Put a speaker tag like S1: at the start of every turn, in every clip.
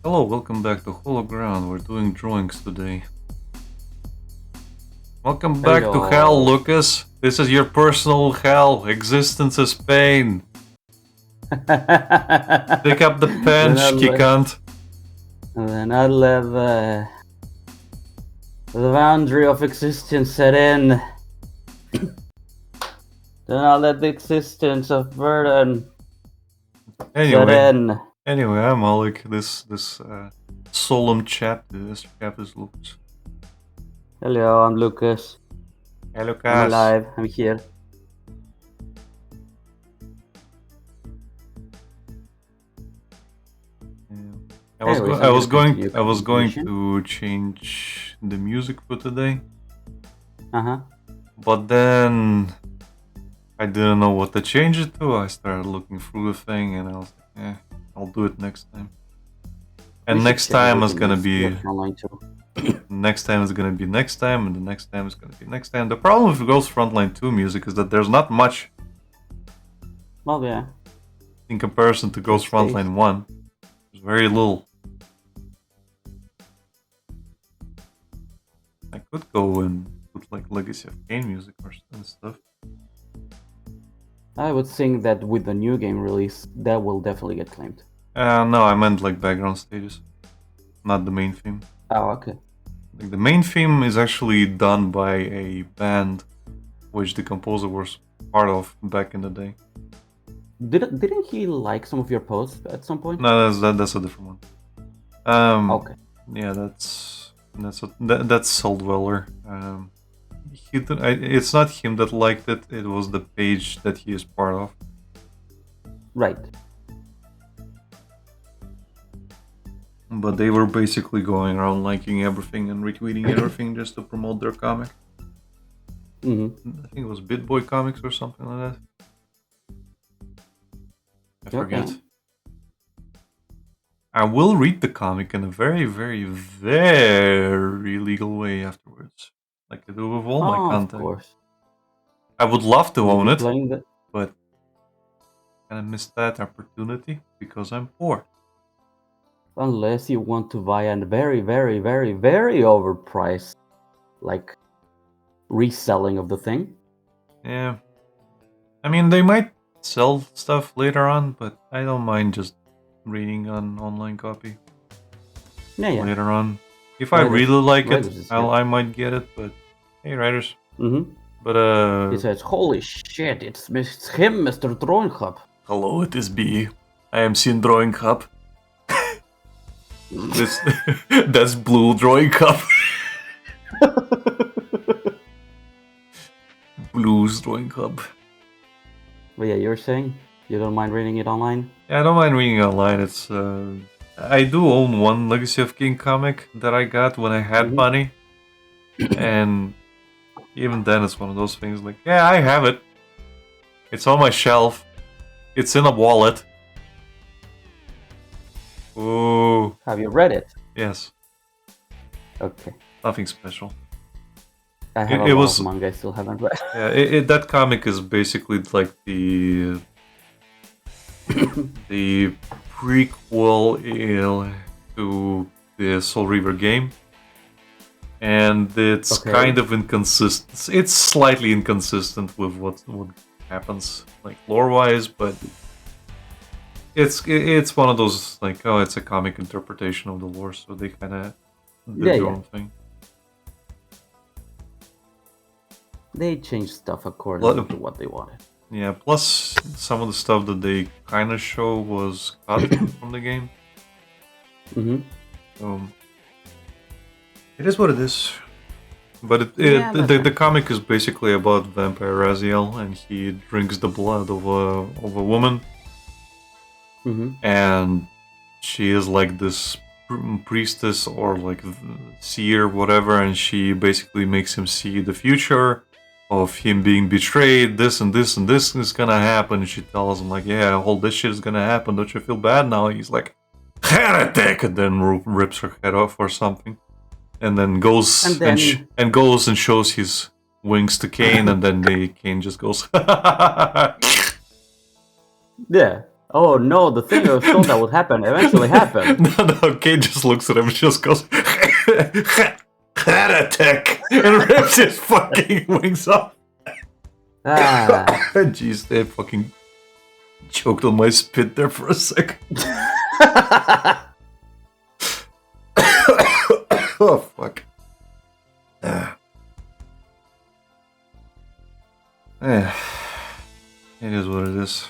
S1: Hello, welcome back to Hologround. We're doing drawings today. Welcome back to hell,
S2: Hello.
S1: Lucas. This is your personal hell. Existence is pain. Pick up the pen, Shkikant.
S2: Then I let the boundary of existence set in. Then I let the existence of burden set in.
S1: Anyway, I'm Alec. This solemn chap. This chap is Lucas.
S2: Hello, I'm Lucas.
S1: Hey, Lucas.
S2: I'm alive. I'm here.
S1: I was going to change the music for today. But then I didn't know what to change it to. I started looking through the thing and I was like, I'll do it next time. And next time is gonna be next time is gonna be next time, and the next time is gonna be next time. The problem with Ghost Frontline 2 music is that there's not much.
S2: Well, yeah.
S1: In comparison to Ghost Frontline 1, there's very little. I could go and put like Legacy of Kain music or stuff.
S2: I would think that with the new game release, that will definitely get claimed.
S1: No, I meant like background stages, not the main theme.
S2: Oh, okay.
S1: Like the main theme is actually done by a band, which the composer was part of back in the day.
S2: Didn't he like some of your posts at some point?
S1: No, that's a different one.
S2: Okay.
S1: Yeah, that's Soldweller. It's not him that liked it. It was the page that he is part of.
S2: Right.
S1: But they were basically going around liking everything and retweeting everything just to promote their comic.
S2: Mm-hmm.
S1: I think it was BitBoy Comics or something like that. I forget. I will read the comic in a very, very, very legal way afterwards, like I do with all my content.
S2: Of course.
S1: I would love to own it, but I kind of missed that opportunity because I'm poor.
S2: Unless you want to buy a very, very, very, very overpriced, like, reselling of the thing.
S1: Yeah. I mean, they might sell stuff later on, but I don't mind just reading an online copy.
S2: Yeah.
S1: Later on. If I really like it, I might get it, but hey, writers.
S2: Mm-hmm.
S1: But
S2: he says, holy shit, it's him, Mr. Drawing Hub.
S1: Hello, it is B. I am Sin Drawing Hub. That's Blue Drawing Hub. Blues Drawing Hub.
S2: But yeah, you're saying you don't mind reading it online?
S1: Yeah, I don't mind reading it online. It's I do own one Legacy of Kain comic that I got when I had money, and even then, it's one of those things like, yeah, I have it. It's on my shelf. It's in a wallet. Ooh.
S2: Have you read it?
S1: Yes.
S2: Okay.
S1: Nothing special.
S2: I have a lot of manga I still haven't read.
S1: Yeah, that comic is basically like the the prequel to the Soul Reaver game. And it's kind of inconsistent. It's slightly inconsistent with what happens, like lore-wise, but it's one of those like, oh, it's a comic interpretation of the lore, so they kind of did their own thing.
S2: They changed stuff according to what they wanted.
S1: Yeah, plus some of the stuff that they kind of show was cut from the game.
S2: Mm-hmm.
S1: It is what it is. But the comic is basically about Vampire Raziel, and he drinks the blood of a woman.
S2: Mm-hmm.
S1: And she is like this priestess or like seer, whatever, and she basically makes him see the future of him being betrayed. This and this and this is gonna happen. And she tells him like, yeah, all this shit is gonna happen. Don't you feel bad now? And he's like, heretic, and then rips her head off or something. And then goes and goes and shows his wings to Kain, and then Kain just goes.
S2: Yeah, Oh no, the thing I was told that would happen eventually happened.
S1: No, Kate just looks at him and just goes, heart attack, and rips his fucking wings off.
S2: Ah.
S1: Jeez, they fucking choked on my spit there for a sec. Oh, fuck. It is what it is.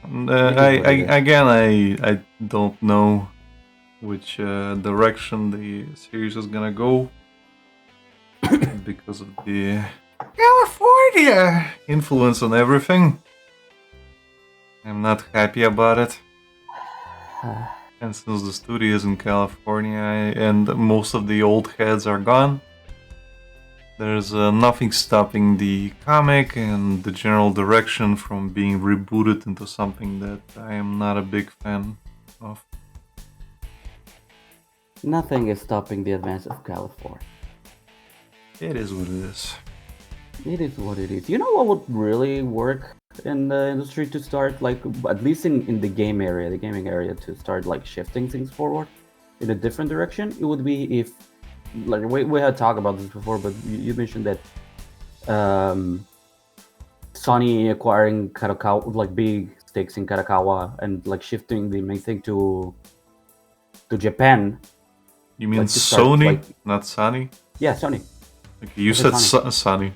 S1: I don't know which direction the series is gonna go because of the California influence on everything. I'm not happy about it. And since the studio is in California and most of the old heads are gone, there's nothing stopping the comic and the general direction from being rebooted into something that I am not a big fan of.
S2: Nothing is stopping the advance of California.
S1: It is what it is.
S2: It is what it is. You know what would really work in the industry to start, like, at least in the gaming area, to start like shifting things forward in a different direction? It would be if, like, we had talked about this before, but you mentioned that Sony acquiring Kadokawa, like big stakes in Kadokawa, and like shifting the main thing to Japan.
S1: You mean
S2: Like to start,
S1: Sony,
S2: like-
S1: not Sony?
S2: Yeah, Sony.
S1: Okay, you
S2: I
S1: said
S2: said
S1: Sony.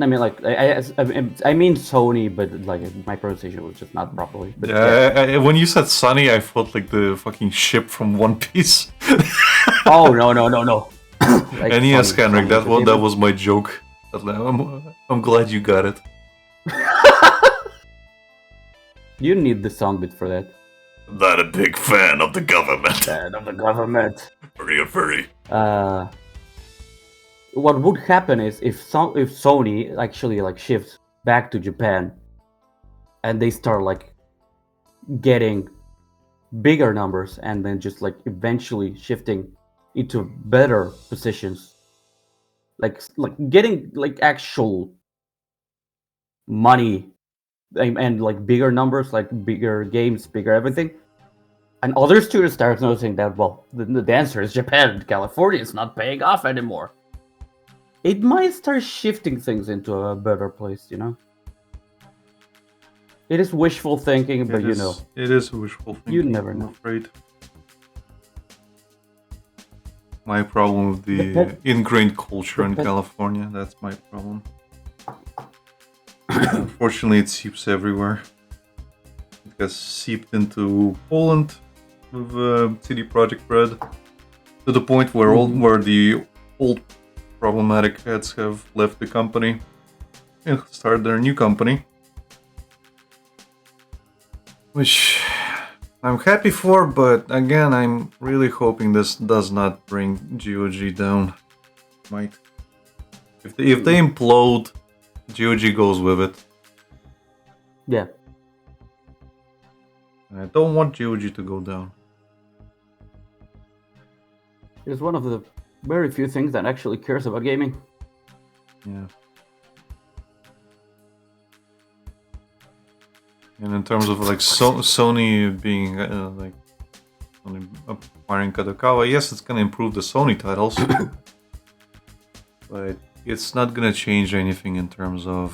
S2: I mean, like, I mean Sony, but like my pronunciation was just not properly. But
S1: Yeah, when you said Sony, I thought like the fucking ship from One Piece.
S2: Oh no. Like,
S1: And yes,
S2: Sony,
S1: Henrik,
S2: Sony
S1: that was my joke. I'm glad you got it.
S2: You need the song bit for that.
S1: I'm not a big fan of the government.
S2: Head of the government.
S1: Furry.
S2: What would happen is if Sony actually like shifts back to Japan, and they start like getting bigger numbers, and then just like eventually shifting into better positions, like getting like actual money and like bigger numbers, like bigger games, bigger everything. And other studios start noticing that, well, the answer is Japan. California is not paying off anymore. It might start shifting things into a better place, you know? It is wishful thinking, but you know.
S1: It is wishful thinking.
S2: You never
S1: I'm
S2: know.
S1: afraid. My problem with the
S2: But-
S1: ingrained culture in
S2: but-
S1: California, that's my problem. Unfortunately, it seeps everywhere. It has seeped into Poland with CD Projekt Red to the point where where the old problematic heads have left the company and started their new company, which I'm happy for. But again, I'm really hoping this does not bring GOG down. Might. If they implode, GOG goes with it.
S2: Yeah.
S1: I don't want GOG to go down.
S2: It's one of the very few things that actually cares about gaming.
S1: Yeah. And in terms of like Sony being like Sony acquiring Kadokawa, yes, it's gonna improve the Sony titles, but it's not gonna change anything in terms of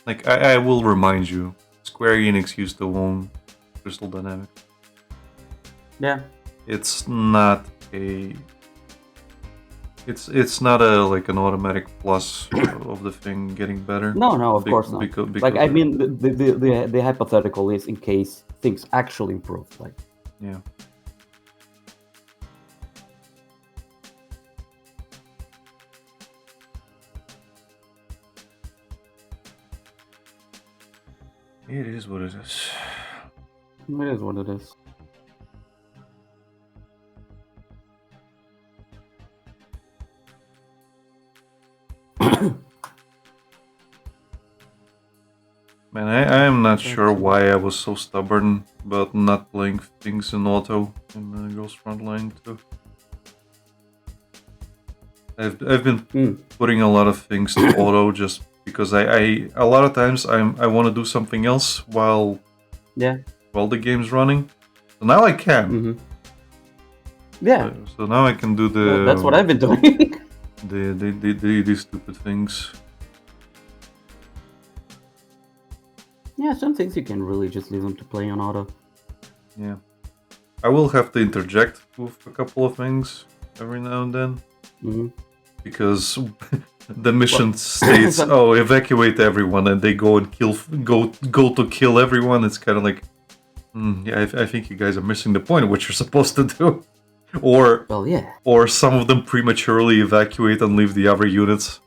S1: like I will remind you, Square Enix used to own Crystal Dynamics.
S2: Yeah.
S1: It's not a. It's not a like an automatic plus of the thing getting better.
S2: No, of course not.
S1: Because
S2: Like, I mean, the hypothetical is in case things actually improve. Like,
S1: yeah. It is what it is.
S2: it is what it is.
S1: Man, I am not sure why I was so stubborn about not playing things in auto in Ghost Frontline 2. I've been putting a lot of things to auto just because I a lot of times I want to do something else while
S2: Yeah.
S1: while the game's running. So now I can.
S2: Hmm. Yeah.
S1: So now I can do
S2: Well, that's what I've been doing.
S1: the stupid things.
S2: Yeah, some things you can really just leave them to play on auto.
S1: Yeah. I will have to interject with a couple of things every now and then.
S2: Hmm.
S1: Because the mission states, "Oh, evacuate everyone," and they go and go to kill everyone. It's kind of like, yeah, I think you guys are missing the point of what you're supposed to do. Or
S2: Well, yeah.
S1: or some of them prematurely evacuate and leave the other units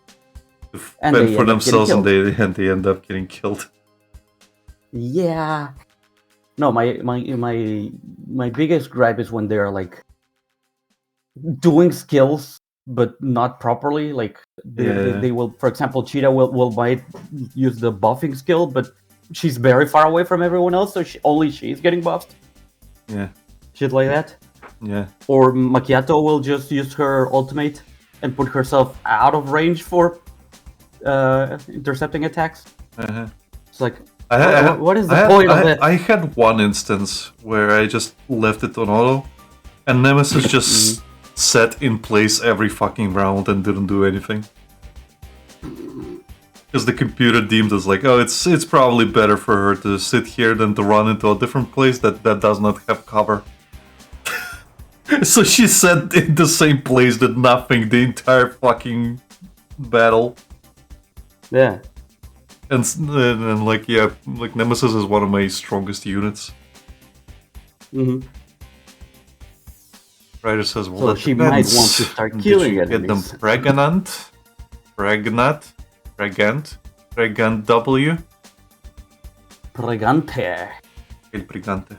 S1: to
S2: And
S1: fend
S2: they
S1: for
S2: end up getting
S1: themselves, and
S2: killed.
S1: they end up getting killed.
S2: Yeah. No, my biggest gripe is when they're like doing skills but not properly. Like they will, for example, Cheetah will might use the buffing skill, but she's very far away from everyone else, so only she's getting buffed.
S1: Yeah,
S2: Shit like that.
S1: yeah.
S2: Or Macchiato will just use her ultimate and put herself out of range for intercepting attacks.
S1: Uh-huh.
S2: It's like, what is the point of it?
S1: I had one instance where I just left it on auto, and Nemesis just sat in place every fucking round and didn't do anything. Because the computer deemed as like, oh, it's probably better for her to sit here than to run into a different place that does not have cover. So she sat in the same place, did nothing the entire fucking battle.
S2: Yeah.
S1: And like, yeah, like Nemesis is one of my strongest units.
S2: Mm-hmm.
S1: Ryder says, well,
S2: So
S1: that
S2: she
S1: depends.
S2: might want to start killing
S1: Did you get them
S2: enemies.
S1: pregnant? Pregnant W?
S2: Pregante.
S1: El Brigante.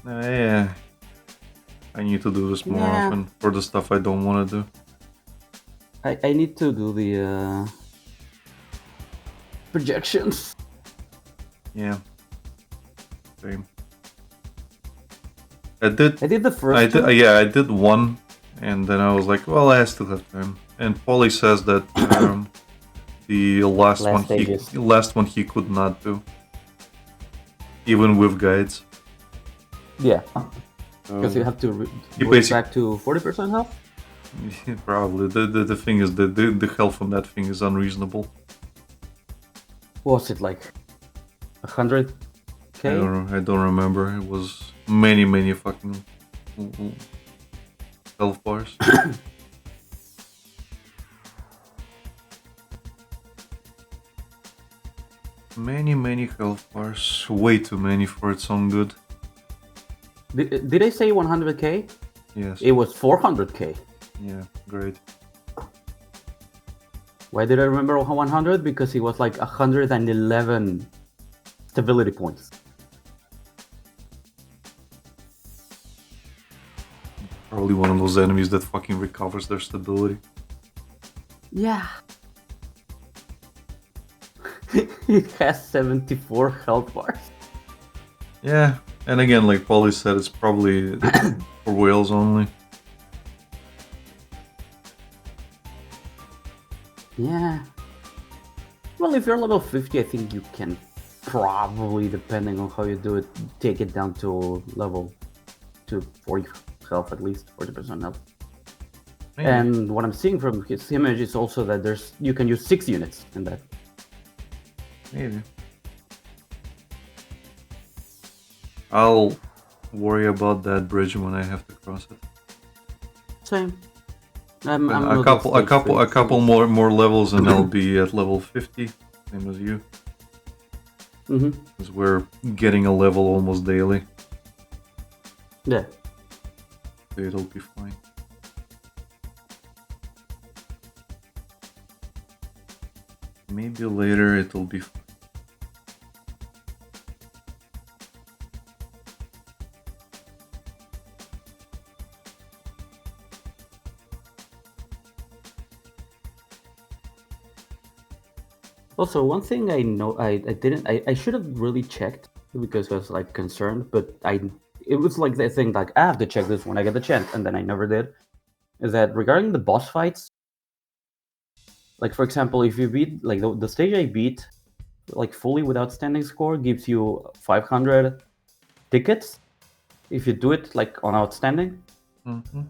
S1: Yeah. I need to do this more often for the stuff I don't want to do.
S2: I need to do the projections.
S1: Yeah. Same. I did
S2: the first two.
S1: I did one, and then I was like, well, I still have time. And Polly says that the last one he could not do, even with guides.
S2: Yeah, because you have to go back to 40% health.
S1: Probably. The thing is, the health on that thing is unreasonable.
S2: What was it like 100k?
S1: I don't remember. It was many fucking health bars. many health bars. Way too many for its own good.
S2: Did I say 100k?
S1: Yes.
S2: It was 400k.
S1: Yeah, great.
S2: Why did I remember 100? Because it was like 111 stability points.
S1: Probably one of those enemies that fucking recovers their stability.
S2: Yeah. It has 74 health bars.
S1: Yeah, and again, like Polly said, it's probably for whales only.
S2: Yeah. Well, if you're level 50, I think you can probably, depending on how you do it, take it down to level to 40 health at least, 40% health. Maybe. And what I'm seeing from his image is also that you can use 6 units in that.
S1: Maybe. I'll worry about that bridge when I have to cross it.
S2: Same.
S1: A couple more levels and I'll be at level 50, same as you. Because we're getting a level almost daily.
S2: Yeah.
S1: So it'll be fine. Maybe later it'll be fine.
S2: Also, one thing I know I should have really checked because I was like concerned, but it was like the thing like I have to check this when I get the chance, and then I never did. Is that regarding the boss fights? Like for example, if you beat like the stage I beat, like fully without standing score, gives you 500 tickets. If you do it like on outstanding,
S1: Mm-hmm.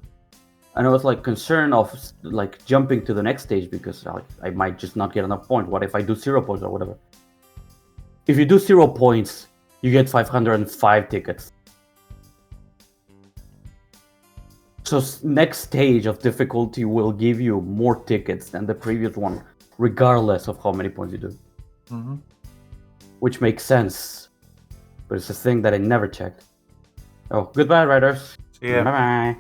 S2: and I was like concerned of like jumping to the next stage because I might just not get enough points. What if I do 0 points or whatever? If you do 0 points, you get 505 tickets. So next stage of difficulty will give you more tickets than the previous one, regardless of how many points you do.
S1: Mm-hmm.
S2: Which makes sense, but it's a thing that I never checked. Oh, goodbye, riders.
S1: See ya.
S2: Bye-bye.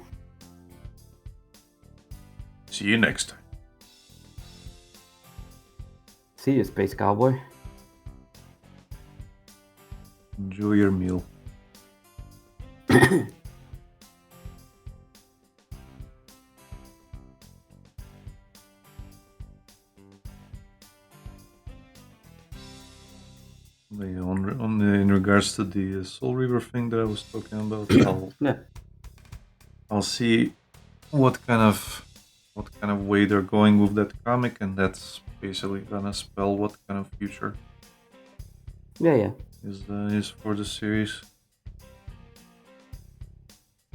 S1: See you next time.
S2: See you, Space Cowboy.
S1: Enjoy your meal. In regards to the Soul Reaver thing that I was talking about, I'll see what kind of way they're going with that comic, and that's basically gonna spell what kind of future
S2: Yeah.
S1: is for the series.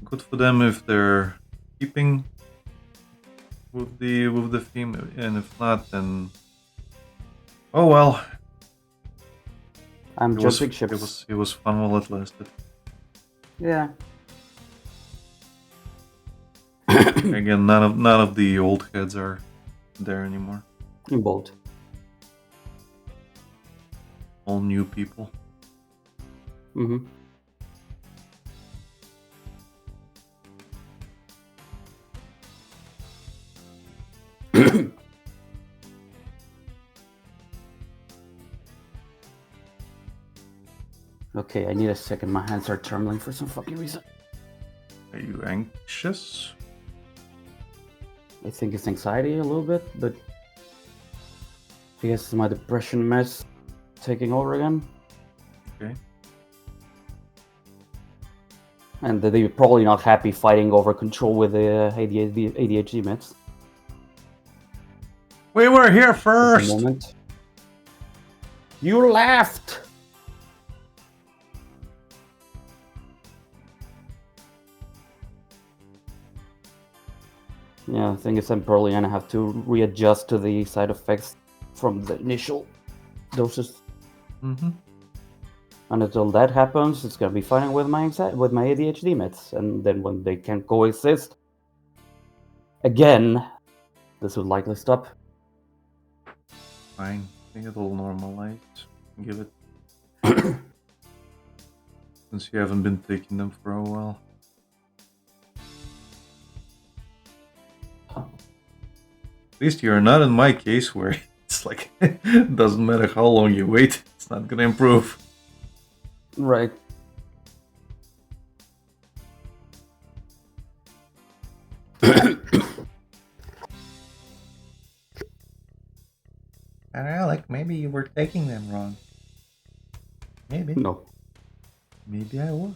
S1: Good for them if they're keeping with the theme, and if not, then oh well.
S2: I'm jumping ships.
S1: It was fun while it lasted.
S2: Yeah.
S1: Again, none of the old heads are there anymore.
S2: In bold.
S1: All new people.
S2: Mm-hmm. Okay, I need a second. My hands are trembling for some fucking reason.
S1: Are you anxious?
S2: I think it's anxiety a little bit, but I guess it's my depression mess taking over again.
S1: Okay.
S2: And they're probably not happy fighting over control with the ADHD meds.
S1: We were here first!
S2: Moment. You laughed! Yeah, the thing is I'm probably gonna have to readjust to the side effects from the initial doses.
S1: Mm-hmm.
S2: And until that happens, it's gonna be fighting with my ADHD meds. And then when they can coexist, again, this would likely stop.
S1: Fine. I think it'll normalize. Give it. Since you haven't been taking them for a while. At least you're not in my case where it's like, it doesn't matter how long you wait, it's not gonna improve.
S2: Right.
S1: And Alec, maybe you were taking them wrong. Maybe.
S2: No.
S1: Maybe I was.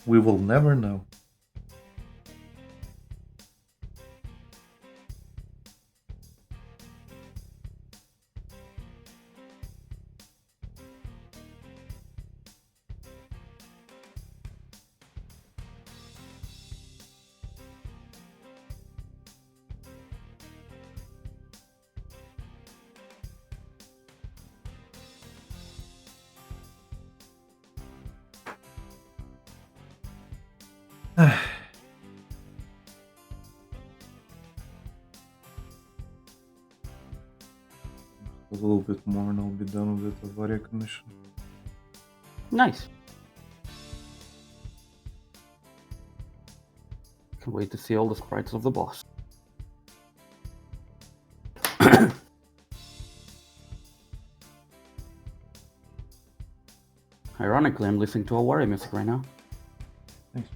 S1: We will never know. A little bit more and I'll be done with the Avaria commission.
S2: Nice. Can't wait to see all the sprites of the boss. Ironically, I'm listening to a Wario music right now.
S1: Thanks.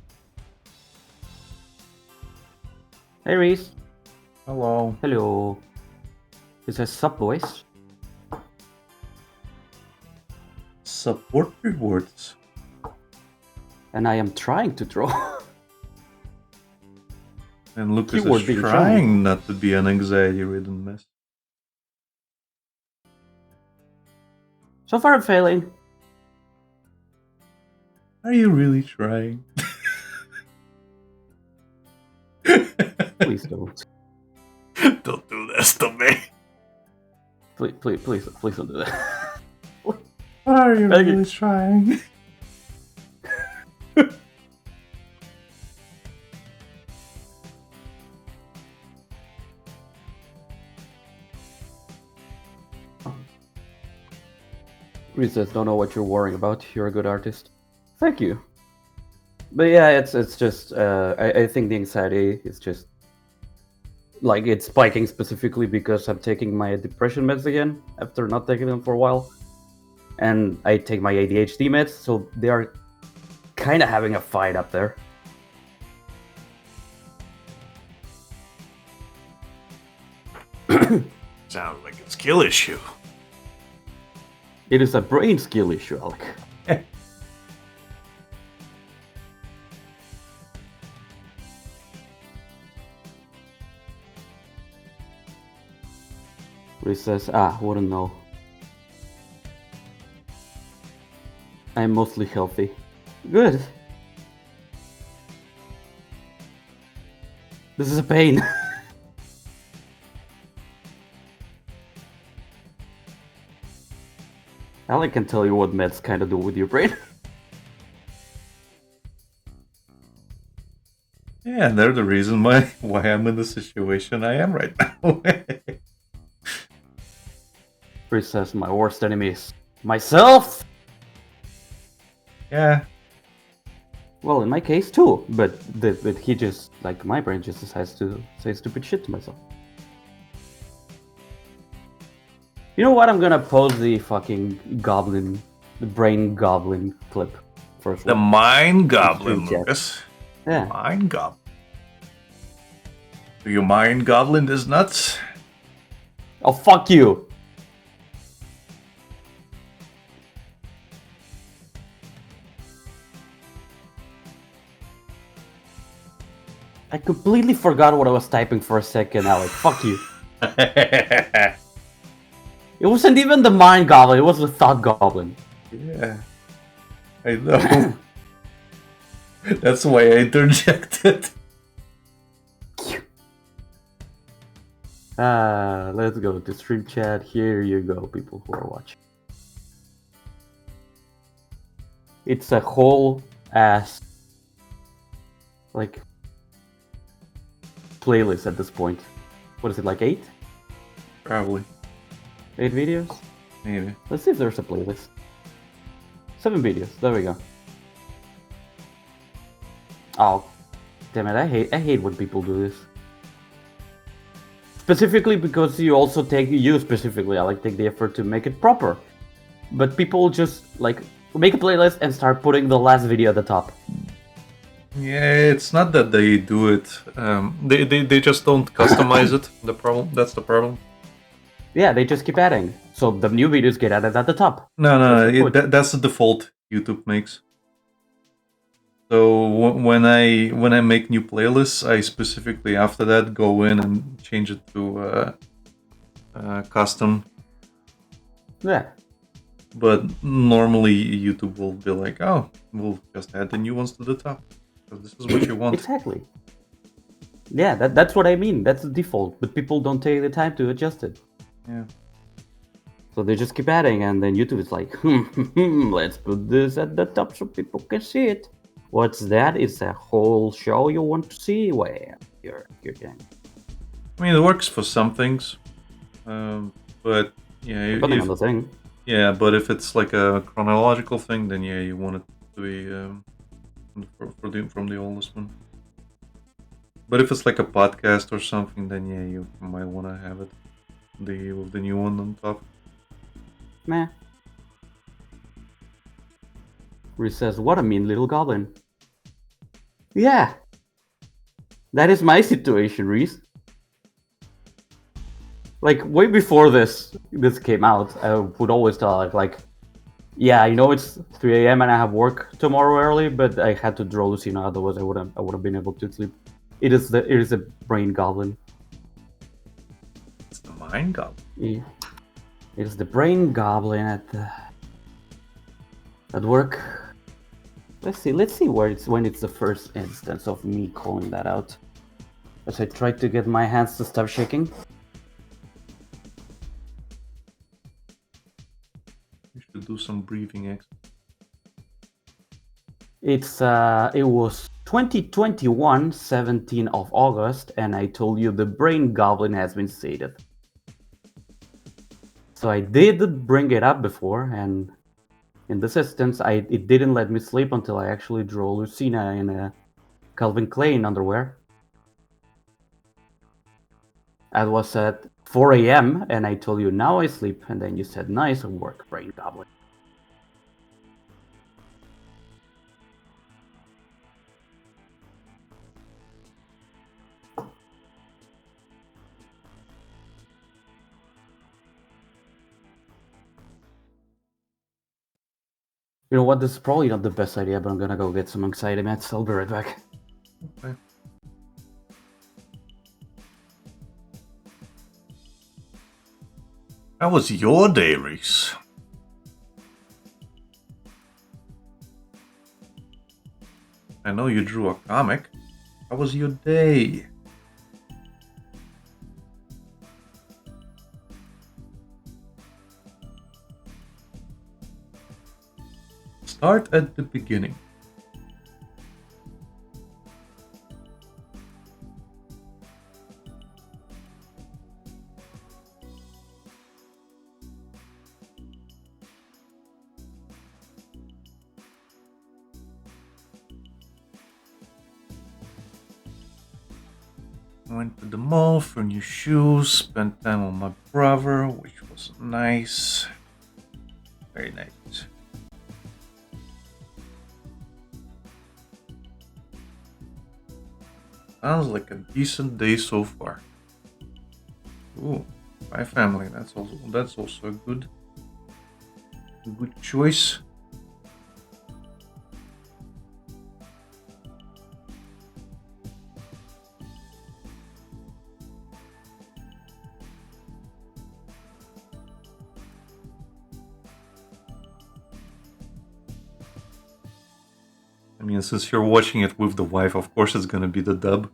S2: Hey Reese.
S1: Hello.
S2: Hello. It says sup boys.
S1: Support rewards.
S2: And I am trying to draw.
S1: And Lucas
S2: Keyword
S1: is
S2: being
S1: trying not to be an anxiety-ridden mess.
S2: So far, I'm failing.
S1: Are you really trying?
S2: Please don't.
S1: Don't do this to me.
S2: Please don't do that.
S1: Are you
S2: Thank you.
S1: really trying?
S2: Reese says, don't know what you're worrying about. You're a good artist. Thank you. But yeah, it's just I think the anxiety is just like it's spiking specifically because I'm taking my depression meds again after not taking them for a while, and I take my ADHD meds, so they are kind of having a fight up there.
S1: Sounds like a skill issue.
S2: It is a brain skill issue, Alec. Reese says, wouldn't know. I'm mostly healthy. Good. This is a pain. Alec can tell you what meds kind of do with your brain.
S1: Yeah, they're the reason why I'm in the situation I am right now.
S2: Reese says, my worst enemy is myself.
S1: Yeah.
S2: Well, in my case too, but he just, like, my brain just decides to say stupid shit to myself. You know what? I'm gonna post the fucking goblin, the brain goblin clip first.
S1: The mind goblin,
S2: Chat.
S1: Lucas.
S2: Yeah.
S1: Mind goblin. Do you mind goblin is nuts?
S2: Oh, fuck you. I completely forgot what I was typing for a second, Alec. Fuck you. It wasn't even the mind goblin, it was the thought goblin.
S1: Yeah. I know. That's why I interjected.
S2: Let's go to stream chat. Here you go, people who are watching. It's a whole ass, like, playlist at this point. What is it, like 8?
S1: Probably.
S2: 8 videos?
S1: Maybe.
S2: Let's see if there's a playlist. 7 videos. There we go. Oh, damn it! I hate when people do this. Specifically because you specifically, I like take the effort to make it proper. But people just like make a playlist and start putting the last video at the top.
S1: Yeah, it's not that they do it. They just don't customize it. That's the problem.
S2: Yeah, they just keep adding. So the new videos get added at the top.
S1: No, that's the default YouTube makes. So when I make new playlists, I specifically after that go in and change it to custom.
S2: Yeah.
S1: But normally YouTube will be like, oh, we'll just add the new ones to the top. Because this is what you want.
S2: Exactly. Yeah, that's what I mean. That's the default. But people don't take the time to adjust it.
S1: Yeah.
S2: So they just keep adding, and then YouTube is like, let's put this at the top so people can see it. What's that? It's a whole show you want to see? Well, you're kidding.
S1: I mean, it works for some things. But yeah,
S2: Depending on the thing.
S1: Yeah, but if it's like a chronological thing, then yeah, you want it to be from the oldest one. But if it's like a podcast or something, then yeah, you might want to have it with the new one on top.
S2: Meh. Reese says, what a mean little goblin. Yeah. That is my situation, Reese. Like, way before this came out, I would always tell like, yeah, I know it's 3 a.m. and I have work tomorrow early, but I had to draw Lucina, otherwise I wouldn't have been able to sleep. It is a brain goblin.
S1: It's the mind goblin.
S2: It is the brain goblin at work. Let's see when it's the first instance of me calling that out. As I try to get my hands to stop shaking.
S1: You should do some breathing exercise.
S2: It was 2021, 17 of August, and I told you the brain goblin has been sated. So I did bring it up before, and in this instance, it didn't let me sleep until I actually drew Lucina in a Calvin Klein underwear. That was at 4 a.m., and I told you now I sleep, and then you said nice work, brain goblin. You know what? This is probably not the best idea, but I'm gonna go get some anxiety meds. I'll be right back.
S1: Okay. How was your day, Reese? I know you drew a comic. How was your day? Start at the beginning. I went to the mall for new shoes, spent time with my brother, which was nice. Very nice. Sounds like a decent day so far. Ooh, my family. That's also a good choice. I mean, since you're watching it with the wife, of course it's gonna be the dub.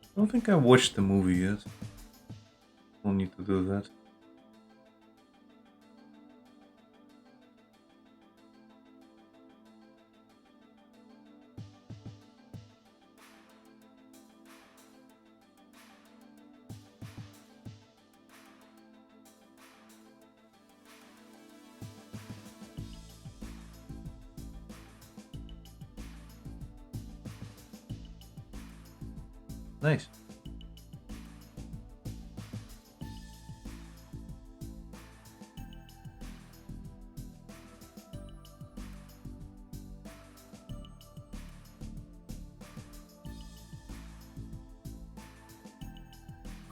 S1: I don't think I watched the movie yet. We'll need to do that. Nice.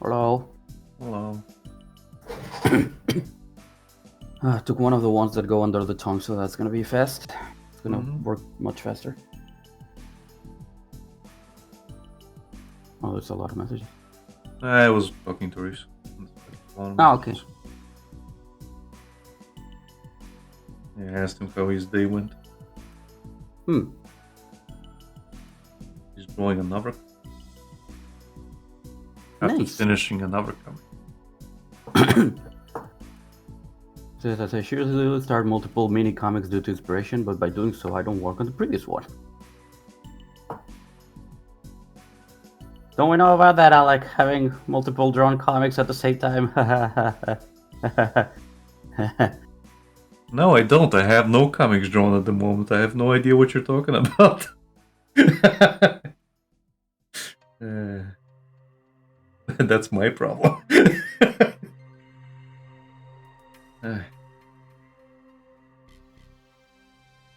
S2: Hello.
S1: Hello.
S2: Took one of the ones that go under the tongue, so that's gonna be fast. It's gonna work much faster. Oh, there's a lot of messages.
S1: I was talking to Reese.
S2: Oh, okay.
S1: I asked him how his day went. He's drawing another. After
S2: Nice.
S1: finishing another comic.
S2: Says I seriously start multiple mini comics due to inspiration, but by doing so, I don't work on the previous one. Don't we know about that, Alec? Having multiple drawn comics at the same time?
S1: No, I don't. I have no comics drawn at the moment. I have no idea what you're talking about. That's my problem.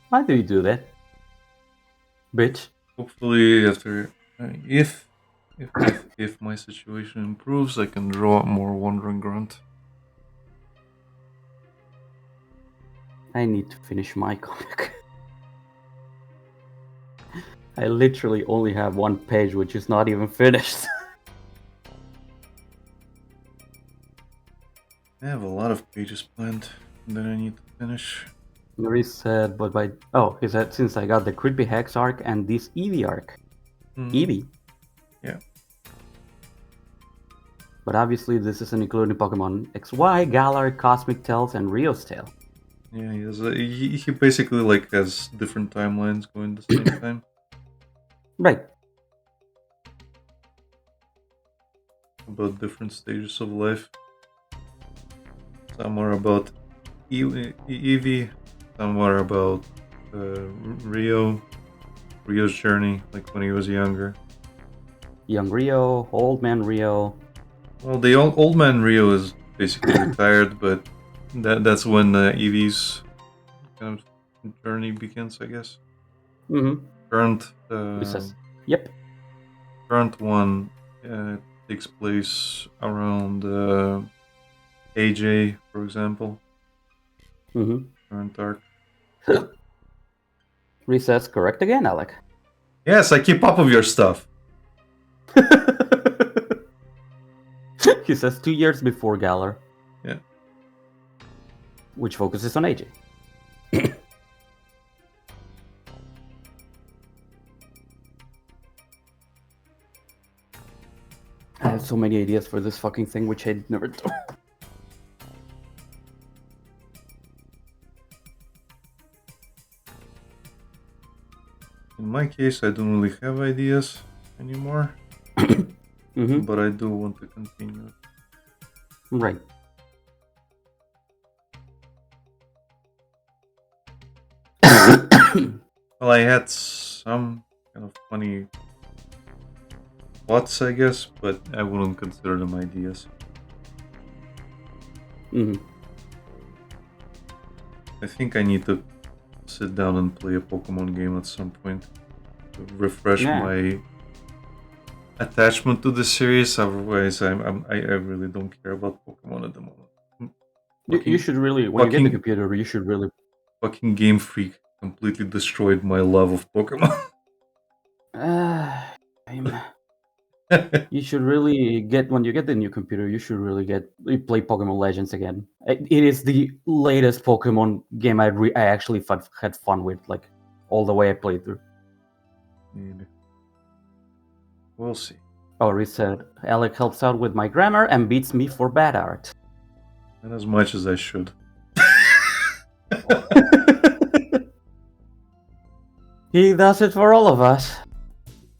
S2: Why do you do that? Bitch.
S1: Hopefully, if If my situation improves, I can draw more Wandering Grunt.
S2: I need to finish my comic. I literally only have one page, which is not even finished.
S1: I have a lot of pages planned that I need to finish.
S2: Maurice said, but by he said since I got the Creepy Hex arc and this Eevee arc. Eevee?
S1: Yeah.
S2: But obviously this isn't including Pokemon XY, Galar, Cosmic Tales, and Rio's Tale.
S1: Yeah, he has. He basically like has different timelines going at the same time.
S2: Right.
S1: About different stages of life. Some are about Eevee, some are about Rio's journey, like when he was younger.
S2: Young Rio, Old Man Rio.
S1: Well, the old man Rio is basically retired, but that's when Eevee's kind of journey begins, I guess.
S2: Mm-hmm.
S1: Current.
S2: Yep.
S1: Current one takes place around AJ, for example.
S2: Mm-hmm.
S1: Current arc.
S2: Recess correct again, Alec.
S1: Yes, I keep up with your stuff.
S2: He says 2 years before Galar.
S1: Yeah.
S2: Which focuses on AJ. I have so many ideas for this fucking thing, which I never do.
S1: In my case, I don't really have ideas anymore,
S2: Mm-hmm.
S1: but I do want to continue.
S2: Right.
S1: Well, I had some kind of funny thoughts, I guess, but I wouldn't consider them ideas.
S2: Mm-hmm.
S1: I think I need to sit down and play a Pokemon game at some point to refresh my attachment to the series. Otherwise, I really don't care about Pokemon at the moment.
S2: You should really, when you get the computer, you should really.
S1: Fucking Game Freak completely destroyed my love of Pokemon.
S2: You should really get, when you get the new computer, you should really play Pokemon Legends again. It is the latest Pokemon game I actually had fun with, like all the way I played through.
S1: Maybe. We'll see.
S2: Oh, Reese said, Alec helps out with my grammar and beats me for bad art.
S1: Not as much as I should.
S2: He does it for all of us.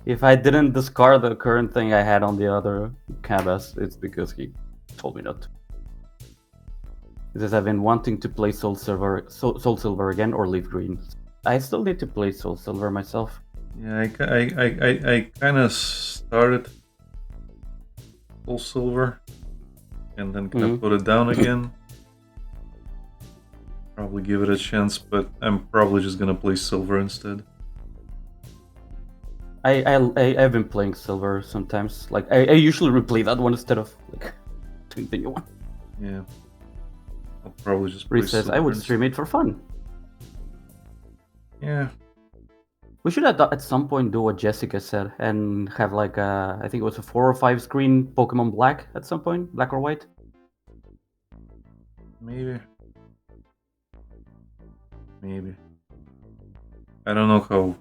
S2: If I didn't discard the current thing I had on the other canvas, it's because he told me not to. He says, I've been wanting to play Soul Silver again or Leaf Green. I still need to play Soul Silver myself.
S1: Yeah, I kind of started Soul Silver and then kind of put it down again. Probably give it a chance, but I'm probably just gonna play Silver instead.
S2: I've been playing Silver sometimes. Like I usually replay that one instead of like doing the new one.
S1: Yeah. I'll probably just play
S2: Reese says, I would stream it for fun.
S1: Yeah.
S2: We should at some point do what Jessica said and have like I think it was a 4 or 5 screen Pokemon Black at some point, Black or White.
S1: Maybe. I don't know how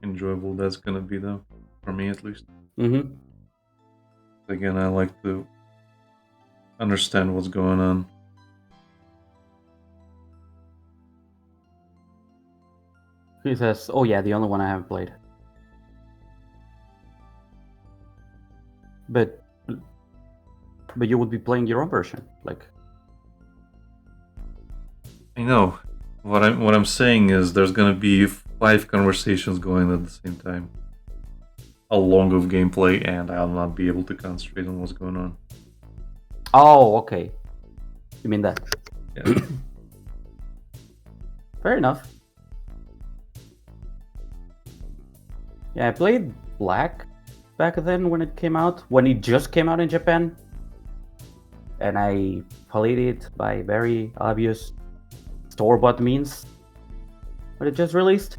S1: enjoyable that's gonna be though, for me at least.
S2: Mm-hmm.
S1: Again, I like to understand what's going on.
S2: He says, oh yeah, the only one I haven't played. But you would be playing your own version, like.
S1: I know. What I'm saying is there's gonna be 5 conversations going at the same time. A long of gameplay, and I'll not be able to concentrate on what's going on.
S2: Oh, okay. You mean that?
S1: Yeah.
S2: Fair enough. Yeah, I played Black back then when it came out, when it just came out in Japan. And I played it by very obvious store-bought means when it just released.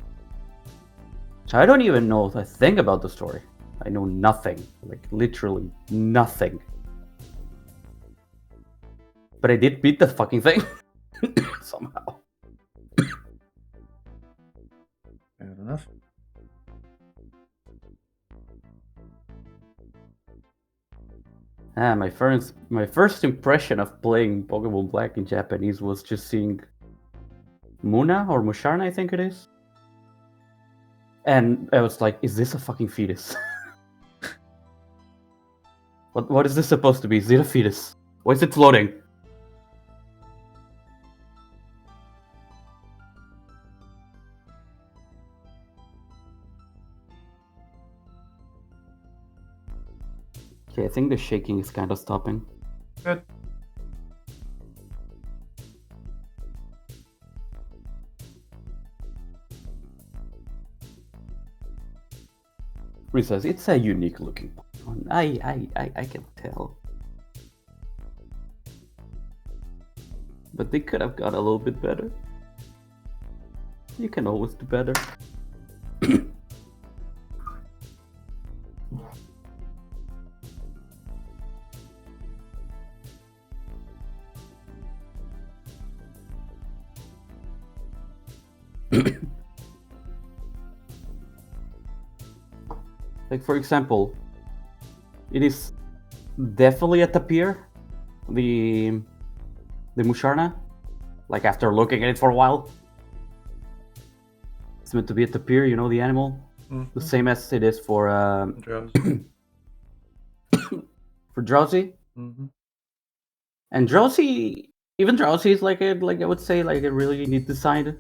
S2: So I don't even know a thing about the story. I know nothing, like literally nothing. But I did beat the fucking thing somehow.
S1: Fair enough.
S2: My first impression of playing Pokemon Black in Japanese was just seeing Muna or Musharna, I think it is. And I was like, is this a fucking fetus? What is this supposed to be? Is it a fetus? Why is it floating? Okay, I think the shaking is kind of stopping.
S1: Good.
S2: Says it's a unique looking Pokemon. I can tell. But they could have got a little bit better. You can always do better. Like for example, it is definitely a tapir, the Musharna. Like after looking at it for a while, it's meant to be a tapir. You know the animal, the same as it is for
S1: Drowsy.
S2: for Drowsy. And Drowsy, even Drowsy is like I would say like a really neat design.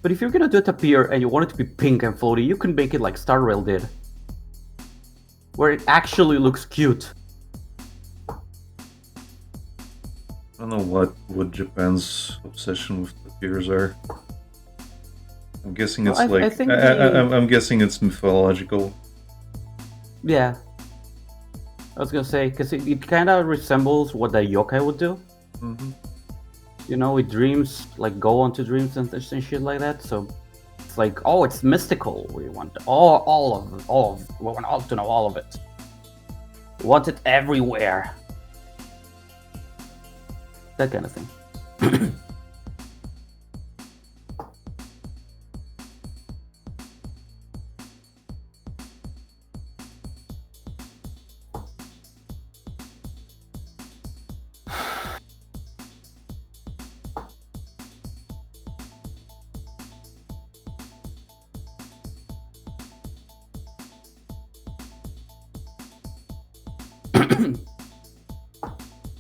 S2: But if you're gonna do a tapir and you want it to be pink and floaty, you can make it like Star Rail did, where it actually looks cute.
S1: I don't know what Japan's obsession with tapirs are. I'm guessing it's
S2: Well, I
S1: like
S2: think
S1: I'm guessing it's mythological.
S2: Yeah, I was gonna say because it kind of resembles what the yokai would do. You know, with dreams, like go onto dreams and shit like that. So it's like, oh, it's mystical. We want all of we want all to know all of it. We want it everywhere. That kind of thing.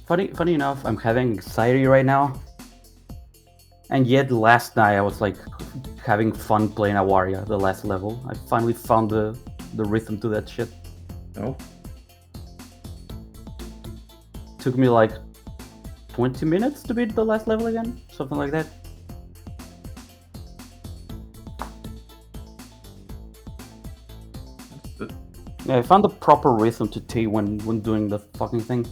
S2: Funny enough, I'm having anxiety right now. And yet last night I was like having fun playing Awaria, the last level. I finally found the rhythm to that shit.
S1: Oh.
S2: Took me like 20 minutes to beat the last level again, something like that. Yeah, I found the proper rhythm to T when doing the fucking thing.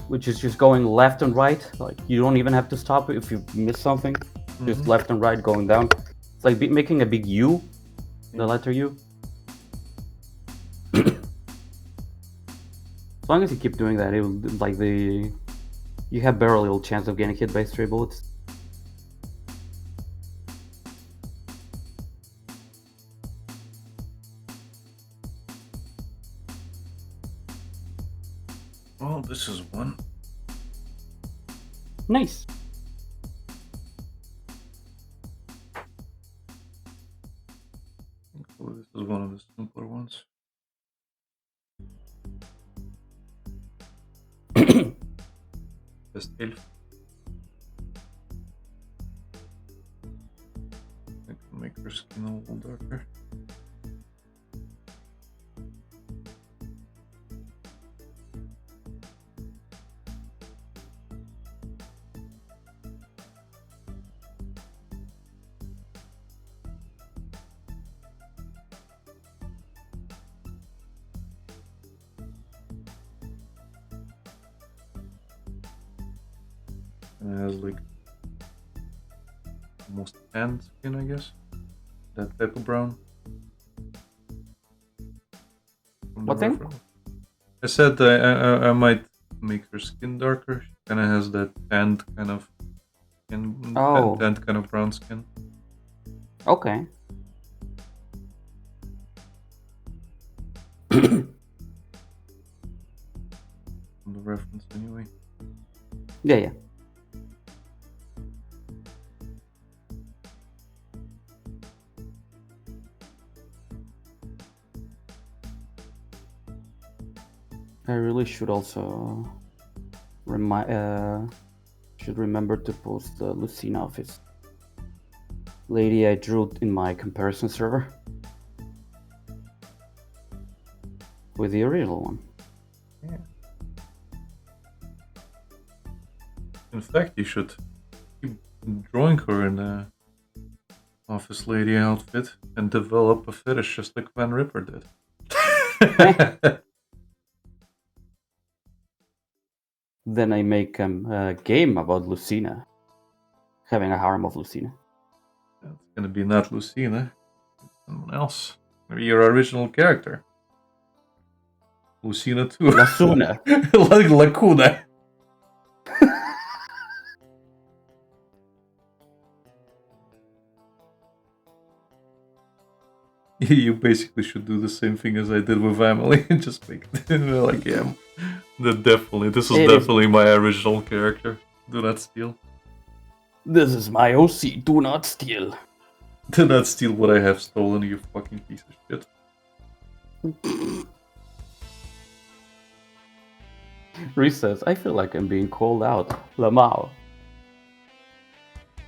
S2: Which is just going left and right. Like, you don't even have to stop it if you miss something. Just left and right going down. It's like making a big U, the letter U. As long as you keep doing that, it will, like, you have very little chance of getting hit by stray bullets.
S1: Well, this is one.
S2: Nice.
S1: Hopefully this is one of the simpler ones. Best elf. I can make her skin a little darker. And it has like almost tan skin, I guess. That type of brown. From the
S2: What thing?
S1: reference. I said I might make her skin darker. She kind of has that tanned kind of skin,
S2: Oh.
S1: tanned kind of brown skin.
S2: Okay.
S1: From the reference, anyway.
S2: Yeah. I really should also should remember to post the Lucina office lady I drew in my comparison server with the original one.
S1: Yeah. In fact, you should keep drawing her in a office lady outfit and develop a fetish just like Van Ripper did.
S2: Then I make a game about Lucina, having a harem of Lucina.
S1: It's gonna be not Lucina, someone else. Maybe your original character. Lucina too.
S2: Lasuna.
S1: Like Lacuna. You basically should do the same thing as I did with Emily and just make it like, yeah. This was definitely my original character. Do not steal.
S2: This is my OC, do not steal.
S1: Do not steal what I have stolen, you fucking piece of shit.
S2: Reese says, I feel like I'm being called out. Lamau.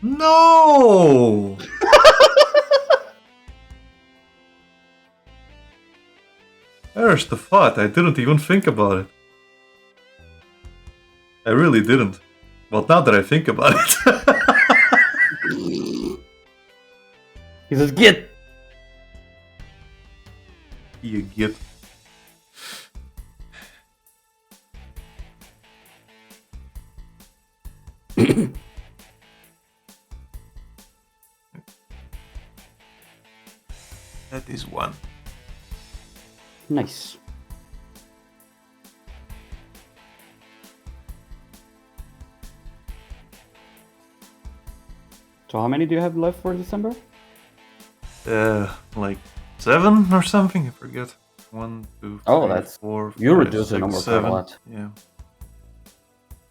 S1: No! There's the thought, I didn't even think about it. I really didn't. Well, now that I think about it.
S2: He says, get!
S1: You get. That is one.
S2: Nice. So how many do you have left for December?
S1: Like 7 or something, I forget. 1, 2, 3,
S2: Oh, that's
S1: 4,
S2: you
S1: 5,
S2: reduce the
S1: 6,
S2: number
S1: 7.
S2: quite a lot.
S1: Yeah.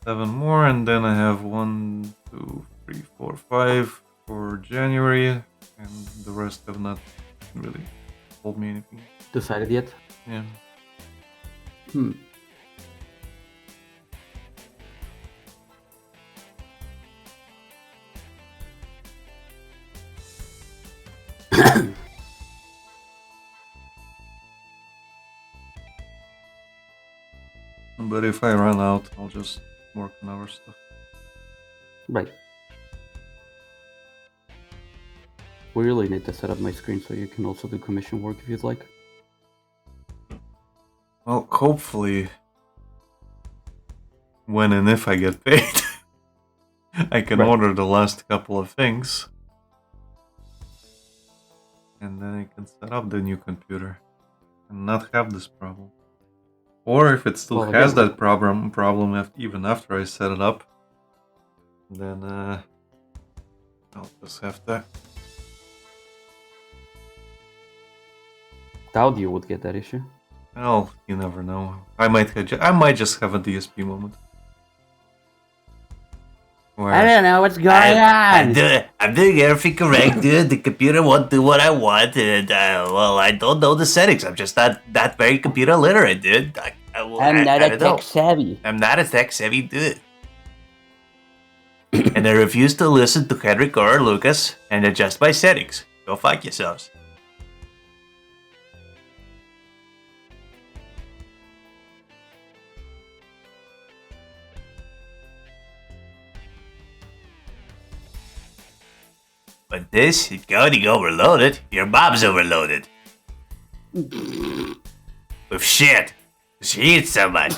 S1: 7 more, and then I have 1, 2, 3, 4, 5 for January, and the rest have not really told me anything.
S2: Decided yet?
S1: Yeah. But if I run out, I'll just work on other stuff.
S2: Right. We really need to set up my screen so you can also do commission work if you'd like.
S1: Well, hopefully, when and if I get paid, I can order the last couple of things. And then I can set up the new computer and not have this problem. Or if it still has that problem even after I set it up, then I'll just have to.
S2: Doubt you would get that issue.
S1: Well, you never know. I might just have a DSP moment.
S2: I don't know what's going on.
S3: I'm doing everything correct, dude. The computer won't do what I want, and well, I don't know the settings. I'm just not very computer literate, dude.
S2: I'm not a tech savvy.
S3: I'm not a tech savvy dude. And I refuse to listen to Henrik or Lucas and adjust my settings. Go fuck yourselves. But this is getting overloaded. Your mom's overloaded. With shit. She eats so much.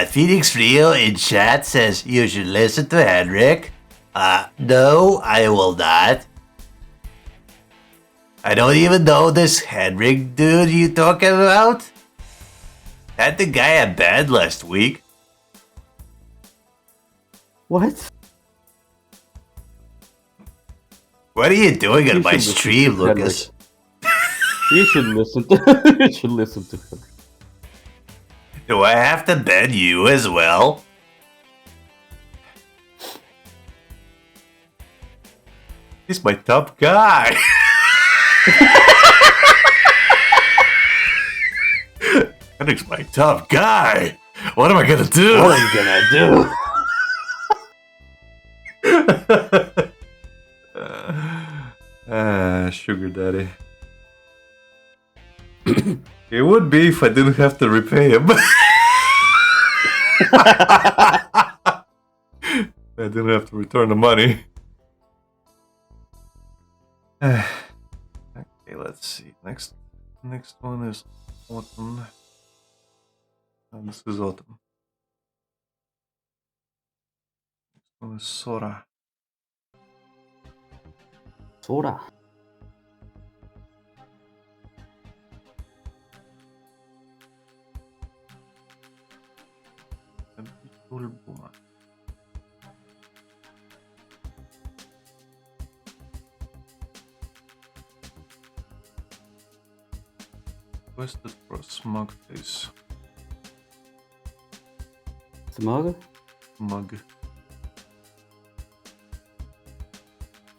S3: Phoenix Rio in chat says you should listen to Henrik. No, I will not. I don't even know this Henrik dude you talking about. Had the guy I banned last week.
S2: What?
S3: What are you doing on
S2: You
S3: my
S2: should listen
S3: stream,
S2: to Henrik.
S3: Lucas?
S2: You should listen to. You should listen to him.
S3: Do I have to ban you as well?
S1: He's my top guy. Henrik's my top guy. What am I gonna do?
S2: What are you gonna do?
S1: Sugar daddy. It would be if I didn't have to repay him. I didn't have to return the money. Okay, let's see. Next one is autumn. And this is autumn. Next one is Sora.
S2: Sora.
S1: Ulbuma. Requested for a smug face.
S2: Smug?
S1: Mug.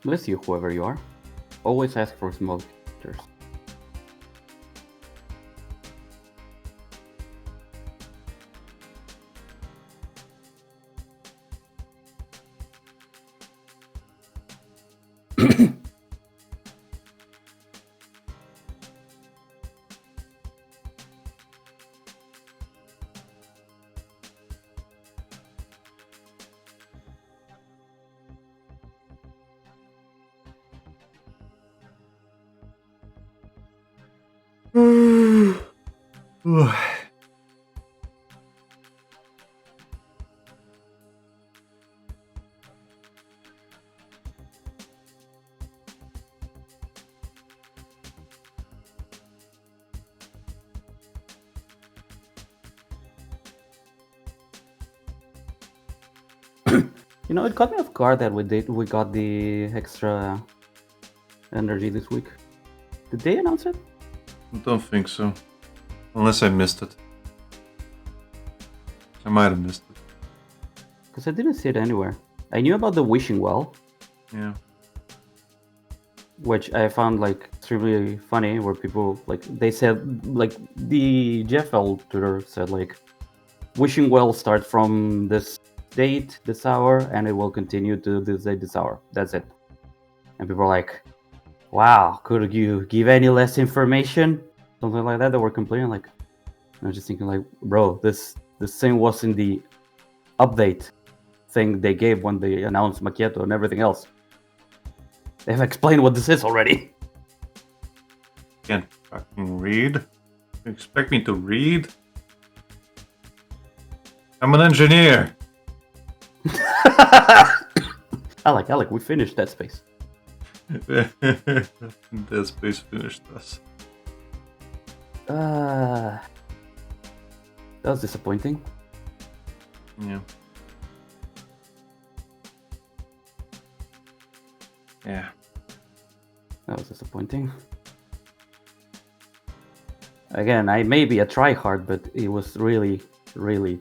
S2: Bless you, whoever you are. Always ask for smug pictures. You know, it caught me off guard that we got the extra energy this week. Did they announce it?
S1: I don't think so. Unless I missed it. I might have missed it.
S2: Because I didn't see it anywhere. I knew about the wishing well,
S1: Yeah.
S2: which I found like extremely funny, where people like they said like the Jeff L Twitter said like wishing well start from this date, this hour, and it will continue to this date, this hour. That's it. And people are like, wow, could you give any less information? Something like that. They were complaining like, I was just thinking like, bro, this thing was in the update thing they gave when they announced Macchiato and everything else. They have explained what this is already.
S1: Can't fucking read. You expect me to read? I'm an engineer.
S2: Alec, we finished Dead Space.
S1: Dead Space finished us.
S2: That was disappointing.
S1: Yeah. Yeah.
S2: That was disappointing. Again, I may be a tryhard, but it was really, really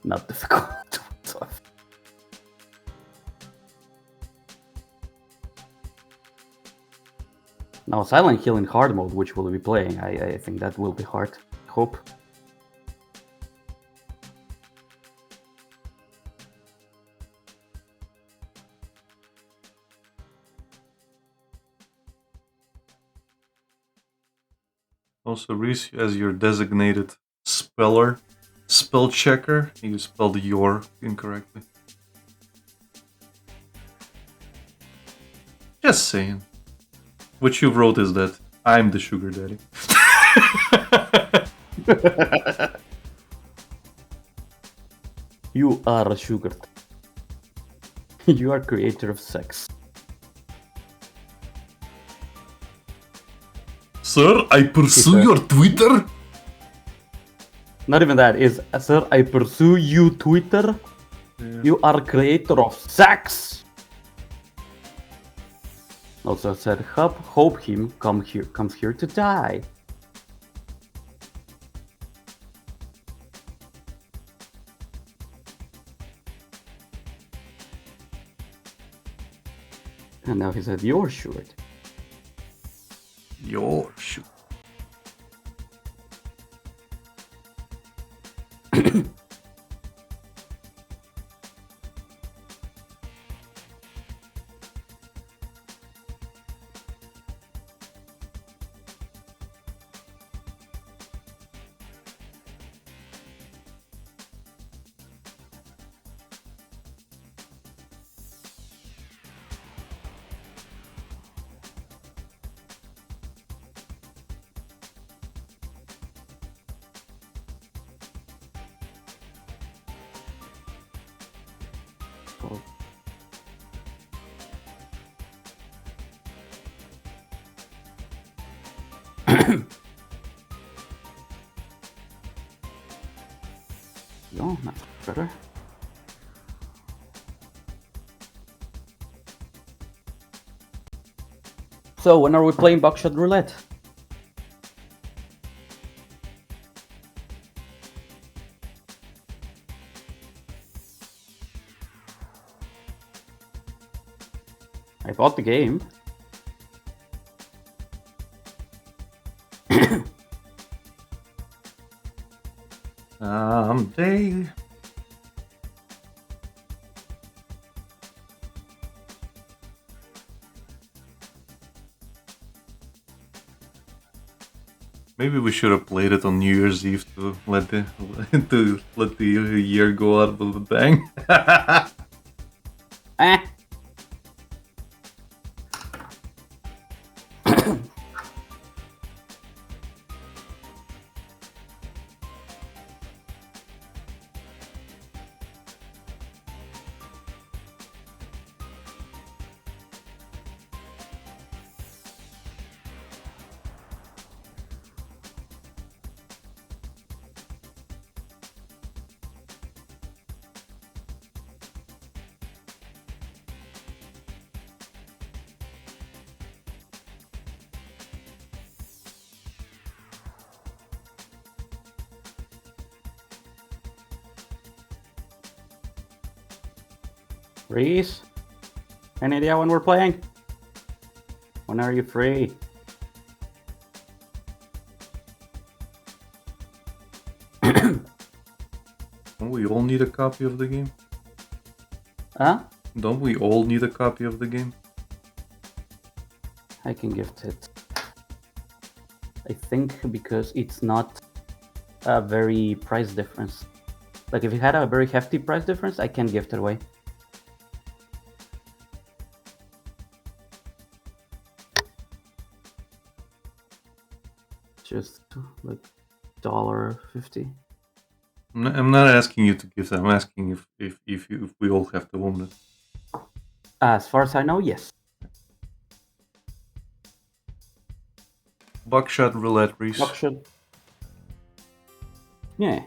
S2: not difficult. Now, Silent Hill in hard mode, which we'll be playing, I think that will be hard. Hope.
S1: Also, Reese, as your designated spell checker, you spelled your incorrectly. Just saying. What you wrote is that I'm the sugar daddy.
S2: You are sugar. You are creator of sex.
S1: Sir, I pursue
S2: It's a-
S1: your Twitter?
S2: Not even that. Is sir, I pursue you, Twitter.
S1: Yeah.
S2: You are creator of sex. Also said, hope him comes here to die. And now he said, you're short.
S1: Your shoot.
S2: Oh. No, not better. So when are we playing Buckshot Roulette? I bought the game.
S1: Someday. Maybe we should have played it on New Year's Eve to let the year go out with a bang.
S2: Eh. Reese? Any idea when we're playing? When are you free?
S1: Don't we all need a copy of the game?
S2: Huh?
S1: Don't we all need a copy of the game?
S2: I can gift it. I think because it's not a very price difference. Like if it had a very hefty price difference, I can gift it away. Just like $1.50.
S1: I'm not asking you to give that. I'm asking if we all have to own it.
S2: As far as I know, yes.
S1: Buckshot Roulette, Reese.
S2: Buckshot. Yeah.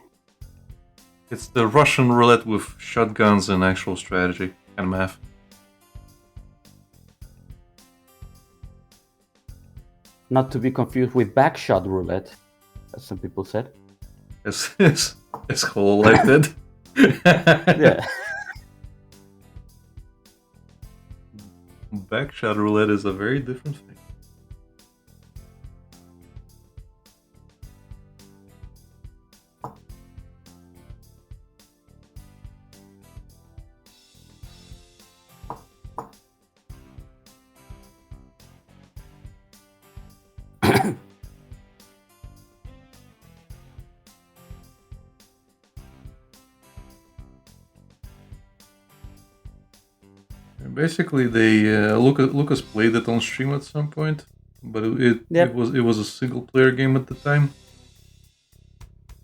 S1: It's the Russian roulette with shotguns and actual strategy and math.
S2: Not to be confused with backshot roulette, as some people said.
S1: As Hollow Light did.
S2: Yeah.
S1: Backshot Roulette is a very different thing. Basically, Lucas played it on stream at some point, but
S2: Yep.
S1: it was a single player game at the time.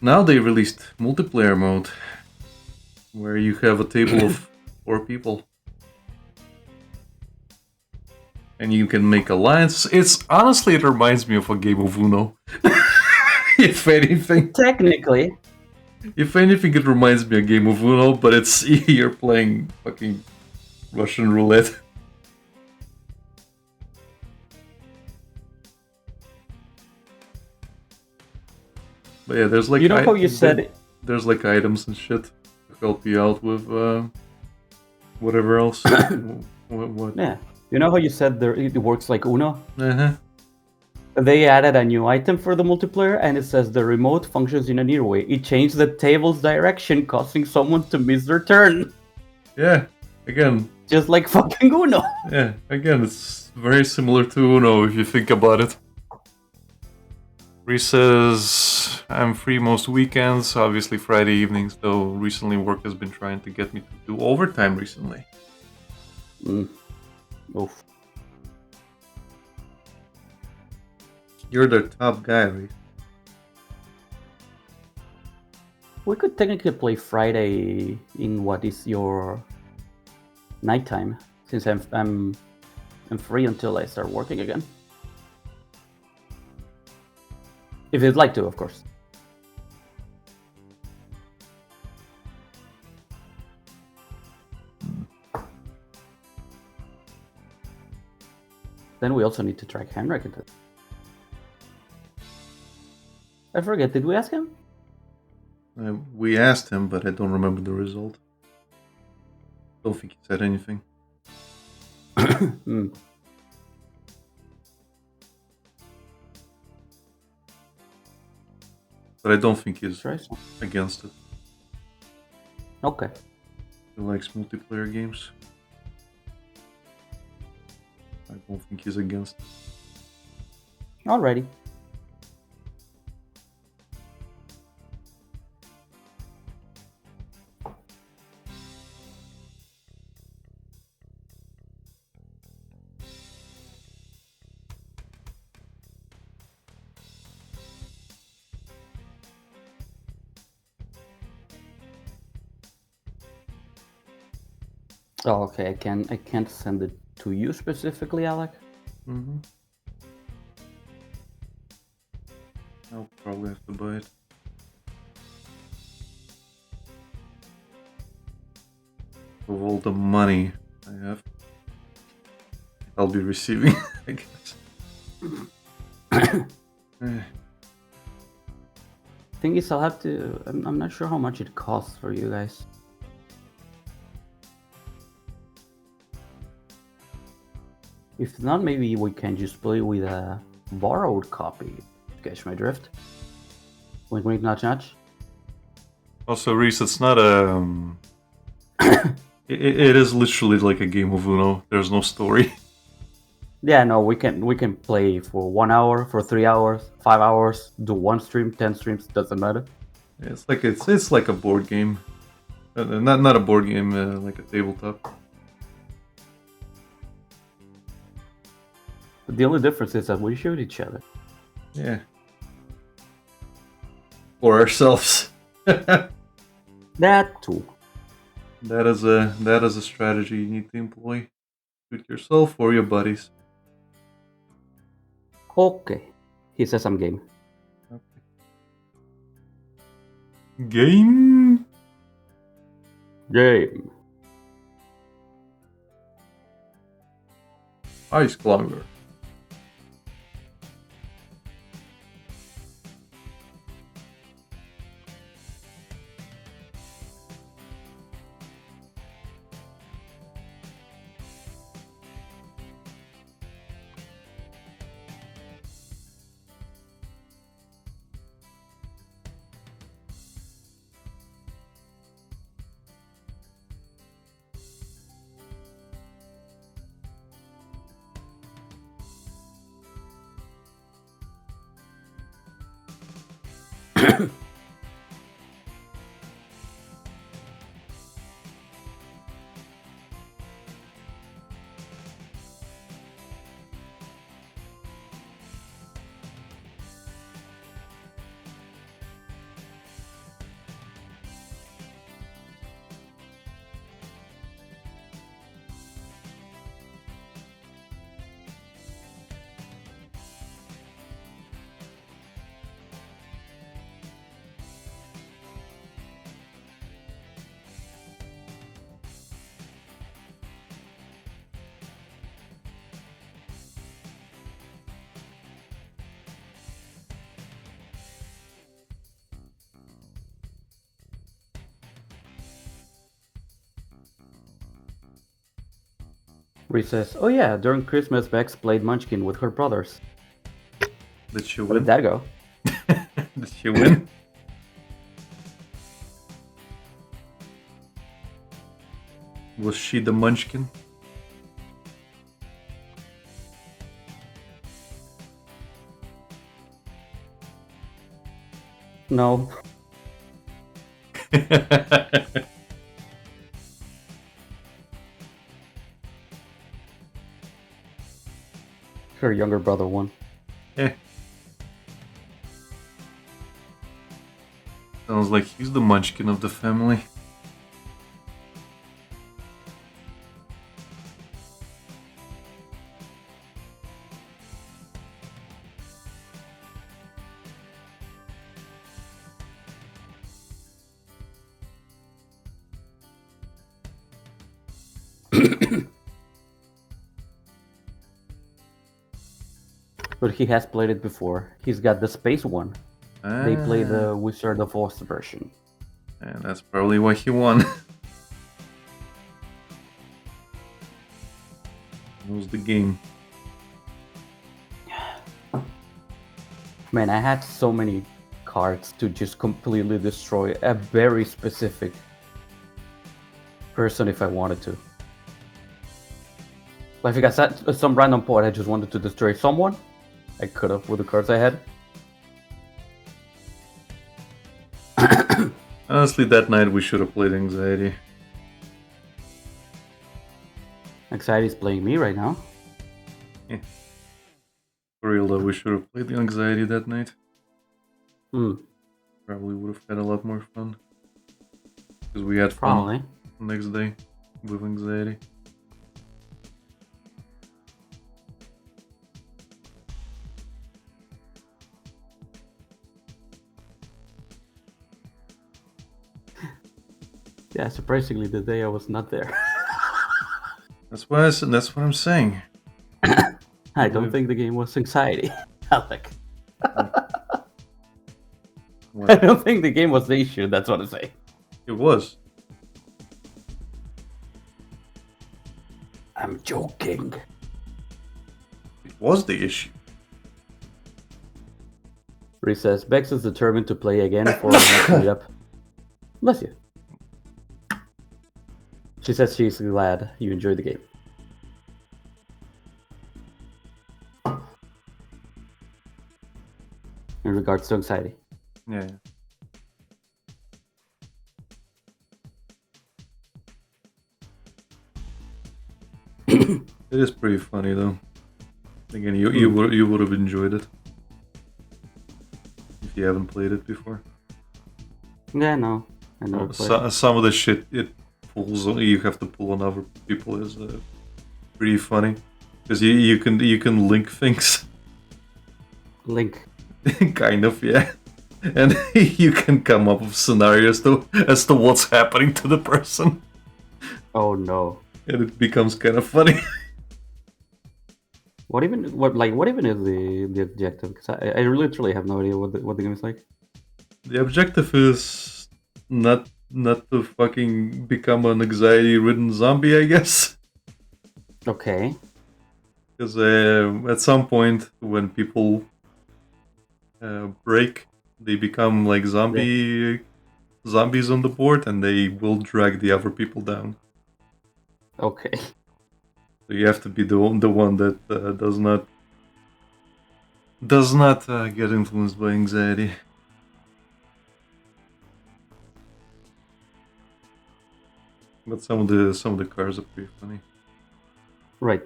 S1: Now they released multiplayer mode, where you have a table of 4 people. And you can make alliances. It's honestly, it reminds me of a game of Uno. If anything.
S2: Technically,
S1: If anything, it reminds me of a game of Uno, but it's you're playing fucking Russian roulette. But yeah, there's like
S2: you know how you said
S1: there's like items and shit to help you out with whatever else. what?
S2: yeah. You know how you said it works like Uno?
S1: Uh-huh.
S2: They added a new item for the multiplayer, and it says the remote functions in a neat way. It changed the table's direction, causing someone to miss their turn.
S1: Yeah. Again.
S2: Just like fucking Uno.
S1: Yeah. Again, it's very similar to Uno if you think about it. Reese says, I'm free most weekends, obviously Friday evenings, though recently work has been trying to get me to do overtime recently.
S2: Oof.
S1: You're the top guy, Reese.
S2: We could technically play Friday in what is your nighttime, since I'm free until I start working again. If you'd like to, of course. Then we also need to track Henrik into it. I forget, did we ask him?
S1: We asked him, but I don't remember the result. Don't think he said anything. But I don't think he's against it.
S2: Okay.
S1: He likes multiplayer games. I don't think he's against it.
S2: Alrighty. Oh, okay. I can't send it to you specifically, Alec.
S1: Mm-hmm. I'll probably have to buy it. Of all the money I have, I'll be receiving, I guess.
S2: Thing is, I'll have to. I'm not sure how much it costs for you guys. If not, maybe we can just play with a borrowed copy. Catch my drift? Wink, wink, nudge, nudge.
S1: Also, Reese, it's not a. It is literally like a game of Uno. There's no story.
S2: Yeah, no, we can play for 1 hour, for 3 hours, 5 hours, do 1 stream, 10 streams, doesn't matter.
S1: It's like a board game, not a board game, like a tabletop.
S2: But the only difference is that we shoot each other.
S1: Yeah. Or ourselves.
S2: That too.
S1: That is a strategy you need to employ. Shoot yourself or your buddies.
S2: Okay. He says I'm game.
S1: Okay. Game.
S2: Game.
S1: Ice Climber.
S2: Where he says, "Oh yeah, during Christmas, Bex played Munchkin with her brothers.
S1: Did she
S2: How
S1: win?
S2: did that go?"
S1: Did she win? Was she the Munchkin?
S2: No. Her younger brother won.
S1: Eh. Sounds like he's the Munchkin of the family.
S2: But he has played it before. He's got the space one. They play the Wizard of Oz version.
S1: And that's probably why he won. Knows the game.
S2: Man, I had so many cards to just completely destroy a very specific person if I wanted to. Like if I got some random point, I just wanted to destroy someone, I could have with the cards I had.
S1: Honestly, that night we should have played Anxiety.
S2: Anxiety's playing me right now.
S1: For real though, we should have played the Anxiety that night. Probably would have had a lot more fun. Because we had fun
S2: Probably.
S1: the next day with Anxiety.
S2: Yeah, surprisingly, the day I was not there.
S1: That's what that's what I'm saying.
S2: I don't think the game was Anxiety. Alec. I
S1: What?
S2: don't think the game was the issue, that's what I'm saying.
S1: It was.
S2: I'm joking.
S1: It was the issue.
S2: Ree says, Bex is determined to play again for the next meetup. Bless you. She says she's glad you enjoyed the game. In regards to Anxiety.
S1: Yeah. It is pretty funny though. Again, you would have enjoyed it if you haven't played it before.
S2: Yeah, no. I never played.
S1: Some of the shit it pulls you have to pull on other people is pretty funny because you can link things.
S2: Link.
S1: Kind of, yeah. And you can come up with scenarios as to what's happening to the person,
S2: Oh no.
S1: and it becomes kind of funny.
S2: What even is the objective? Because I literally have no idea what the game is like.
S1: The objective is not to fucking become an anxiety-ridden zombie, I guess.
S2: Okay.
S1: Because at some point, when people break, they become like zombies on the board, and they will drag the other people down.
S2: Okay.
S1: So you have to be the one that does not get influenced by anxiety. But some of the cars are pretty funny.
S2: Right.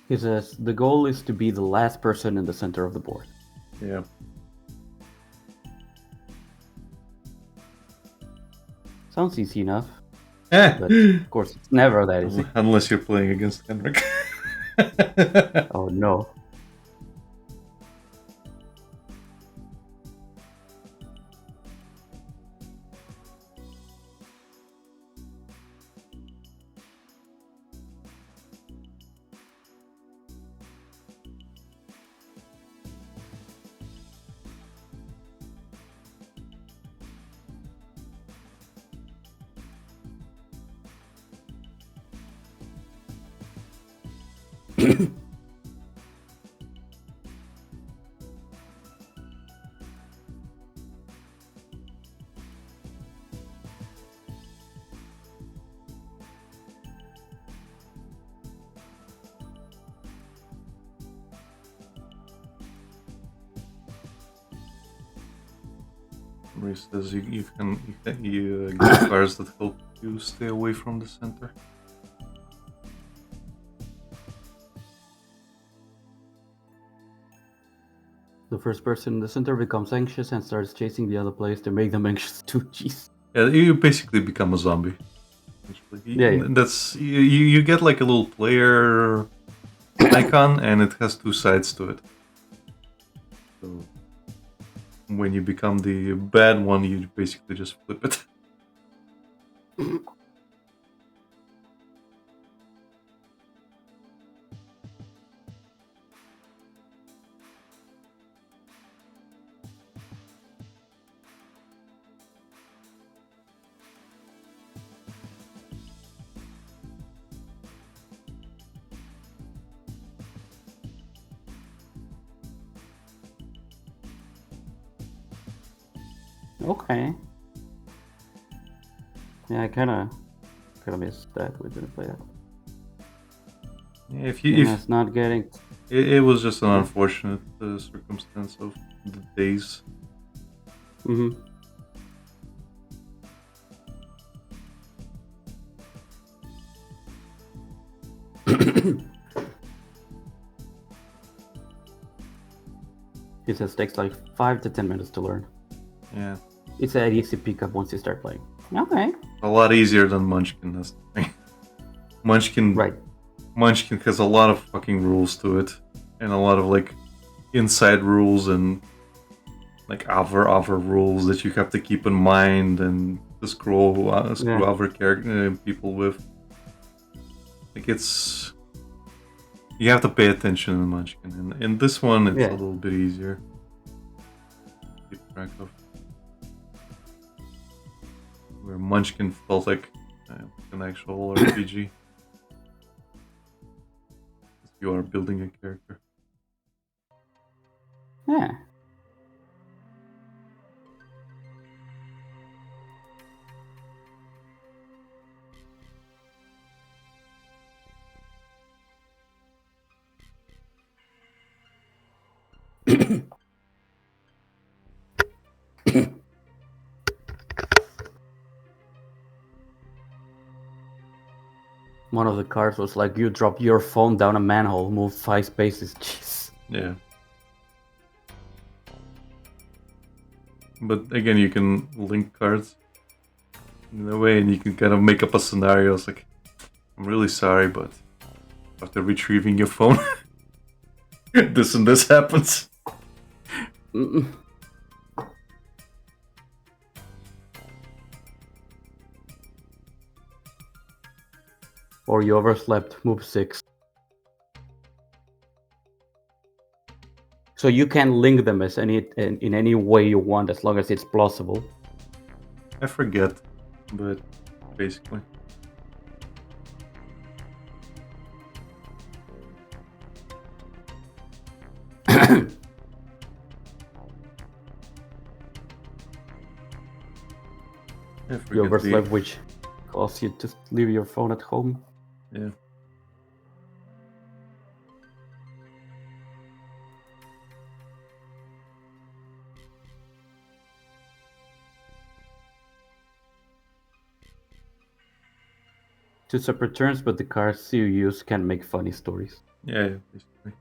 S2: He says the goal is to be the last person in the center of the board.
S1: Yeah.
S2: Sounds easy enough,
S1: Eh.
S2: but of course it's never that easy.
S1: Unless you're playing against Henrik.
S2: Oh no.
S1: He says you get cards that help you stay away from the center.
S2: The first person in the center becomes anxious and starts chasing the other players to make them anxious too. Jeez.
S1: Yeah, you basically become a zombie.
S2: Yeah.
S1: That's you get like a little player icon, and it has two sides to it. So when you become the bad one, you basically just flip it.
S2: Okay. Yeah, I kind of missed that. We didn't play that.
S1: Yeah, if
S2: It's not getting.
S1: it was just an unfortunate circumstance of the days.
S2: Mm-hmm. It says takes like 5 to 10 minutes to learn.
S1: Yeah,
S2: It's an easy pickup once you start playing. Okay.
S1: a lot easier than Munchkin. That's the thing. Munchkin,
S2: Right.
S1: Munchkin has a lot of fucking rules to it, and a lot of like inside rules and like other rules that you have to keep in mind and to screw
S2: Yeah.
S1: other character people with. Like it's you have to pay attention in Munchkin, and in this one it's
S2: Yeah.
S1: a little bit easier to keep track of. Where Munchkin felt like an actual RPG. You are building a character.
S2: Yeah. One of the cards was like, you drop your phone down a manhole, move 5 spaces. Jeez.
S1: Yeah. But again, you can link cards in a way, and you can kind of make up a scenario. It's like, I'm really sorry, but after retrieving your phone, this and this happens.
S2: Mm-mm. Or you overslept, move 6. So you can link them as in any way you want, as long as it's plausible.
S1: I forget, but basically. I
S2: You
S1: forget the-
S2: overslept, which causes you to leave your phone at home.
S1: Yeah.
S2: Two separate turns, but the cards you use can make funny stories.
S1: Yeah, basically.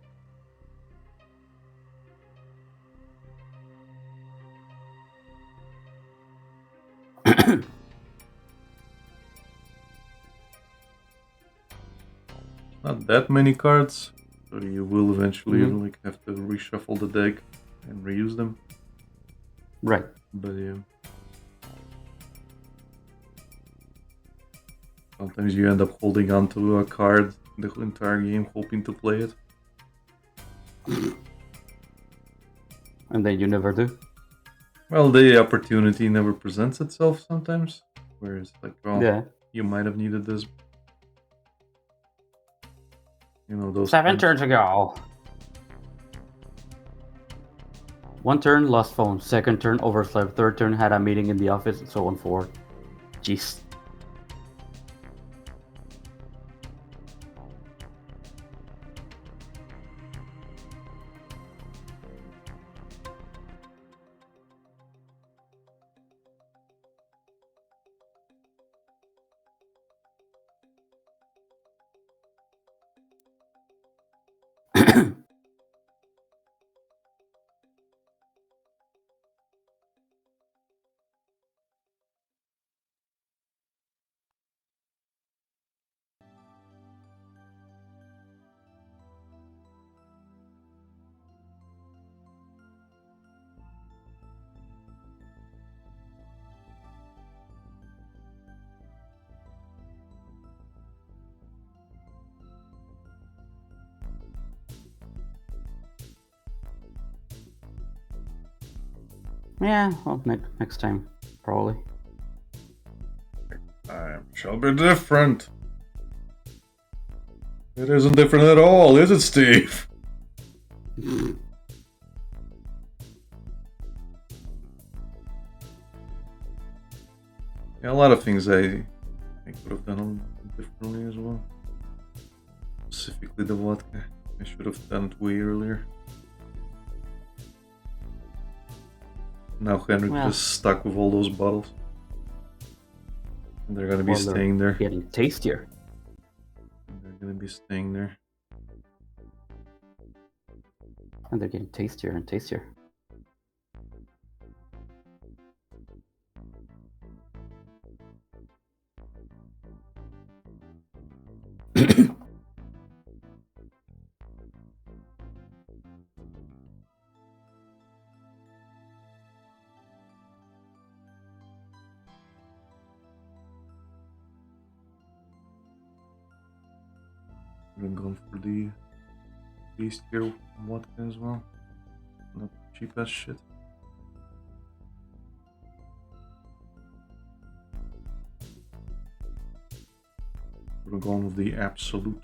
S1: Not that many cards, so you will eventually
S2: Mhm.
S1: like have to reshuffle the deck and reuse them.
S2: Right.
S1: But yeah. Sometimes you end up holding on to a card the entire game, hoping to play it.
S2: And then you never do.
S1: Well, the opportunity never presents itself sometimes. Whereas, like, well,
S2: Yeah.
S1: you might have needed this. You know those
S2: 7
S1: things.
S2: turns ago. 1 turn, lost phone. 2nd turn, overslept. 3rd turn, had a meeting in the office, and so on forward. Jeez. Yeah, well, next time, probably.
S1: Time shall be different. It isn't different at all, is it, Steve? Yeah, a lot of things I could have done differently as well. Specifically the vodka. I should have done it way earlier. Now Henrik
S2: Well.
S1: just stuck with all those bottles. And they're gonna be
S2: Well, they're
S1: staying there.
S2: Getting tastier.
S1: They're gonna be staying there.
S2: And they're getting tastier and tastier.
S1: We're going for the tastier vodka as well. Not cheap as shit. We're going with the absolute.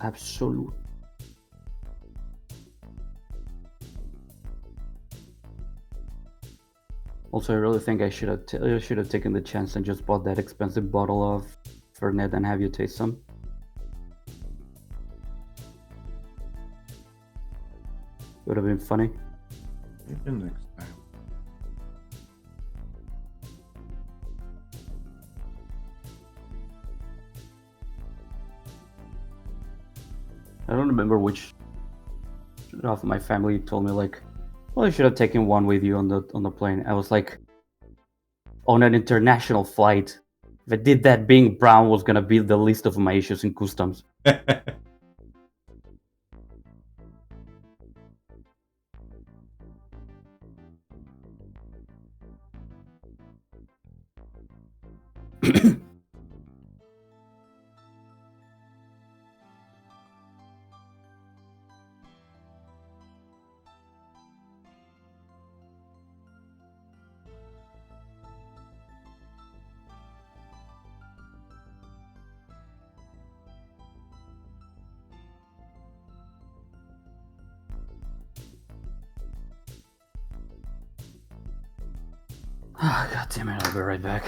S2: Absolute. Also, I really think I should have taken the chance and just bought that expensive bottle of Fernet and have you taste some. Would have been funny.
S1: Maybe next time.
S2: I don't remember which of my family told me like, well, you should have taken one with you on the plane. I was like, on an international flight. If I did that, being brown was gonna be the least of my issues in customs. God damn it, I'll be right back.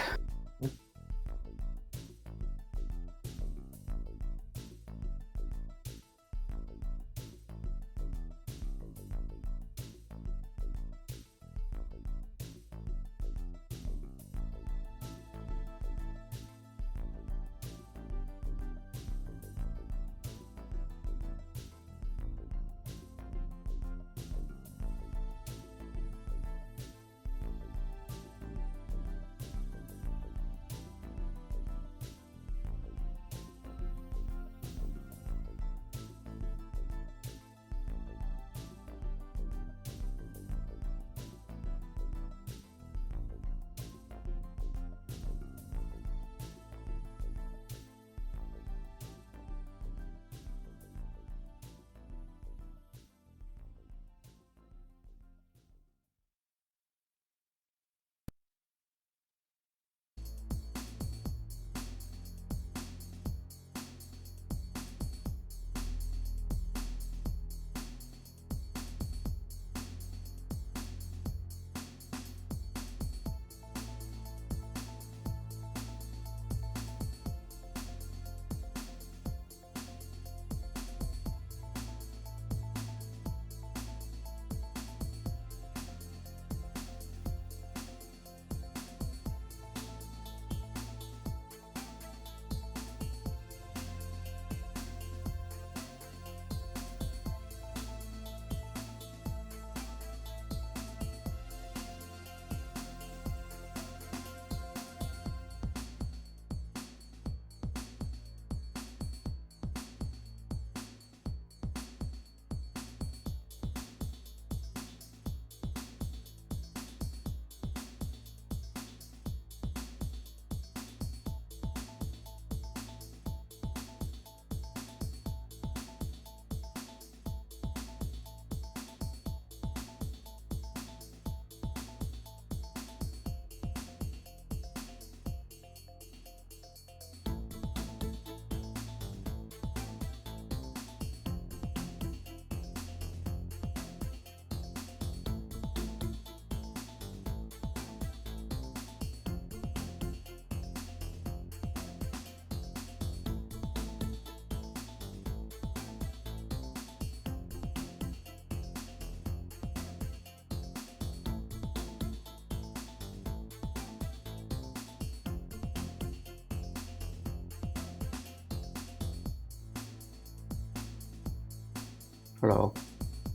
S2: Hello.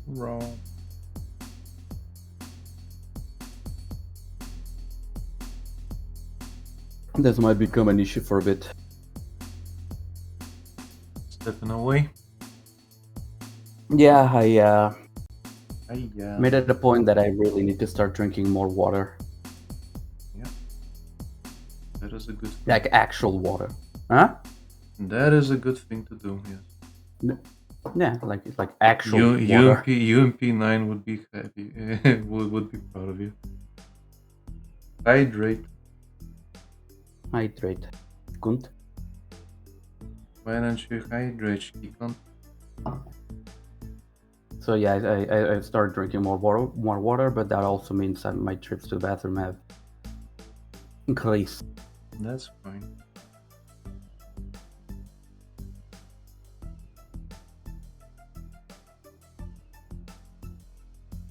S1: Wrong.
S2: This might become an issue for a bit.
S1: Stepping away.
S2: Yeah, I
S1: Yeah.
S2: made it a point that I really need to start drinking more water.
S1: That is a good thing.
S2: Like actual water. Huh?
S1: That is a good thing to do, yes.
S2: Yeah, like it's like actual water.
S1: UMP9 would be happy. would be proud of you. Hydrate.
S2: Hydrate. Kunt.
S1: Why don't you hydrate, Shikon?
S2: So yeah, I started drinking more water, but that also means that my trips to the bathroom have increased.
S1: That's fine.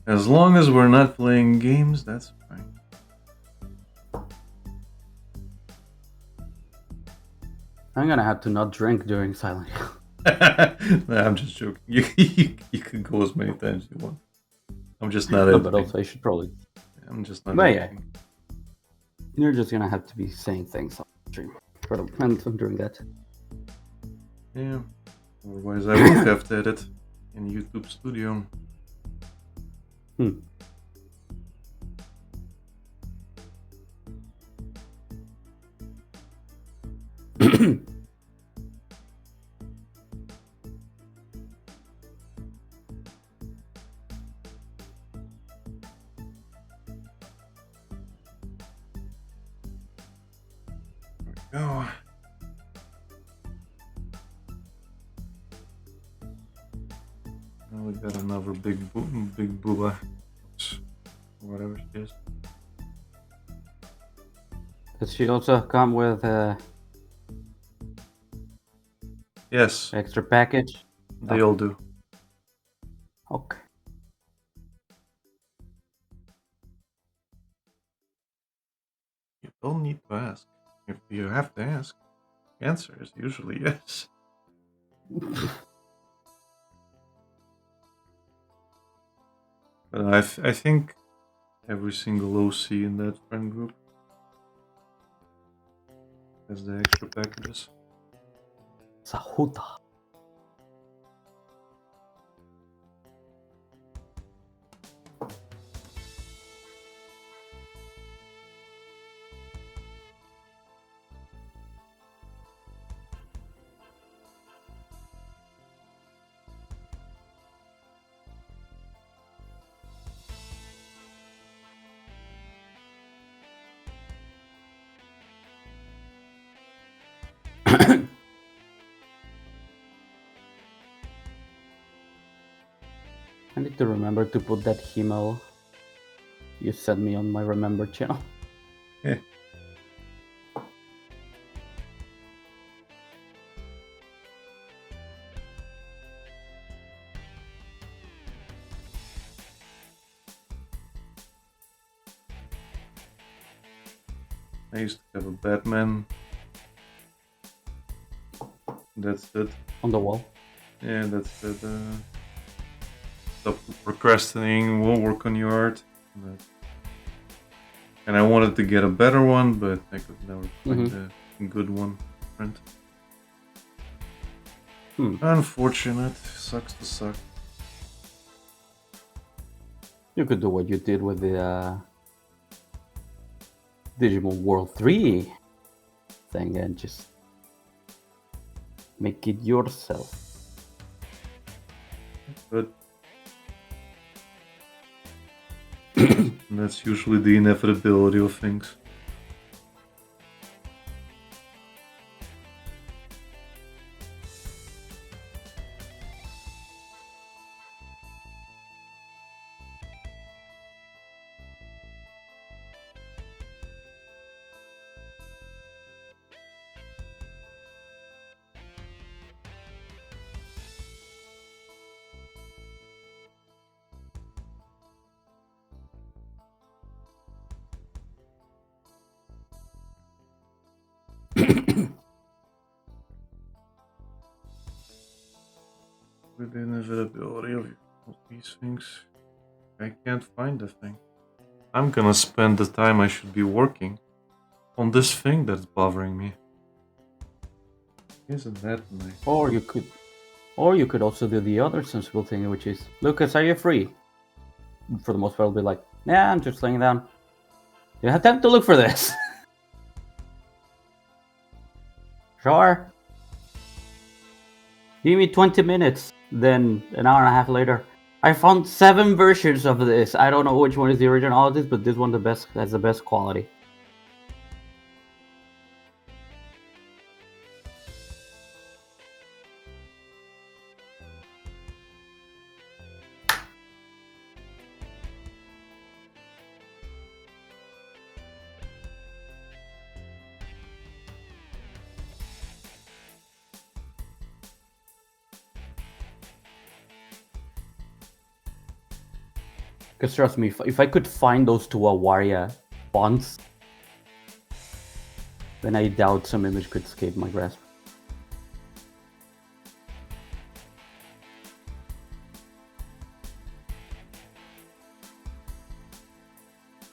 S1: As long as we're not playing games, that's fine.
S2: I'm gonna have to not drink during Silent Hill.
S1: Nah, I'm just joking. You can go as many times as you want. I'm just not
S2: No,
S1: editing.
S2: but also I should probably.
S1: I'm just not
S2: But yeah.
S1: editing.
S2: You're just gonna have to be saying things on stream. And I'm doing that.
S1: Yeah. Otherwise, I would have to edit in YouTube Studio. Go. Now we got another big booba. Whatever she is.
S2: Does she also come with
S1: Yes,
S2: extra package?
S1: they all do.
S2: Okay.
S1: You don't need to ask. If you have to ask, the answer is usually yes. But I think every single OC in that friend group has the extra packages.
S2: Sahuta. I need to remember to put that email you sent me on my Remember channel.
S1: Yeah. I used to have a Batman. That's it.
S2: On the wall.
S1: Yeah, that's it. Stop procrastinating, won't work on your art. And I wanted to get a better one, but I could never find a good one to print. Unfortunate. Sucks to suck.
S2: You could do what you did with the Digimon World 3 thing and just make it yourself.
S1: But that's usually the inevitability of things. With the inevitability of these things, I can't find the thing. I'm gonna spend the time I should be working on this thing that's bothering me. Isn't that nice?
S2: Or you could also do the other sensible thing, which is, Lucas, are you free? For the most part, I'll be like, yeah, I'm just laying down. You have time to look for this. Sure. Give me 20 minutes. Then an hour and a half later, I found 7 versions of this. I don't know which one is the original of this, but this one has the best quality. Because trust me, if I could find those two Awaria fonts, then I doubt some image could escape my grasp.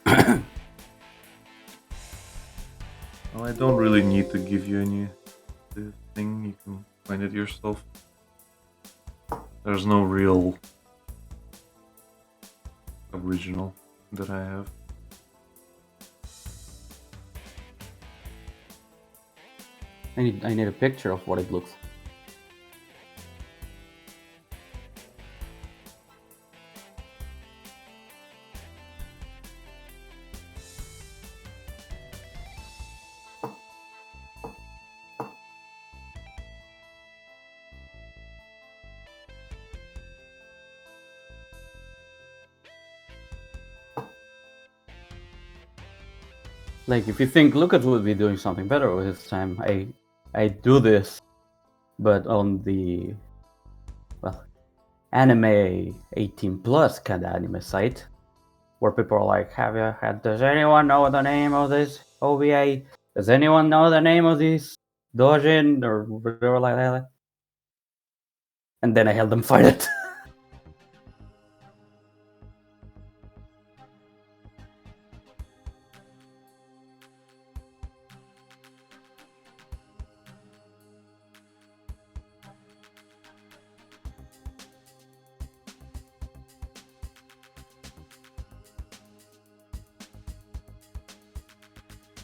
S1: Well, I don't really need to give you any thing. You can find it yourself. There's no real original that I have.
S2: I need a picture of what it looks. Like, if you think Lucas would be doing something better with his time, I do this, but on the, well, anime 18 plus kind of anime site, where people are like, does anyone know the name of this OVA? Does anyone know the name of this Dojin or whatever like that? And then I held them fight it.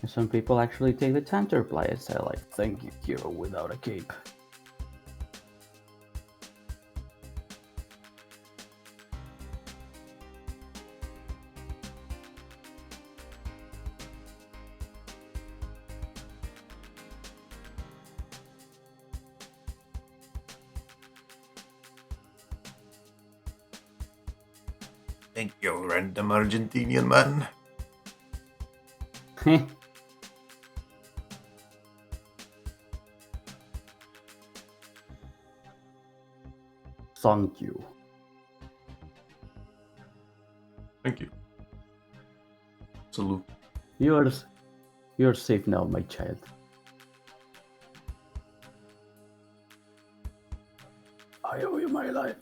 S2: Some people actually take the time to reply and say like, thank you, hero without a cape.
S3: Thank you, random Argentinian man.
S2: Thank you.
S1: Thank you. Salute.
S2: You're safe now, my child. I owe you my life.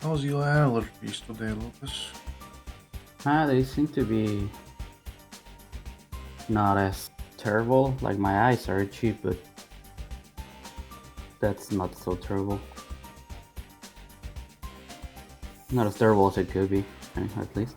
S1: How's your allergies today, Lucas?
S2: They seem to be not as terrible. Like my eyes are itchy, but that's not so terrible. Not as terrible as it could be, at least.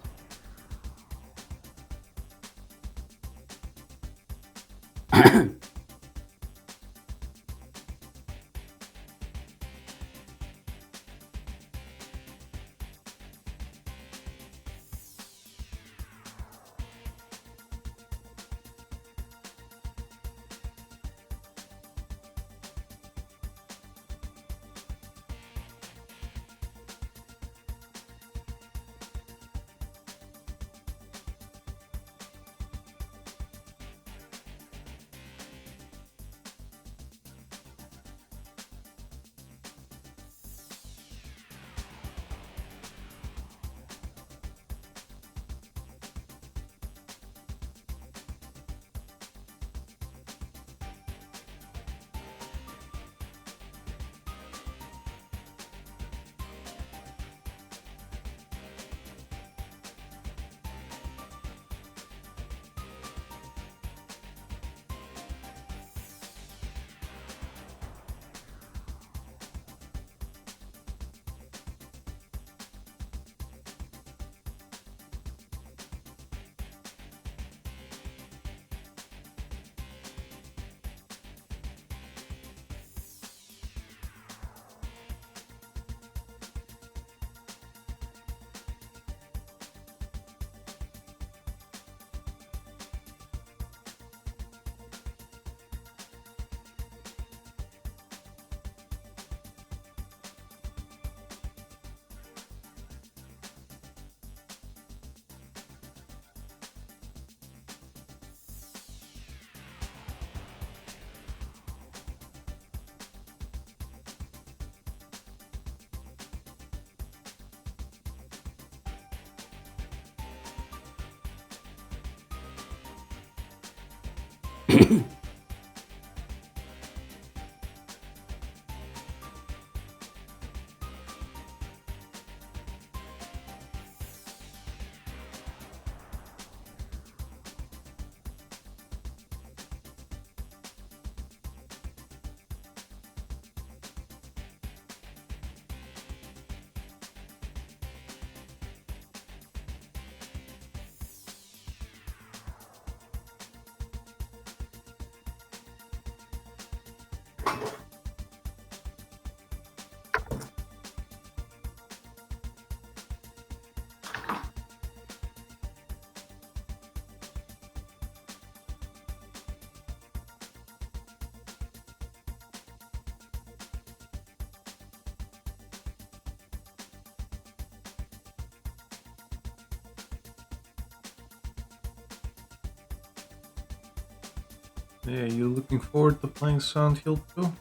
S1: Yeah, you looking forward to playing Silent Hill 2?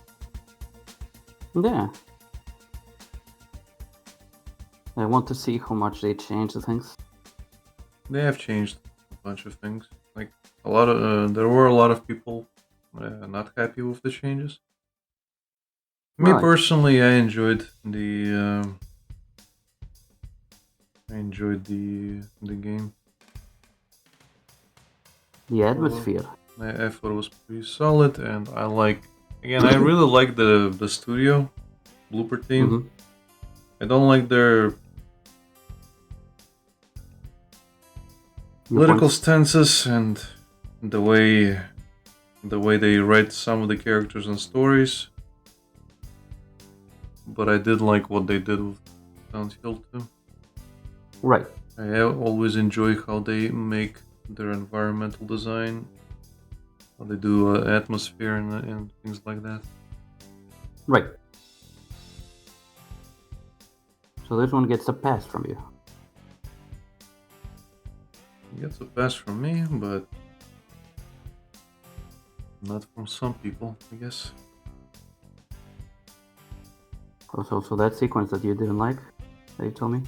S2: Yeah. I want to see how much they change the things.
S1: They have changed a bunch of things. Like a lot of there were a lot of people not happy with the changes. Me
S2: Right.
S1: personally, I enjoyed the game.
S2: The atmosphere.
S1: I thought it was pretty solid, and I like. Again, I really like the studio, Blooper Team.
S2: Mhm.
S1: I don't like their
S2: Your
S1: political
S2: points?
S1: stances and the way they write some of the characters and stories. But I did like what they did with Silent Hill 2.
S2: Right.
S1: I always enjoy how they make their environmental design, how they do atmosphere and things like that.
S2: Right. So this one gets a pass from you.
S1: It gets a pass from me, but not from some people, I guess.
S2: So that sequence that you didn't like, that you told me?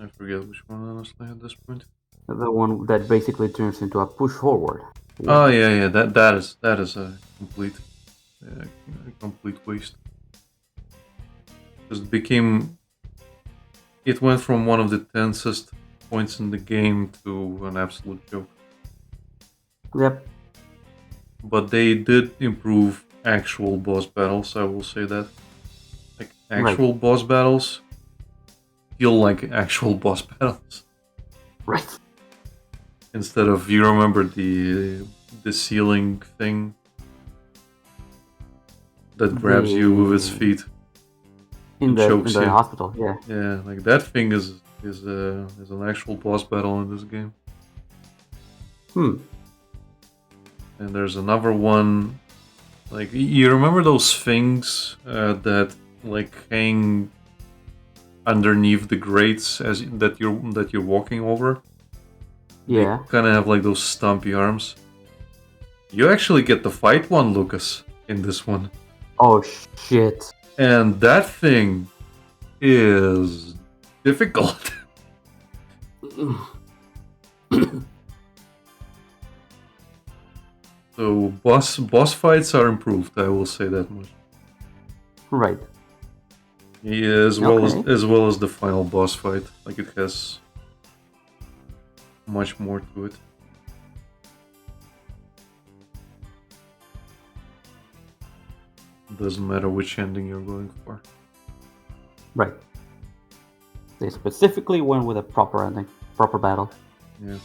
S1: I forget which one, honestly, at this point.
S2: The one that basically turns into a push forward.
S1: Oh yeah, that is a complete waste. Because it became it went from one of the tensest points in the game to an absolute joke.
S2: Yep.
S1: But they did improve actual boss battles, I will say that. Like, actual boss battles feel like actual boss battles.
S2: Right.
S1: Instead of, you remember the ceiling thing that grabs you with its feet?
S2: In
S1: chokes
S2: the
S1: you.
S2: hospital, yeah.
S1: Yeah, like that thing is an actual boss battle in this game. And there's another one, like, you remember those things that like hang underneath the grates that you're walking over?
S2: Yeah.
S1: They kind of have like those stumpy arms. You actually get to fight one, Lucas, in this one.
S2: Oh shit.
S1: And that thing is difficult. So boss fights are improved, I will say that much.
S2: Right.
S1: Yeah, as well as the final boss fight. Like, it has much more to it. Doesn't matter which ending you're going for.
S2: Right. They specifically went with a proper ending, proper battle.
S1: Yeah.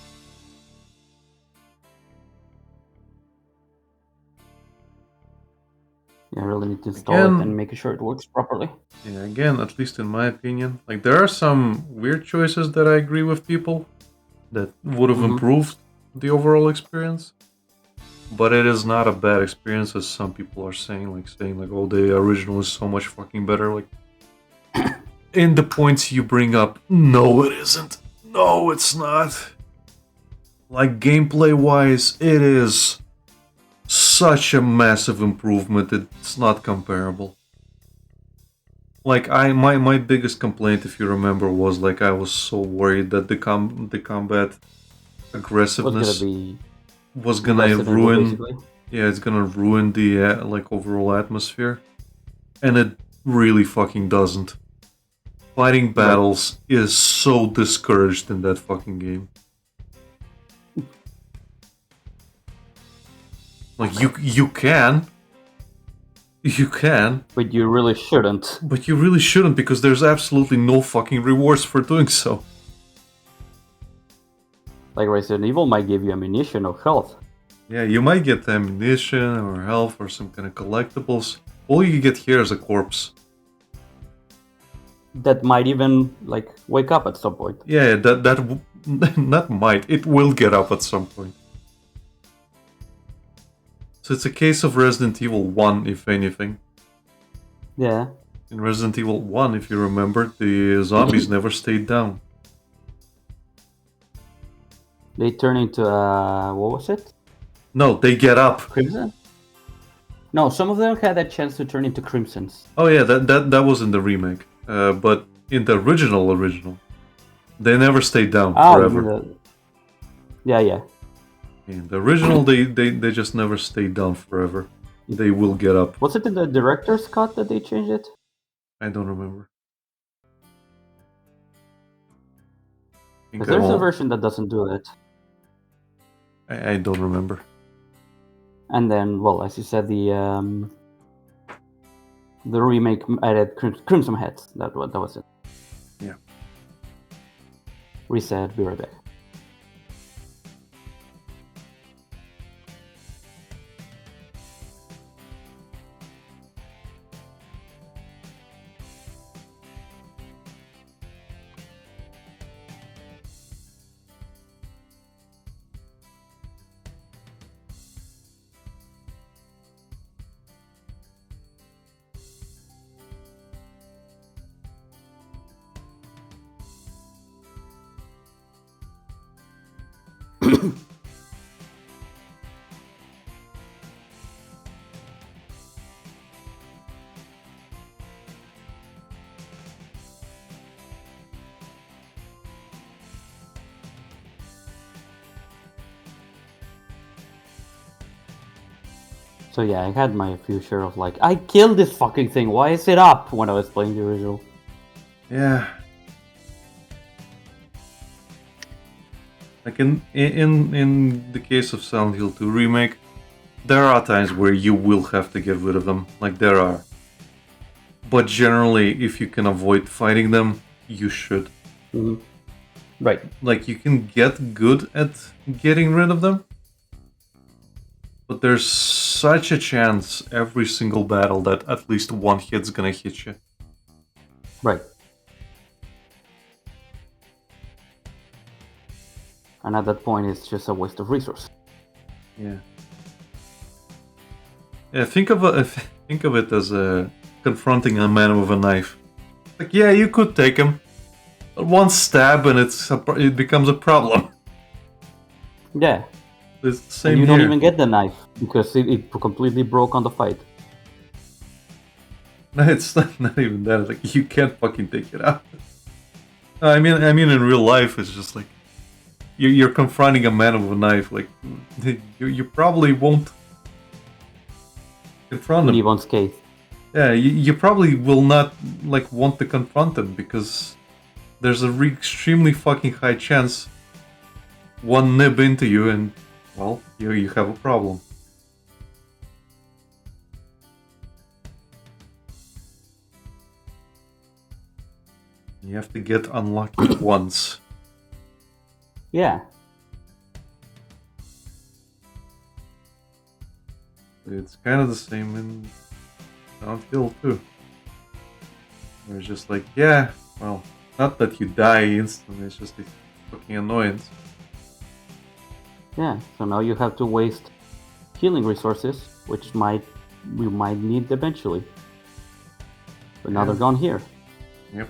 S2: You really need to install it
S1: Again-
S2: and make sure it works properly.
S1: Yeah, again, at least in my opinion, like, there are some weird choices that I agree with people that would have improved the overall experience. But it is not a bad experience, as some people are saying, oh, the original is so much fucking better. Like, in the points you bring up, no, it isn't. No, it's not. Like, gameplay-wise, it is such a massive improvement. It's not comparable. Like, my biggest complaint, if you remember, was like I was so worried that the combat aggressiveness was gonna
S2: Resident Evil,
S1: ruin.
S2: basically.
S1: Yeah, it's gonna ruin the like overall atmosphere, and it really fucking doesn't. Fighting battles is so discouraged in that fucking game. Like, you can,
S2: But you really shouldn't.
S1: but you really shouldn't, because there's absolutely no fucking rewards for doing so.
S2: Like Resident Evil might give you ammunition or health.
S1: Yeah, you might get ammunition or health or some kind of collectibles. All you get here is a corpse.
S2: That might even like wake up at some point.
S1: Yeah, that might. It will get up at some point. So it's a case of Resident Evil 1, if anything.
S2: Yeah.
S1: In Resident Evil 1, if you remember, the zombies never stayed down.
S2: They turn into what was it?
S1: No, they get up.
S2: Crimson? No, some of them had a chance to turn into Crimsons.
S1: Oh yeah, that was in the remake. But in the original, they never stayed down forever.
S2: Yeah.
S1: In the original, they just never stayed down forever. They will get up.
S2: Was it in the director's cut that they changed it?
S1: I don't remember.
S2: Because there's a version that doesn't do it.
S1: I don't remember.
S2: And then, well, as you said, the remake added Crimson Heads. That was it.
S1: Yeah.
S2: Reset. Be right back. So yeah, I had my few share of like, I killed this fucking thing. Why is it up when I was playing the original?
S1: Yeah. Like in the case of Silent Hill 2 remake, there are times where you will have to get rid of them. Like there are. But generally, if you can avoid fighting them, you should.
S2: Mhm. Right.
S1: Like you can get good at getting rid of them, but there's such a chance every single battle that at least one hit's gonna hit you.
S2: Right. And at that point, it's just a waste of resource.
S1: Yeah. Yeah. Think of it as confronting a man with a knife. Like, yeah, you could take him, but one stab and it becomes a problem.
S2: Yeah.
S1: It's the same
S2: And you
S1: here.
S2: don't even get the knife because it completely broke on the fight.
S1: No, it's not even that. It's like you can't fucking take it out. I mean, in real life, it's just like you're confronting a man with a knife. Like you probably won't confront him.
S2: Leave unscathed.
S1: Yeah, you probably will not like want to confront him because there's a extremely fucking high chance one nib into you and well, you have a problem. You have to get unlucky once.
S2: Yeah.
S1: It's kind of the same in Silent Hill too. Where it's just like, yeah, well, not that you die instantly, it's just a fucking annoyance.
S2: Yeah. So now you have to waste healing resources, which we might need eventually. But now
S1: Yeah.
S2: they're gone here.
S1: Yep.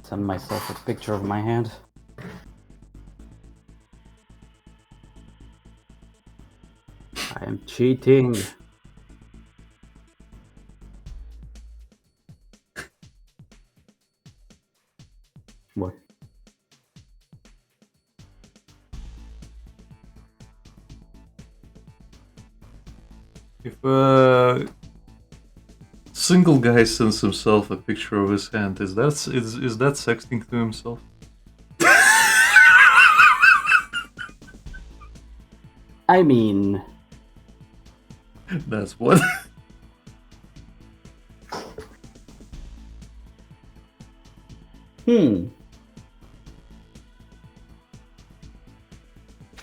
S2: Send myself a picture of my hand. I am cheating. What?
S1: If a single guy sends himself a picture of his hand, is that sexting to himself?
S2: I mean,
S1: That's what.
S2: Should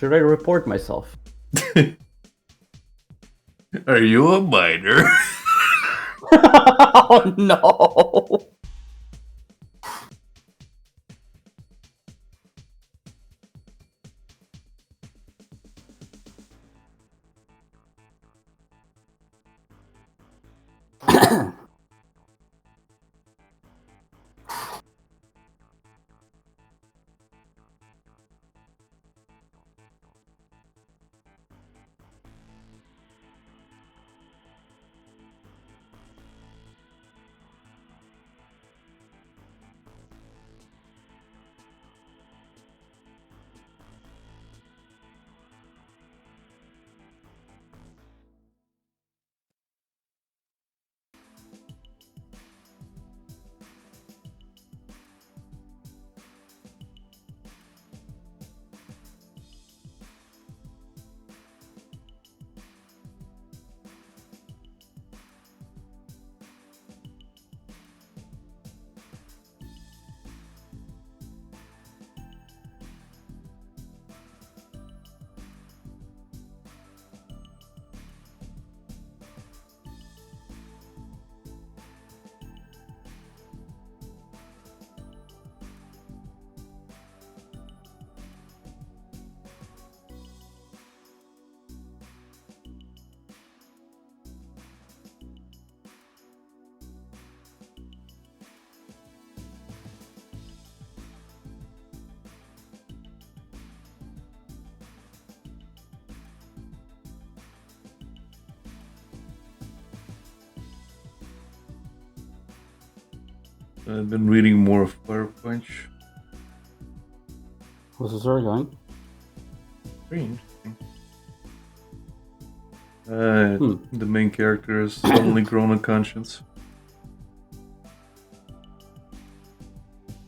S2: I report myself?
S1: Are you a minor?
S2: Oh no!
S1: I've been reading more of Fire Punch.
S2: What's the story going?
S1: Very interesting. The main character has suddenly grown a conscience.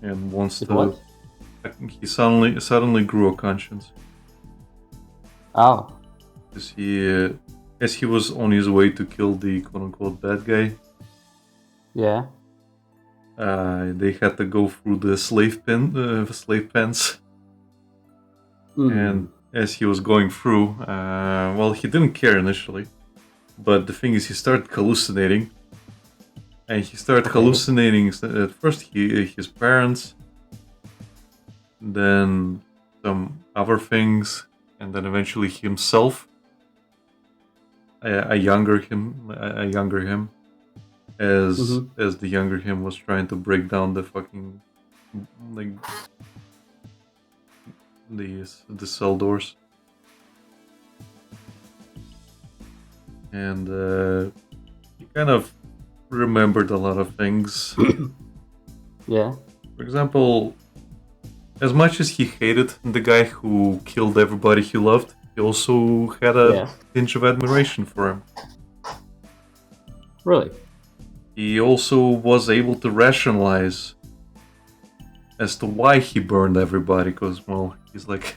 S1: And wants
S2: With
S1: to...
S2: what?
S1: He suddenly grew a conscience.
S2: Oh.
S1: Because as he was on his way to kill the quote-unquote bad guy,
S2: Yeah.
S1: they had to go through the slave pens. And as he was going through, well, he didn't care initially, but the thing is, he started hallucinating, and he started hallucinating at first his parents, then some other things, and then eventually himself, a younger him, as the younger him was trying to break down the fucking like the cell doors, and he kind of remembered a lot of things.
S2: Yeah.
S1: For example, as much as he hated the guy who killed everybody he loved, he also had a tinge of admiration for him.
S2: Really?
S1: He also was able to rationalize as to why he burned everybody, because, well, he's like,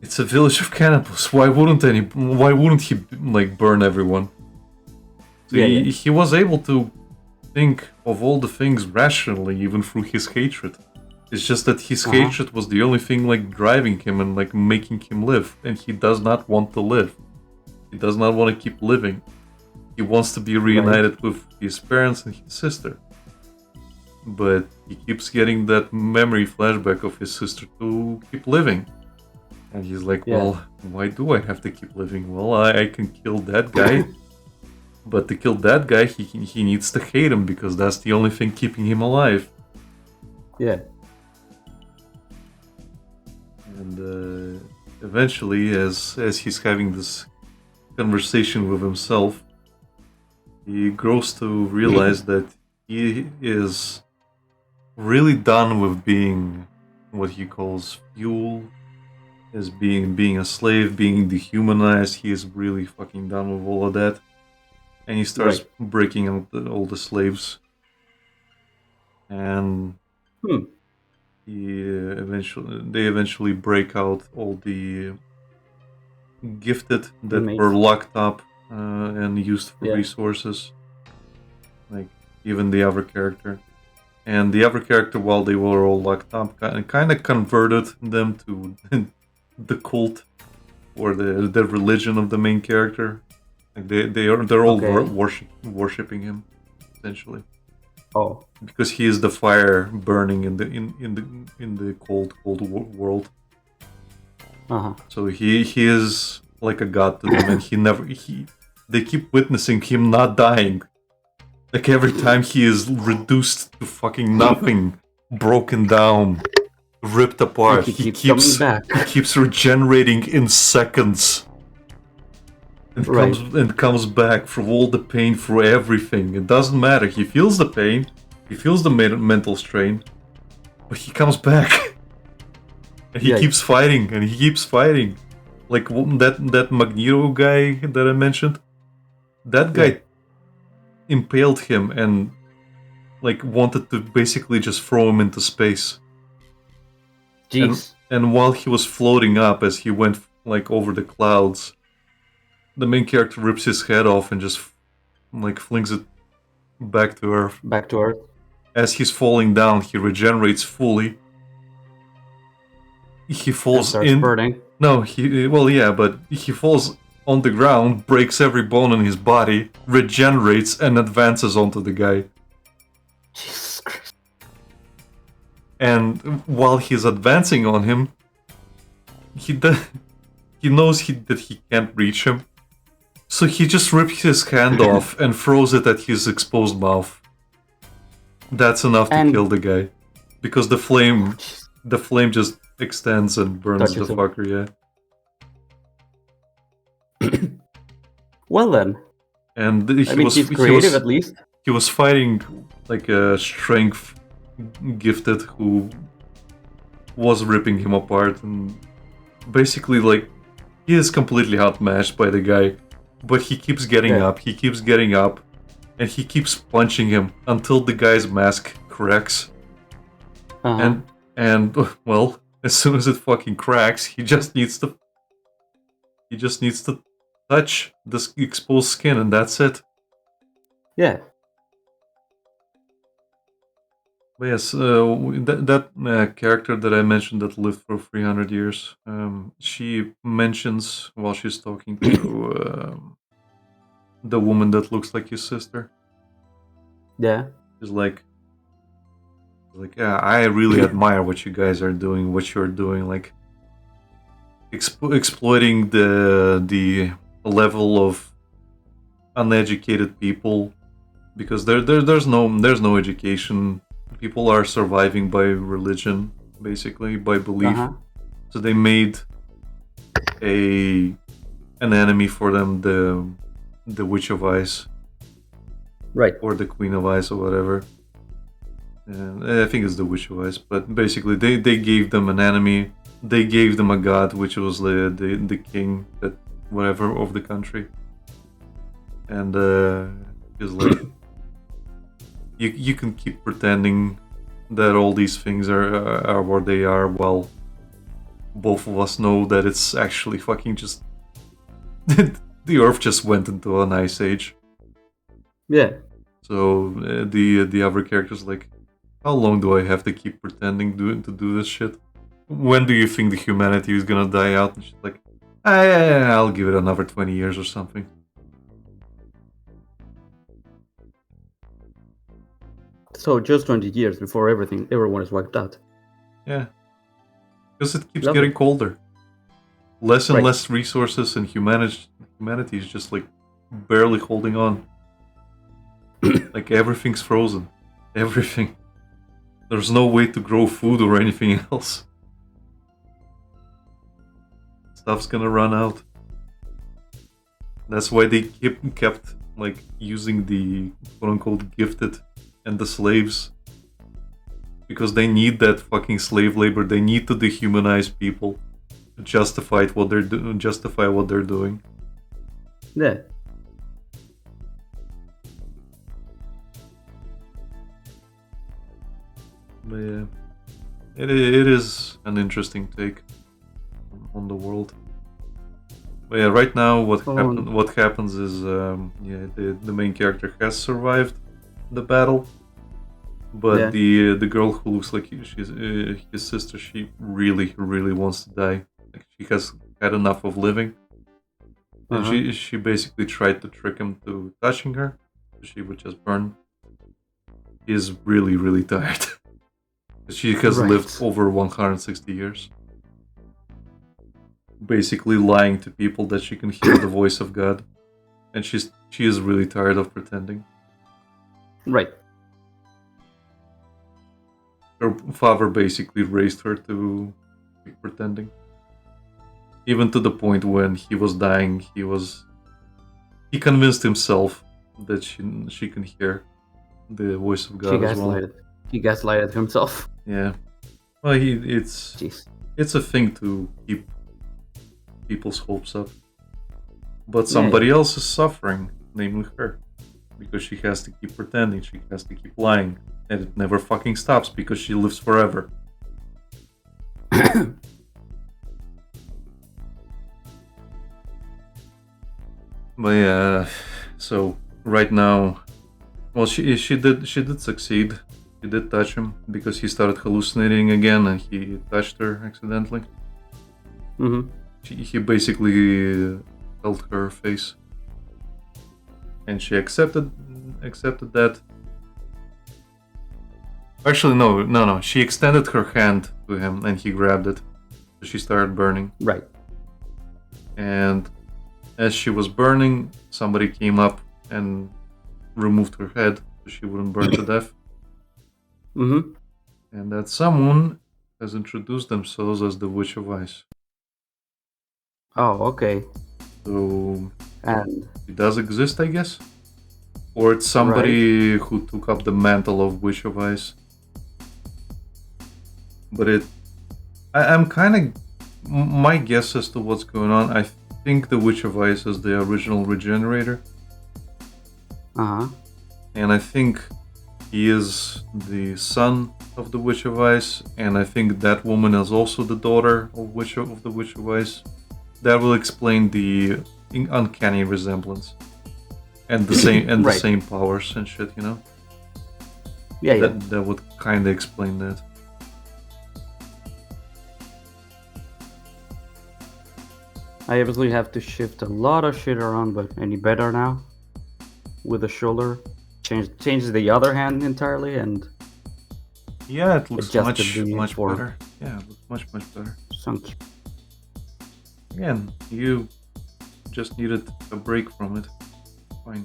S1: it's a village of cannibals. Why wouldn't he like burn everyone? So he was able to think of all the things rationally, even through his hatred. It's just that his hatred was the only thing like driving him and like making him live, and he does not want to live. He does not want to keep living. He wants to be reunited with his parents and his sister. But he keeps getting that memory flashback of his sister to keep living. And he's like, well, why do I have to keep living? Well, I can kill that guy. But to kill that guy, he needs to hate him, because that's the only thing keeping him alive.
S2: Yeah.
S1: And eventually, as he's having this conversation with himself, he grows to realize that he is really done with being what he calls fuel, as being a slave, being dehumanized. He is really fucking done with all of that. And he starts breaking out all the slaves. And they eventually break out all the gifted that were locked up and used for resources, like even the other character. And the other character, while they were all locked up, kind of converted them to the cult or the religion of the main character. Like they're all worshipping him, essentially.
S2: Oh.
S1: Because he is the fire burning in the cold world. So he is like a god to them, and they keep witnessing him not dying. Like every time he is reduced to fucking nothing, broken down, ripped apart, he keeps regenerating in seconds. And comes back through all the pain, through everything. It doesn't matter. He feels the pain, he feels the mental strain, but he comes back. And he keeps fighting, and he keeps fighting. Like that Magneto guy that I mentioned, that guy impaled him and like wanted to basically just throw him into space.
S2: Jeez.
S1: And while he was floating up, as he went like over the clouds, the main character rips his head off and just like flings it back to Earth.
S2: Back to Earth.
S1: As he's falling down, he regenerates fully. He falls in.
S2: Burning.
S1: No, but he falls on the ground, breaks every bone in his body, regenerates, and advances onto the guy.
S2: Jesus Christ.
S1: And while he's advancing on him, he knows that he can't reach him. So he just rips his hand off and throws it at his exposed mouth. That's enough to kill the guy. Because the flame just extends and burns the fucker,
S2: Well then.
S1: And
S2: he's creative at least.
S1: he was fighting like a strength gifted who was ripping him apart, and basically like he is completely outmatched by the guy, but he keeps getting
S2: Yeah.
S1: up, and he keeps punching him until the guy's mask cracks.
S2: Uh-huh.
S1: And well, as soon as it fucking cracks, he just needs to touch this exposed skin, and that's it.
S2: Yeah.
S1: But yes, that character that I mentioned that lived for 300 years, she mentions while she's talking to the woman that looks like his sister.
S2: Yeah.
S1: She's like, yeah, I really admire what you guys are doing, what you're doing, like exploiting the level of uneducated people, because there's no education. People are surviving by religion, basically by belief.
S2: Uh-huh.
S1: So they made an enemy for them, the Witch of Ice
S2: Right.
S1: or the Queen of Ice or whatever. And I think it's the Witch of Ice, but basically they gave them an enemy. They gave them a god, which was the king, that whatever of the country. And it's like you can keep pretending that all these things are what they are, while both of us know that it's actually fucking just the Earth just went into an ice age.
S2: Yeah.
S1: So the other character's like, how long do I have to keep pretending to do this shit? When do you think the humanity is gonna die out? And she's like, I'll give it another 20 years or something.
S2: So just 20 years before everyone is wiped out.
S1: Yeah. Because it keeps
S2: Lovely.
S1: getting colder. Less and
S2: Right.
S1: less resources, and humanity is just like barely holding on. Like everything's frozen. Everything. There's no way to grow food or anything else. Stuff's gonna run out. That's why they kept like using the quote-unquote gifted and the slaves, because they need that fucking slave labor. They need to dehumanize people to justify what they're doing.
S2: Yeah.
S1: But yeah, it is an interesting take on the world. But yeah, right now what happens is the main character has survived the battle, but
S2: Yeah.
S1: the girl who looks like she's his sister, she really wants to die. Like, she has had enough of living, and
S2: Uh-huh.
S1: she basically tried to trick him to touching her, so she would just burn. He's really tired. She has
S2: Right.
S1: lived over 160 years. Basically lying to people that she can hear the voice of God. And she is really tired of pretending.
S2: Right.
S1: Her father basically raised her to keep pretending. Even to the point when he was dying, he convinced himself that she can hear the voice of God as well.
S2: He gaslighted himself.
S1: Yeah. Well, it's
S2: Jeez.
S1: a thing to keep people's hopes up. But somebody else is suffering, namely her. Because she has to keep pretending, she has to keep lying. And it never fucking stops because she lives forever. But yeah, so right now, well, she did succeed. She did touch him because he started hallucinating again, and he touched her accidentally.
S2: Mm-hmm.
S1: He basically held her face, and she accepted that. Actually, no. She extended her hand to him, and he grabbed it. So she started burning.
S2: Right.
S1: And as she was burning, somebody came up and removed her head so she wouldn't burn to death.
S2: Mm-hmm.
S1: And that someone has introduced themselves as the Witch of Ice.
S2: Oh, okay.
S1: So
S2: And
S1: it does exist, I guess. or it's somebody who took up the mantle of Witch of Ice. But I'm kind of, my guess as to what's going on. I think the Witch of Ice is the original Regenerator,
S2: Uh-huh.
S1: and I think he is the son of the Witch of Ice, and I think that woman is also the daughter of the Witch of Ice. That will explain the uncanny resemblance and the same and the
S2: Right.
S1: same powers and shit. You know,
S2: Yeah, yeah.
S1: that would kind of explain that.
S2: I obviously have to shift a lot of shit around, but any better now? With the shoulder? Change the other hand entirely and
S1: Yeah, it looks
S2: Adjusted the
S1: much
S2: form.
S1: better. Yeah, it looks much better.
S2: sunk.
S1: Again, you just needed a break from it. Fine.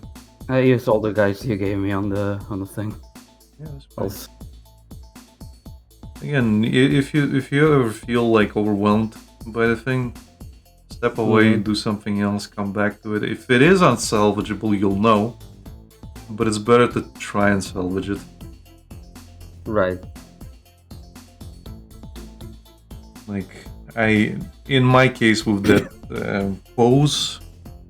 S2: I used all the guys you gave me on the thing.
S1: Yeah, that's fine.
S2: Else.
S1: Again, if you ever feel like overwhelmed by the thing, step away,
S2: Mhm.
S1: do something else, come back to it. If it is unsalvageable, you'll know. But it's better to try and salvage it.
S2: Right.
S1: Like in my case with that pose,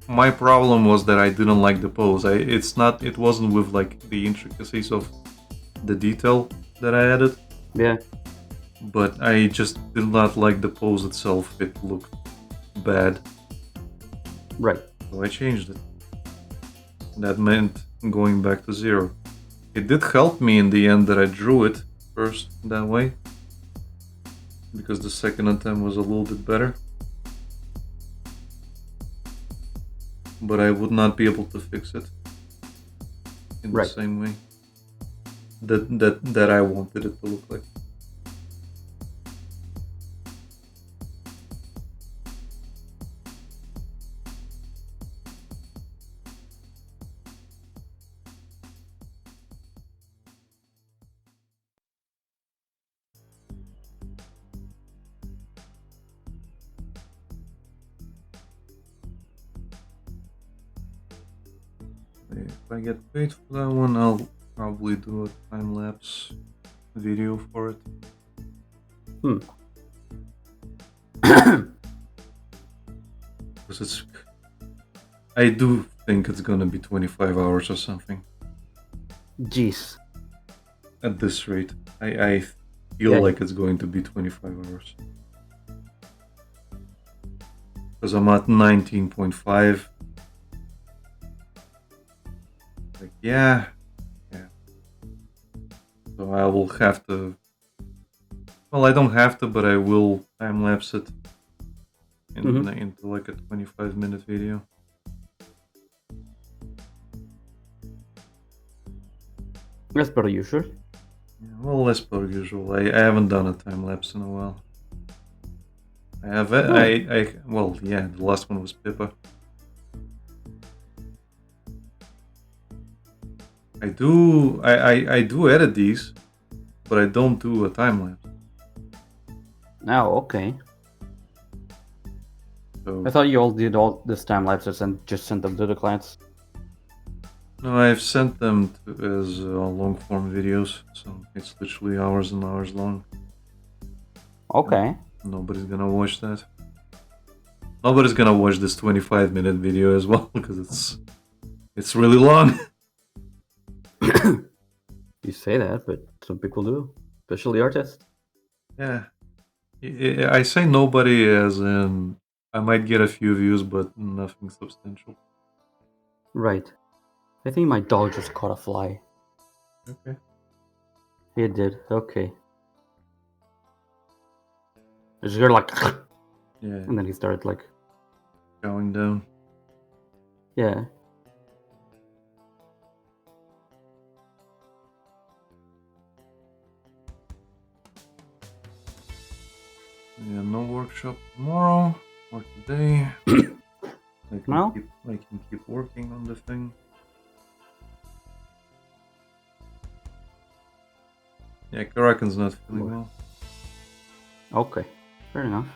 S1: my problem was that I didn't like the pose. It wasn't with like the intricacies of the detail that I added,
S2: Yeah.
S1: but I just did not like the pose itself. It looked bad,
S2: Right.
S1: so I changed it. That meant going back to 0. It did help me in the end that I drew it first that way, because the second attempt was a little bit better. But I would not be able to fix it in
S2: Right.
S1: the same way that I wanted it to look like. If I get paid for that one, I'll probably do a time-lapse video for it. Because I do think it's gonna be 25 hours or something
S2: Jeez.
S1: at this rate. I feel
S2: Yeah.
S1: like it's going to be 25 hours. Because I'm at 19.5. Like, yeah. So I will have to. Well, I don't have to, but I will time lapse it into like a 25-minute video.
S2: That's per usual.
S1: Yeah, well, less per usual. I haven't done a time lapse in a while. I have. Well, yeah, the last one was Pippa. I do. I do edit these, but I don't do a time lapse.
S2: Oh, okay.
S1: So
S2: I thought you all did all this time lapses and just sent them to the clients.
S1: no, I've sent them as long form videos, so it's literally hours and hours long.
S2: Okay.
S1: Nobody's gonna watch that. Nobody's gonna watch this 25-minute video as well because it's really long.
S2: You say that, but some people do, especially artists.
S1: Yeah, I say nobody as in I might get a few views, but nothing substantial.
S2: Right. I think my dog just caught a fly.
S1: Okay.
S2: It did. Okay. It's here like,
S1: Yeah,
S2: and then he started like,
S1: going down.
S2: yeah.
S1: Yeah, no workshop tomorrow or today.
S2: No?
S1: I can keep working on the thing. Yeah, Karakan's not feeling well.
S2: Okay. Fair enough.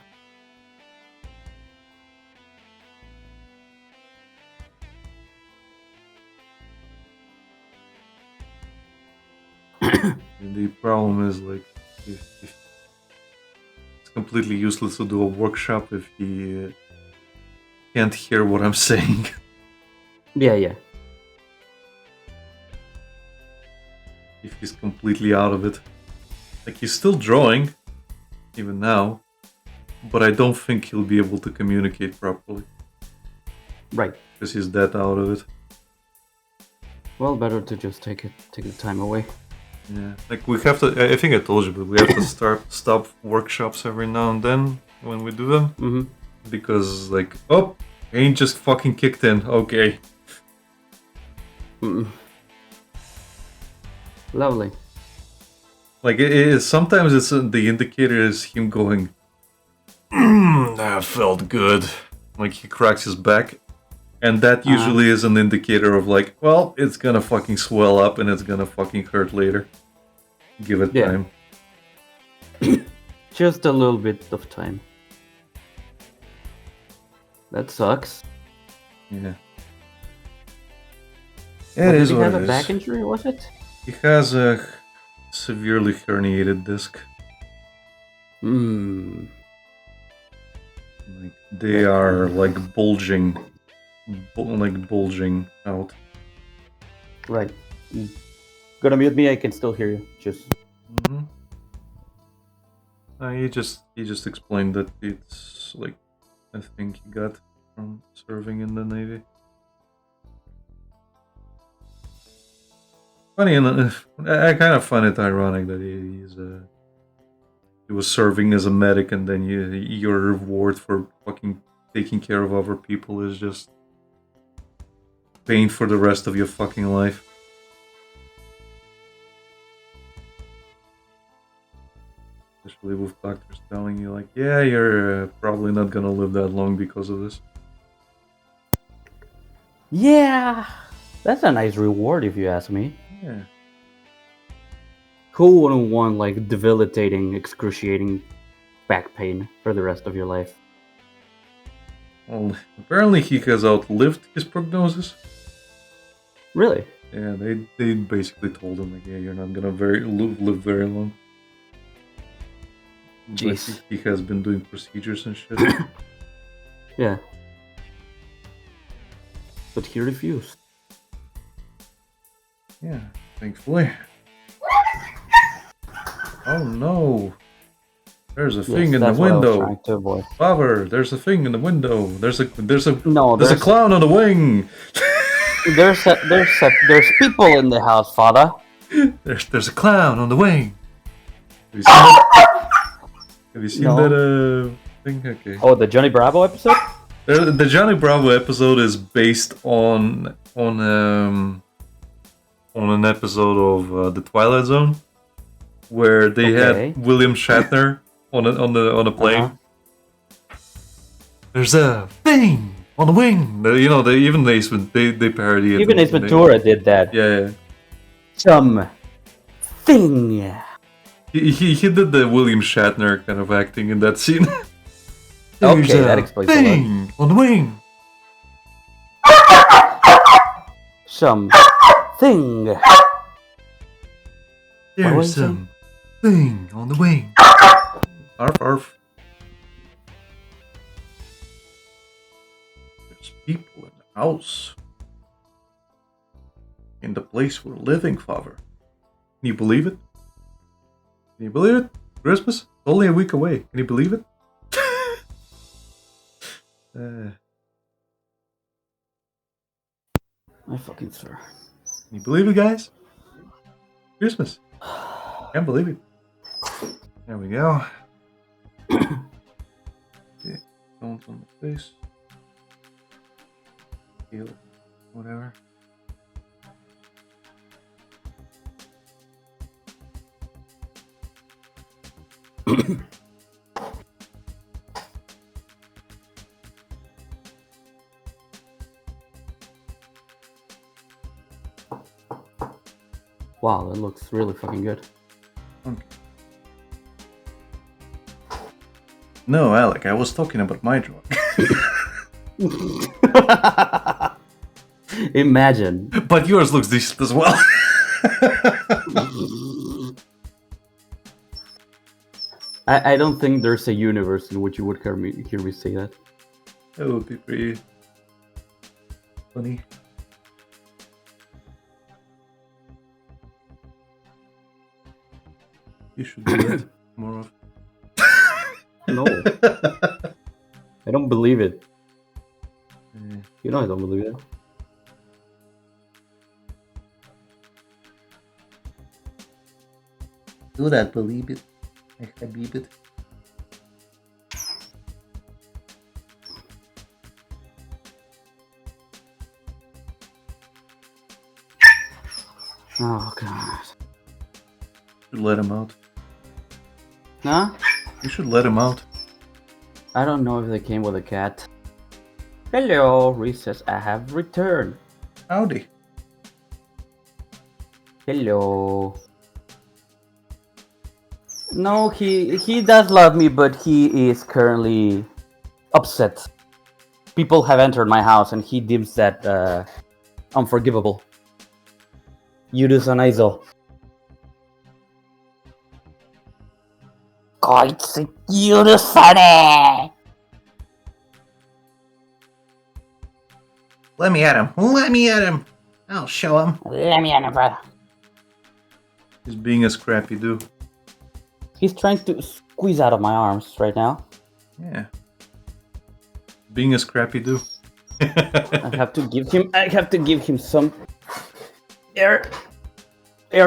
S1: the problem is like if it's completely useless to do a workshop if he can't hear what I'm saying.
S2: Yeah.
S1: If he's completely out of it. Like, he's still drawing, even now, but I don't think he'll be able to communicate properly.
S2: Right.
S1: Because he's that out of it.
S2: Well, better to just take the time away.
S1: Yeah. Like, we have to, I think I told you, but we have to stop workshops every now and then when we do them.
S2: Mm-hmm.
S1: Because, like, oh, ain't just fucking kicked in, okay.
S2: Mm-mm. Lovely.
S1: Like, sometimes it's the indicator is him going, that felt good. Like, he cracks his back. And that usually is an indicator of like, well, it's gonna fucking swell up and it's gonna fucking hurt later. Give it time.
S2: Just a little bit of time. That sucks.
S1: Yeah.
S2: But
S1: It is
S2: did he
S1: what
S2: have
S1: it
S2: a
S1: is.
S2: back injury, was it?
S1: He has a severely herniated disc.
S2: Hmm.
S1: Like, they are like bulging out.
S2: Right. Gonna mute me, I can still hear you. Just
S1: Mm-hmm. He just explained that it's like a thing he got from serving in the Navy. Funny, and I kind of find it ironic that he was serving as a medic, and then your reward for fucking taking care of other people is just pain for the rest of your fucking life. Especially with doctors telling you, like, yeah, you're probably not gonna live that long because of this.
S2: yeah, that's a nice reward if you ask me.
S1: Yeah.
S2: Who wouldn't want like debilitating, excruciating back pain for the rest of your life?
S1: Well, apparently he has outlived his prognosis.
S2: Really?
S1: Yeah, they basically told him, like, yeah, you're not gonna live very long. But
S2: Jeez.
S1: he has been doing procedures and shit.
S2: Yeah. But he refused.
S1: Yeah, thankfully. Oh no! There's a thing in the
S2: that's what I was
S1: window.
S2: trying to avoid.
S1: Father, there's a thing in the window. There's a
S2: No,
S1: there's a clown on the wing.
S2: there's people in the house, father.
S1: There's a clown on the wing. Have you seen that? Have you seen
S2: No.
S1: that thing? Okay.
S2: Oh, the Johnny Bravo episode?
S1: The Johnny Bravo episode is based on an episode of The Twilight Zone, where they
S2: Okay.
S1: had William Shatner on a plane.
S2: Uh-huh.
S1: There's a thing on the wing. They parody it.
S2: Even Ace Ventura did that.
S1: Yeah.
S2: Some thing.
S1: He did the William Shatner kind of acting in that scene.
S2: Okay,
S1: There's
S2: that
S1: a
S2: explains a lot.
S1: thing on the wing.
S2: Some thing. What was
S1: There's
S2: he
S1: some thing on the wing. Arf, arf. There's people in the house. In the place we're living, Father. Can you believe it? Can you believe it? Christmas? Only a week away. Can you believe it?
S2: I fucking swear.
S1: Can you believe it, guys? Christmas. Can't believe it. There we go. Okay, stones on the face. Heal. Whatever.
S2: Wow, that looks really fucking good.
S1: Okay. No, Alec, I was talking about my drawing.
S2: Imagine.
S1: But yours looks decent as well.
S2: I don't think there's a universe in which you would hear me say that.
S1: That would be pretty funny. You should do that more often.
S2: No, I don't believe it.
S1: Yeah.
S2: You know I don't believe it.
S3: Do that, believe it. I believe it.
S2: Oh god.
S1: Should let him out.
S2: Huh?
S1: You should let him out.
S2: I don't know if they came with a cat. Hello, Reese says I have returned.
S1: Howdy.
S2: Hello. No, he does love me, but he is currently upset. People have entered my house and he deems that unforgivable. Yudus on Aizel. Koitsu Yudusane!
S3: Let me at him. Let me at him. I'll show him.
S2: Let me in, brother.
S1: He's being a scrappy dude.
S2: He's trying to squeeze out of my arms right now.
S1: Yeah. Being a scrappy dude.
S2: I have to give him some air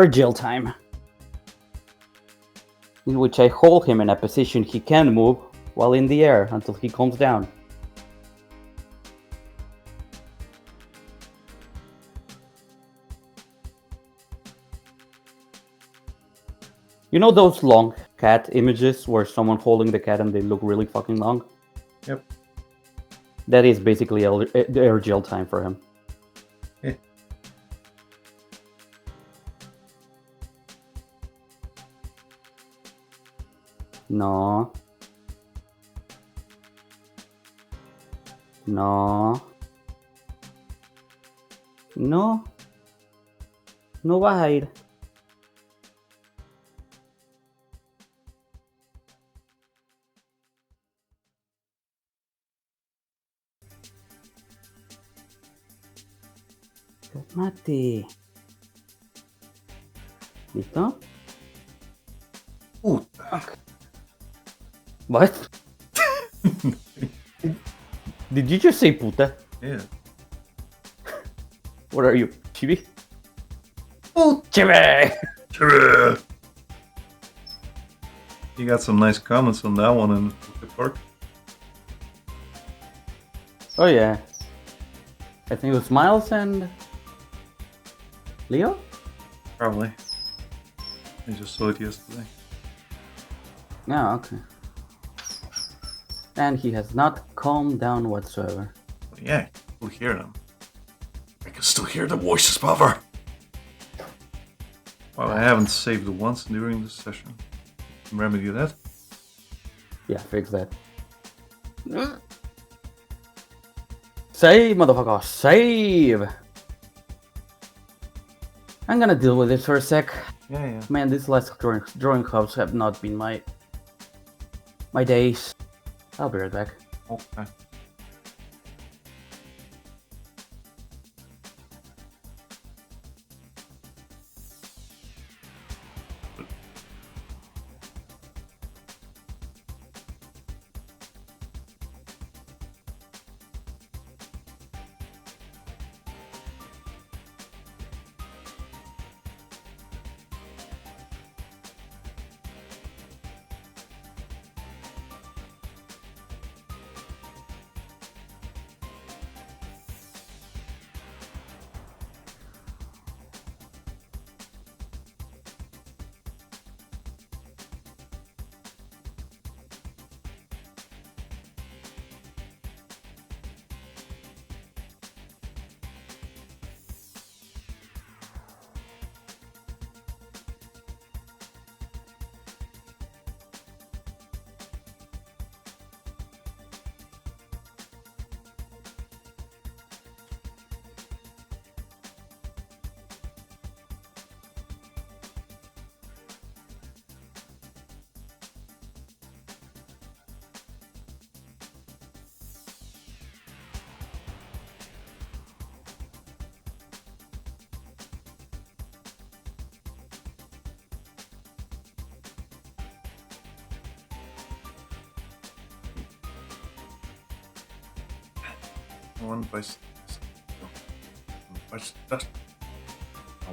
S2: gel time, in which I hold him in a position he can move while in the air until he calms down. You know those long cat images where someone holding the cat and they look really fucking long?
S1: Yep.
S2: That is basically air gel time for him.
S1: Eh.
S2: No. No. No. No vas a ir. Mate. ¿Listo?
S1: Puta.
S2: What? Did you just say puta?
S1: Yeah.
S2: What are you, chibi?
S3: Oh,
S2: Chibi!
S1: Sure. You got some nice comments on that one in the park.
S2: Oh yeah. I think it was Miles and Leo?
S1: Probably. I just saw it yesterday.
S2: Yeah, okay. And he has not calmed down whatsoever.
S1: But yeah, I can still hear them. I can still hear the voices, Puffer. Well, I haven't saved once during this session. Can remedy that?
S2: Yeah, fix that. Save, motherfucker, save! I'm gonna deal with this for a sec.
S1: Yeah.
S2: Man, these last drawing clubs have not been my days. I'll be right back.
S1: Okay. One bites dust.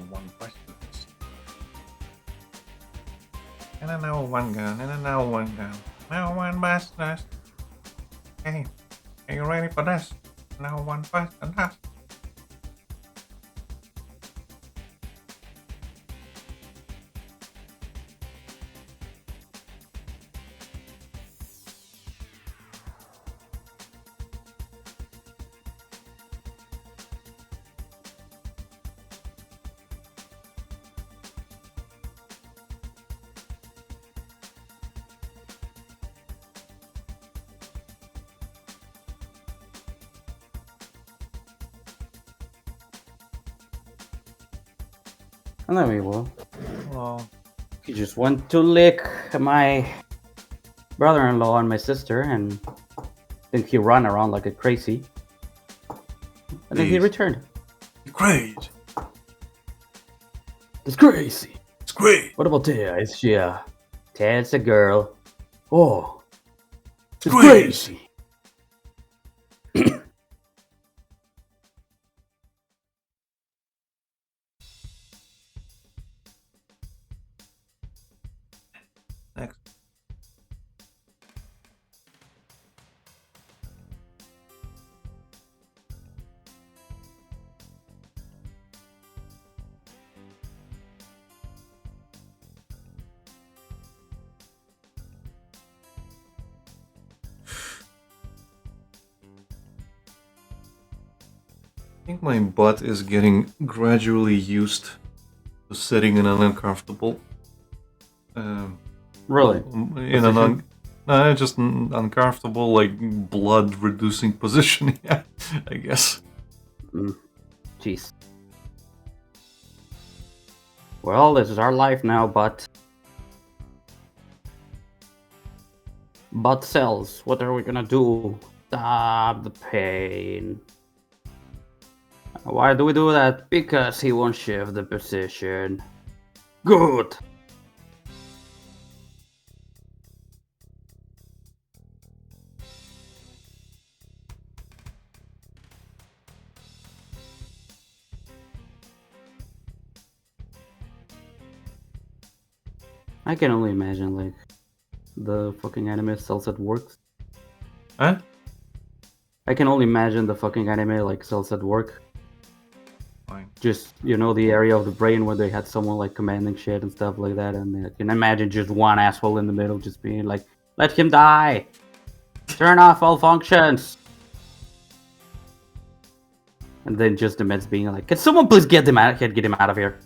S1: One bites dust. And I know one gun. Now one bites dust. Hey, are you ready for this? Now one bites the dust.
S2: And then we will.
S1: Well,
S2: He just went to lick my brother-in-law and my sister, and then he ran around like a crazy. And then he
S1: Please.
S2: returned.
S1: great.
S2: It's crazy.
S1: It's great.
S2: What about Tia? Is she Tia's a girl. Oh, it's
S1: Great.
S2: crazy.
S1: Next. I think my butt is getting gradually used to sitting in an uncomfortable,
S2: Really?
S1: in an just an uncomfortable, like blood-reducing position. Yeah, I guess.
S2: Jeez. Well, this is our life now, but butt cells. What are we gonna do? Stop the pain. Why do we do that? Because he won't shift the position. Good. I can only imagine, like, the fucking anime cells at work.
S1: Huh?
S2: I can only imagine the fucking anime, like, cells at work.
S1: Fine.
S2: Just, you know, the area of the brain where they had someone, like, commanding shit and stuff like that, and I can imagine just one asshole in the middle just being like, let him die! Turn off all functions! And then just the meds being like, can someone please get him out of here?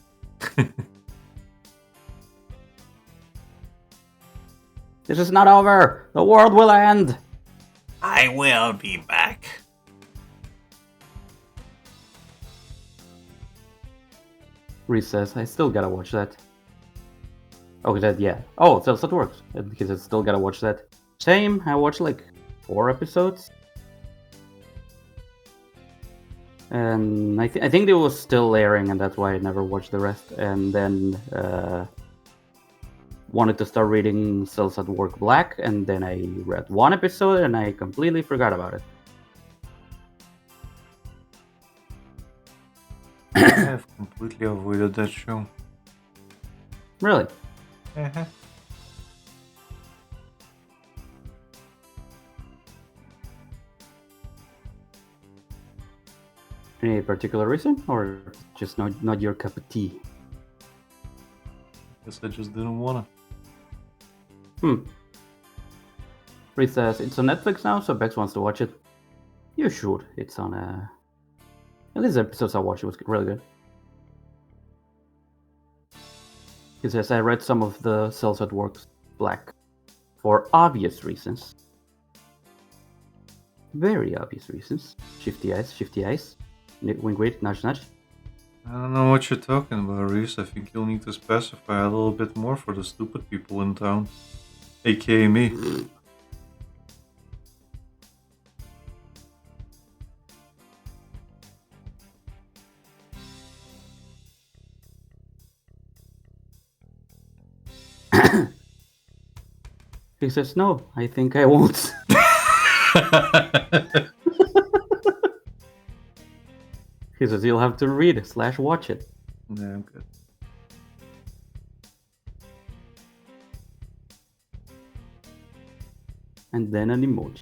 S2: This is not over! The world will end!
S3: I will be back.
S2: Recess, I still gotta watch that. Oh, that, yeah. Oh, so that works. Because I still gotta watch that. Same, I watched like 4 episodes. And I think it was still airing, and that's why I never watched the rest. And then wanted to start reading Cells at Work Black, and then I read 1 episode and I completely forgot about it.
S1: I have completely avoided that show.
S2: Really?
S1: Uh-huh.
S2: Any particular reason, or just not your cup of tea?
S1: Guess I just didn't wanna.
S2: Reed says it's on Netflix now, so Bex wants to watch it. You should. It's on at least the episodes I watched, it was really good. He says I read some of the Cells at Work Black for obvious reasons. Very obvious reasons. Shifty eyes. Wink, wait, nudge, nudge.
S1: I don't know what you're talking about, Reese. I think you'll need to specify a little bit more for the stupid people in town. AKA me.
S2: He says no, I think I won't. He says you'll have to read it / watch it.
S1: Yeah, I'm good.
S2: And then an emoji.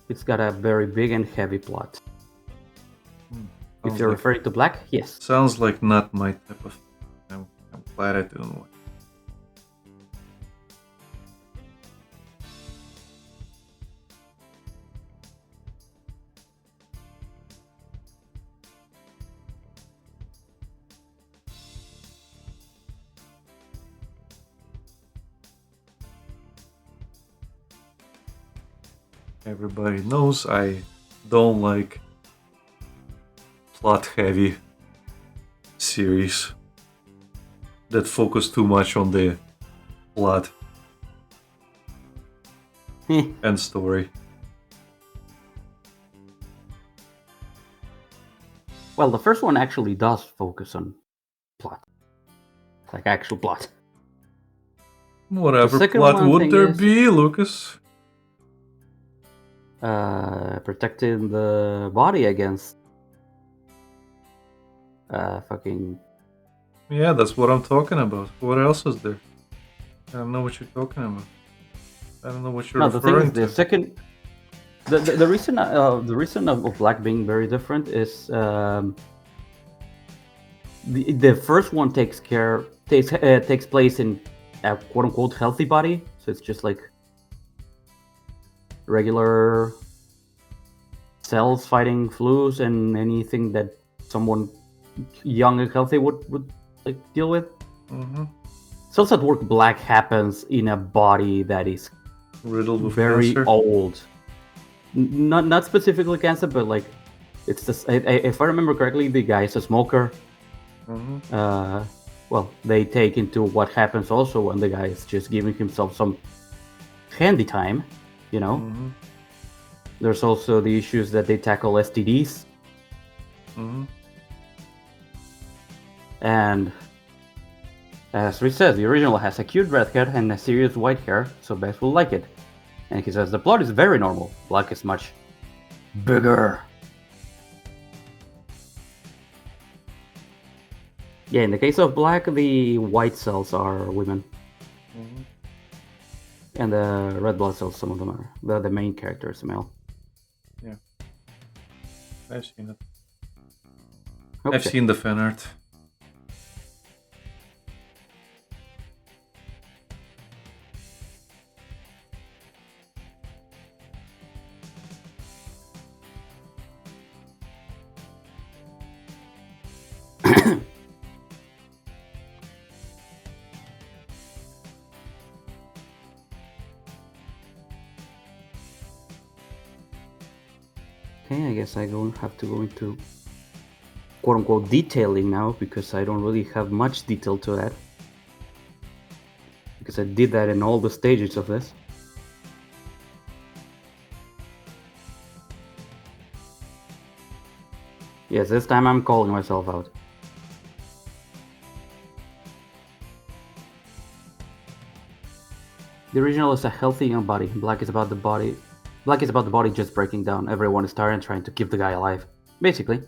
S2: It's got a very big and heavy plot. If
S1: Sounds
S2: you're
S1: like-
S2: referring to Black, yes.
S1: Sounds like not my type of. I'm glad I didn't watch. Everybody knows I don't like plot-heavy series that focus too much on the plot and story.
S2: Well, the first one actually does focus on plot. Like actual plot.
S1: Whatever
S2: second
S1: plot
S2: one
S1: would
S2: thing
S1: there
S2: is-
S1: be, Lucas?
S2: Protecting the body against fucking
S1: Yeah, that's what I'm talking about. What else is there? I don't know what you're talking about. I don't know what you're
S2: no. The thing
S1: referring
S2: is, the
S1: to.
S2: second, the reason of Black being very different is the first one takes place in a quote unquote healthy body, so it's just like regular cells fighting flus and anything that someone young and healthy would like deal with.
S1: Mm-hmm.
S2: Cells at Work Black happens in a body that is
S1: Riddled with
S2: very
S1: cancer.
S2: old. Not specifically cancer, but like it's just if I remember correctly, the guy is a smoker.
S1: Mm-hmm.
S2: Well, they take into what happens also when the guy is just giving himself some handy time, you know.
S1: Mm-hmm.
S2: There's also the issues that they tackle STDs,
S1: Mm-hmm.
S2: and as Rich says, the original has a cute red hair and a serious white hair, so Beth will like it. And he says the plot is very normal. Black is much bigger. Yeah, in the case of Black, the white cells are women,
S1: Mm-hmm.
S2: and the red blood cells, some of them are. The main character is a male.
S1: I've seen it.
S2: Okay.
S1: I've seen the fan art.
S2: Okay, I guess I have to go into quote unquote detailing now because I don't really have much detail to that. Because I did that in all the stages of this. Yes, this time I'm calling myself out. The original is a healthy young body. Black is about the body. Black is about the body just breaking down. Everyone is tired and trying to keep the guy alive. Basically.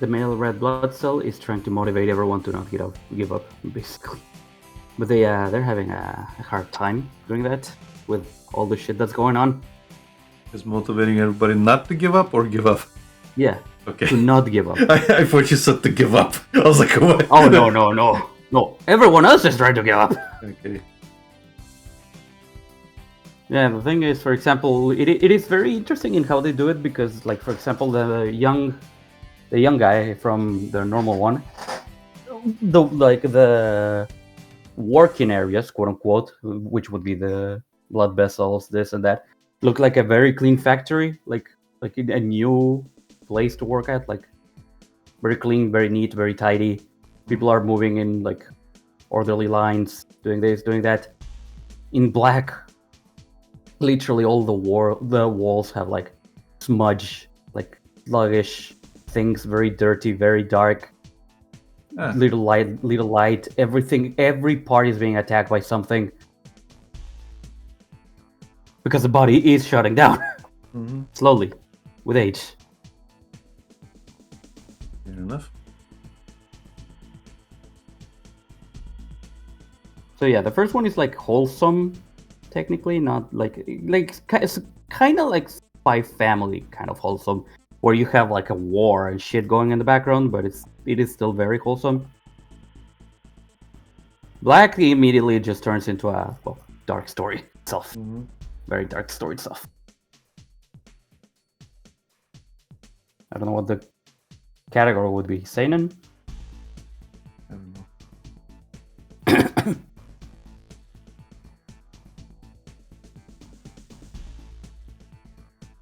S2: The male red blood cell is trying to motivate everyone to not give up, basically. But they're having a hard time doing that with all the shit that's going on.
S1: Is motivating everybody not to give up or give up?
S2: Yeah,
S1: Okay.
S2: to not give up.
S1: I thought you said to give up. I was like, what?
S2: Oh no! Everyone else is trying to give up.
S1: Okay.
S2: Yeah, the thing is, for example, it is very interesting in how they do it because, like, for example, the young guy from the normal one, the working areas, quote unquote, which would be the blood vessels, this and that, look like a very clean factory, like a new place to work at. Like very clean, very neat, very tidy. People are moving in like orderly lines, doing this, doing that. In black, literally all the walls have like smudge, like sluggish things, very dirty, very dark.
S1: Ah.
S2: Little light. Every part is being attacked by something because the body is shutting down slowly with age.
S1: Fair enough.
S2: So yeah, the first one is like wholesome, technically, not like it's kind of like Spy Family kind of wholesome, where you have like a war and shit going in the background, but it is still very wholesome. Black immediately just turns into a dark story itself, very dark story itself. I don't know what the category would be. Seinen?
S1: I don't know.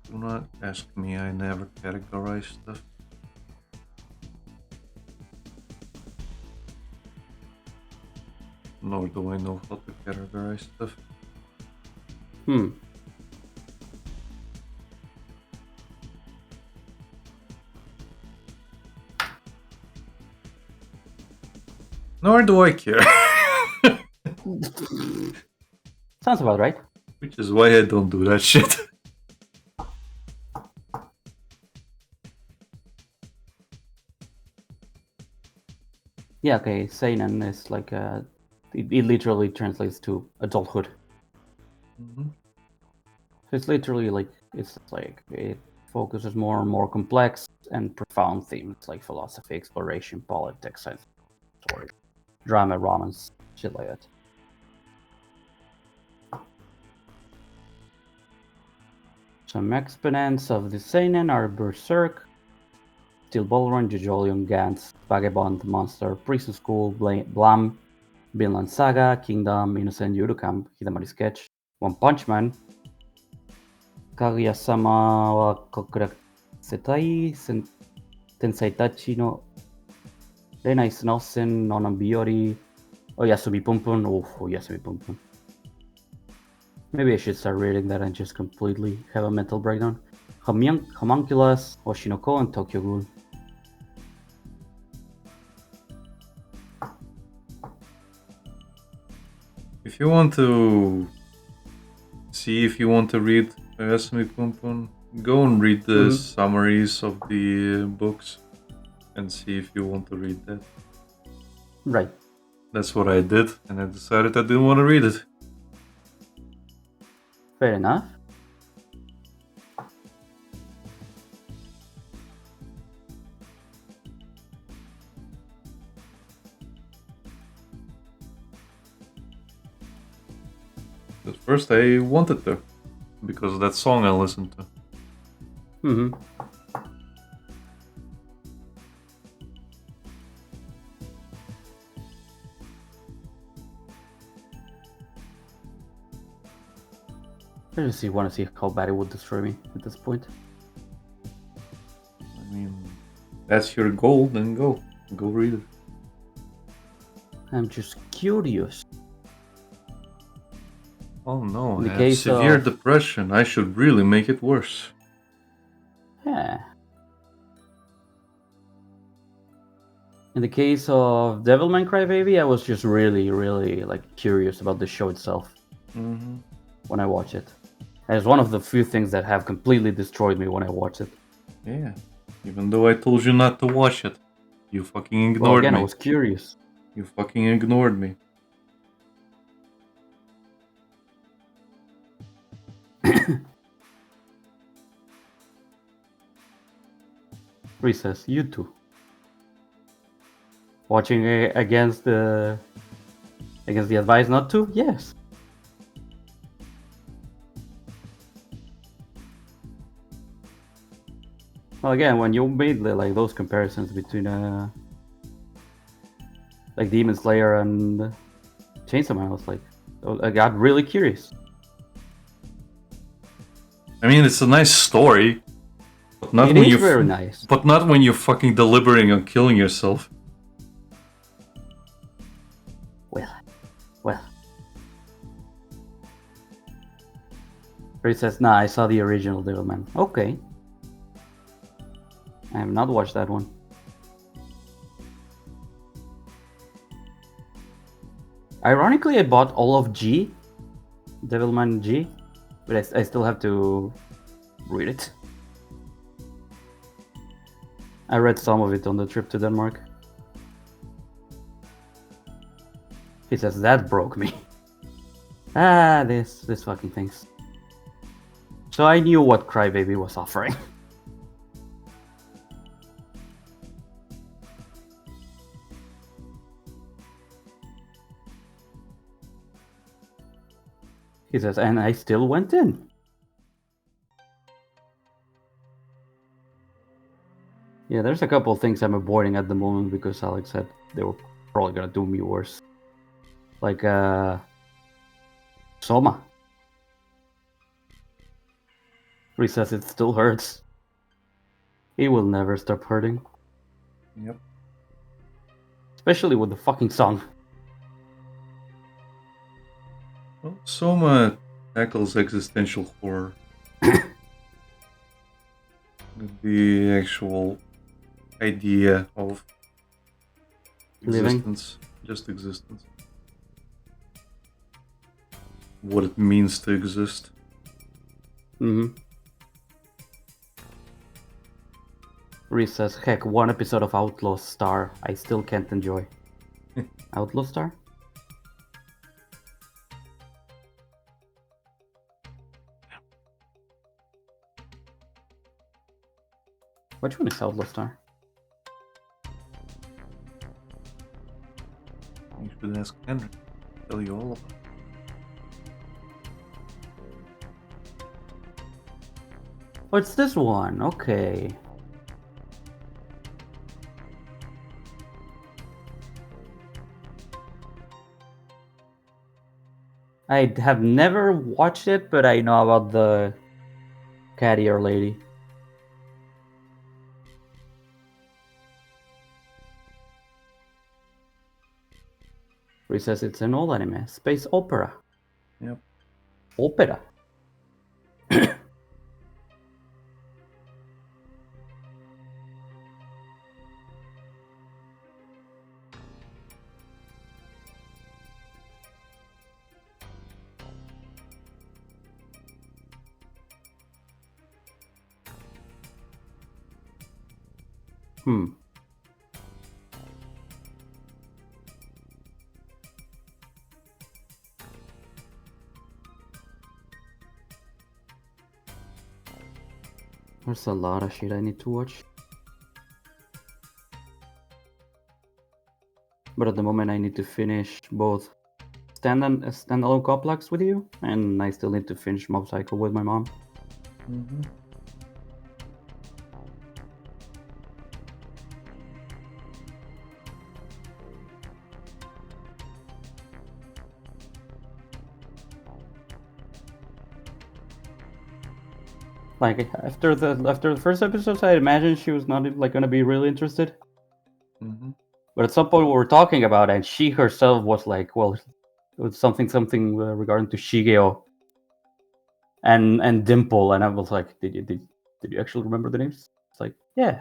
S1: Do not ask me, I never categorize stuff. Nor do I know how to categorize stuff. Nor do I care.
S2: Sounds about right.
S1: Which is why I don't do that shit.
S2: Yeah, okay, seinen is like it literally translates to adulthood. So it's literally like it focuses more on more complex and profound themes like philosophy, exploration, politics, science, story, drama, romance, shit like that. Some exponents of the seinen are Berserk, Steel Ballroom, Jojolion, Gantz, Vagabond, Monster, Prison School, Blam, Vinland Saga, Kingdom, Innocent Yurocamp, Hidamari Sketch, One Punch Man, Kaguya-sama wa Kokurasetai, Tensei Tachi no Rena is Nelson, Nonan Biori, Oyasumi Pum Pum. Oh, Oyasumi Pum Pum. Maybe I should start reading that and just completely have a mental breakdown. Homunculus, Oshinoko, and Tokyo Ghoul.
S1: If you want to see if you want to read Oyasumi Pum Pum, go and read the summaries of the books and see if you want to read that.
S2: Right.
S1: That's what I did, and I decided I didn't want to read it.
S2: Fair enough.
S1: At first I wanted to, because of that song I listened to.
S2: I just want to see how bad it would destroy me at this point.
S1: I mean, that's your goal, then go read it.
S2: I'm just curious.
S1: Oh no,
S2: In the
S1: I have
S2: case
S1: severe
S2: of-
S1: depression. I should really make it worse.
S2: Yeah. In the case of Devilman Crybaby, I was just really, really like curious about the show itself when I watched it. And it's one of the few things that have completely destroyed me when I watched it.
S1: Yeah, even though I told you not to watch it, you fucking
S2: Well,
S1: ignored
S2: again,
S1: me.
S2: I was curious.
S1: You fucking ignored me.
S2: Recess, you too. Watching against the advice not to? Yes. Well, again, when you made like those comparisons between like Demon Slayer and Chainsaw Man, I got really curious.
S1: I mean, it's a nice story, But not
S2: It
S1: when
S2: is
S1: you
S2: very nice.
S1: But not when you're fucking deliberating on killing yourself.
S2: Well. He says, nah, I saw the original Devilman. Okay. I have not watched that one. Ironically, I bought all of G, Devilman G, but I still have to read it. I read some of it on the trip to Denmark. He says, that broke me. This fucking things. So I knew what Crybaby was offering. He says, and I still went in. Yeah, there's a couple things I'm avoiding at the moment because Alex said they were probably gonna do me worse. Like, Soma. He says it still hurts. He will never stop hurting.
S1: Yep.
S2: Especially with the fucking song.
S1: Well, Soma tackles existential horror. The actual idea of
S2: Living.
S1: existence, just existence. What it means to exist.
S2: Mm-hmm. Reese says, heck, one episode of Outlaw Star I still can't enjoy. Outlaw Star? Which one is Outlaw Star?
S1: You should ask Henry. Tell you all about it.
S2: Oh, it's this one. Okay. I have never watched it, but I know about the cat ear lady. He says it's an old anime, space opera.
S1: Yep.
S2: Opera. Hmm. There's a lot of shit I need to watch. But at the moment I need to finish both standalone complex with you, and I still need to finish Mob Psycho with my mom.
S1: Mm-hmm.
S2: Like after the first episodes, I imagine she was not like gonna be really interested.
S1: Mm-hmm.
S2: But at some point we were talking about it, and she herself was like, "Well, it was something regarding to Shigeo and Dimple," and I was like, "Did you actually remember the names?" It's like, yeah.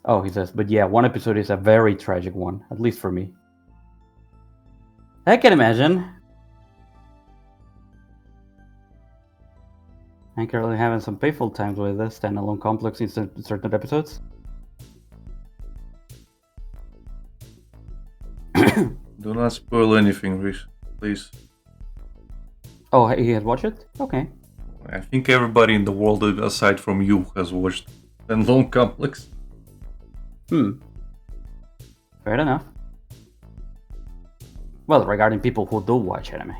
S2: Oh, he says, but yeah, one episode is a very tragic one, at least for me. I can imagine. I'm currently having some painful times with this standalone complex in certain episodes.
S1: Do not spoil anything, Rhys, please.
S2: Oh, he has watched it? Okay.
S1: I think everybody in the world, aside from you, has watched Lone Complex.
S2: Fair enough. Well, regarding people who do watch anime.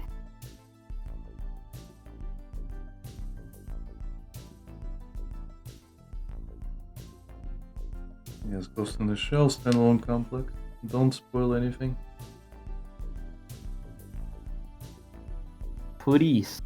S1: Yes, Ghost in the Shell, standalone complex. Don't spoil anything.
S2: Please.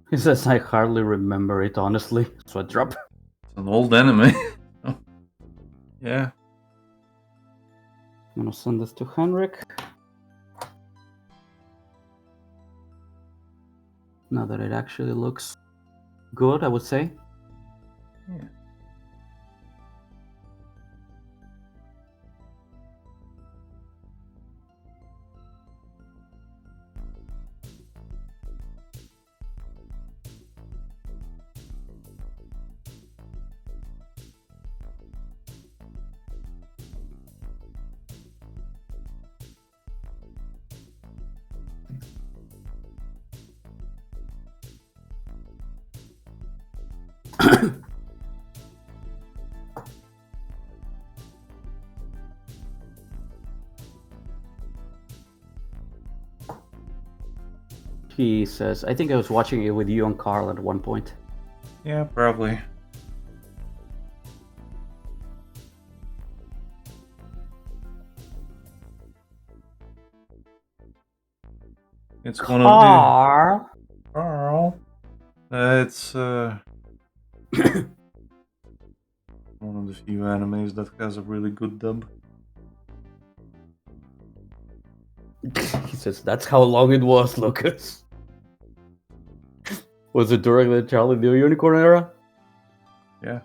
S2: He says, I hardly remember it, honestly. Sweat drop.
S1: It's an old anime. Oh. Yeah.
S2: I'm gonna send this to Henrik. Now that it actually looks good, I would say.
S1: Yeah.
S2: He says, I think I was watching it with you and Carl at one point.
S1: Yeah, probably. It's one of
S2: Carl!
S1: the Carl. It's one of the few animes that has a really good dub.
S2: He says, that's how long it was, Lucas. Was it during the Charlie the Unicorn era?
S1: Yeah.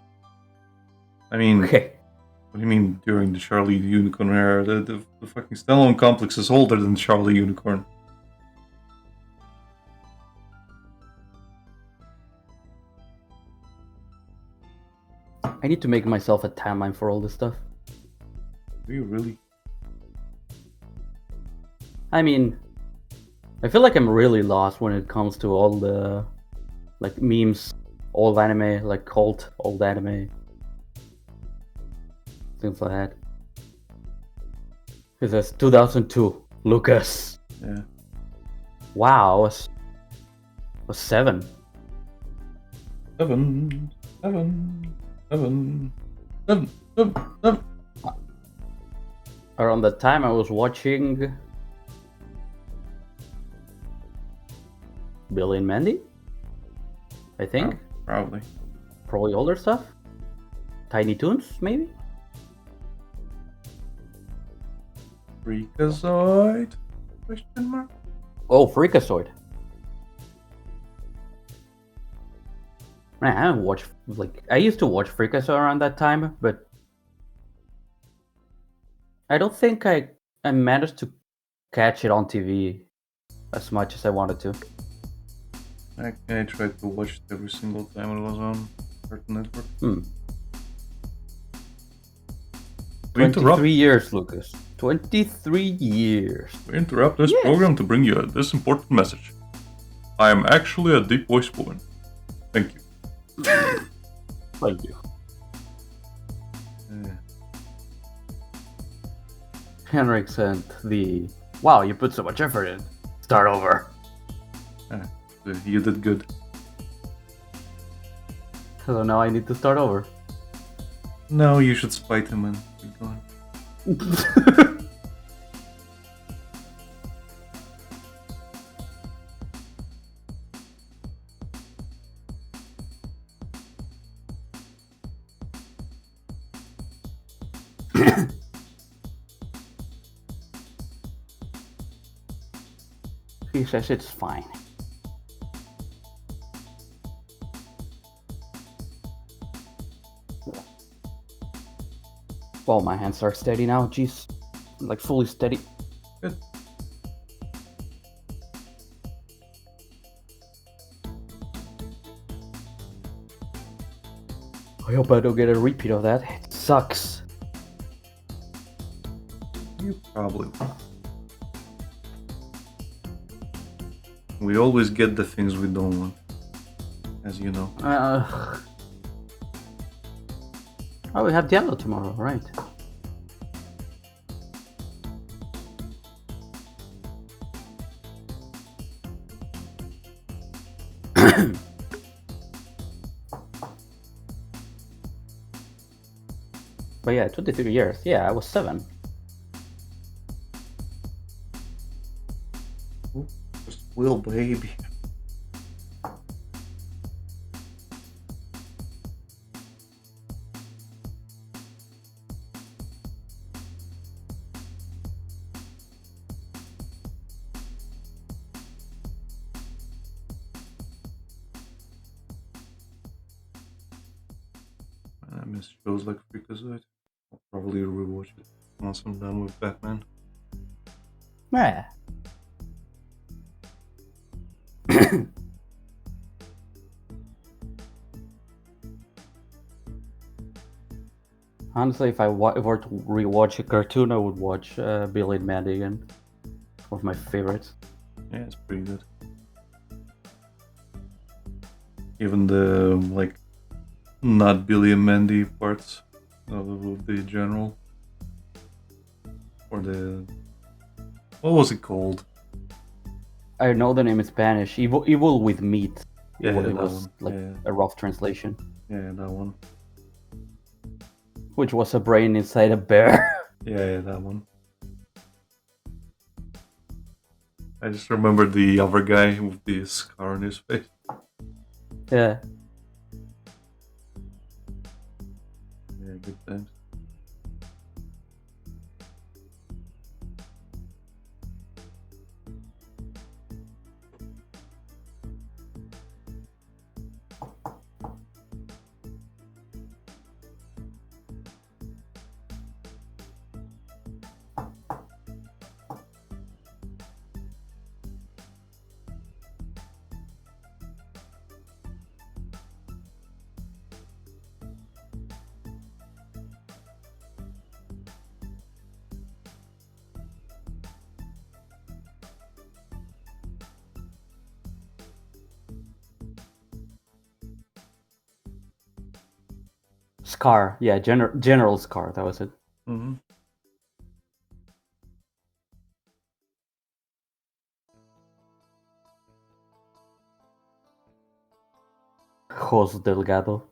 S1: I mean,
S2: Okay.
S1: what do you mean during the Charlie the Unicorn era? The fucking standalone complex is older than Charlie Unicorn.
S2: I need to make myself a timeline for all this stuff.
S1: Do you really?
S2: I mean, I feel like I'm really lost when it comes to all the like memes, old anime, like cult old anime, things like that. It says 2002, Lucas.
S1: Yeah.
S2: Wow, was 7.
S1: 7, 7, 7, 7, 7, 7.
S2: Around that time, I was watching Billy and Mandy. I think
S1: Probably.
S2: probably older stuff. Tiny Toons, maybe.
S1: Freakazoid? Question mark?
S2: Oh, Freakazoid. Man, I haven't watched I used to watch Freakazoid around that time, but I don't think I managed to catch it on TV as much as I wanted to.
S1: I tried to watch it every single time it was on Cartoon Network. We interrupt,
S2: 23 years, Lucas. 23 years.
S1: we interrupt this
S2: Yes.
S1: program to bring you this important message. I am actually a deep voice woman. Thank you.
S2: Thank you. Henrik sent the, wow, you put so much effort in. Start over.
S1: You did good.
S2: So now I need to start over.
S1: No, you should spite him and keep going.
S2: He says it's fine. Well, my hands are steady now. Jeez, like fully steady.
S1: Good.
S2: I hope I don't get a repeat of that. It sucks.
S1: You probably will. We always get the things we don't want, as you know.
S2: Oh, we have Diablo tomorrow, right? But yeah, 23 years. Yeah, I was 7.
S1: Just Will, baby. I miss shows like Freakazoid. I'll probably rewatch it once I'm done with Batman.
S2: Yeah. Honestly, if I were to rewatch a cartoon, I would watch Billy and Mandy again. One of my favorites.
S1: Yeah, it's pretty good. Even the like not Billy and Mandy parts of the general, or the what was it called?
S2: I know the name in Spanish. Evil with meat.
S1: Yeah,
S2: it
S1: that
S2: was
S1: one.
S2: like
S1: Yeah.
S2: a rough translation,
S1: Yeah, that one.
S2: which was a brain inside a bear.
S1: Yeah, that one. I just remember the other guy with the scar on his face.
S2: Yeah.
S1: Yeah, good times.
S2: Scar. Yeah, General Scar. That was it.
S1: Mm-hmm.
S2: Jos Delgado.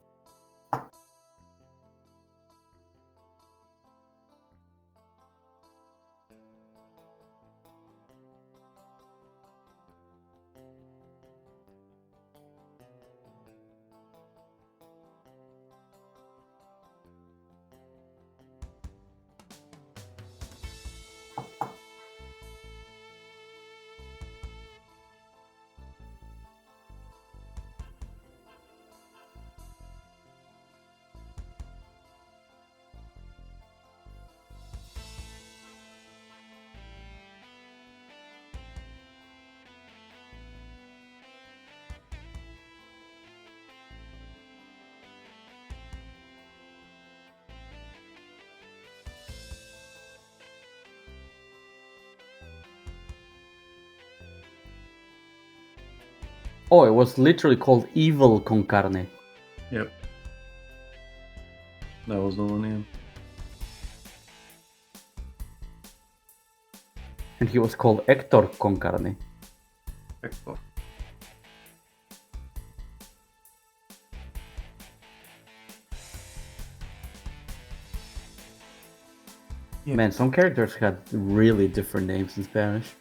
S2: Oh, it was literally called Evil con Carne.
S1: Yep. That was the one, yeah.
S2: And he was called Hector con Carne.
S1: Hector. Yeah.
S2: Man, some characters had really different names in Spanish.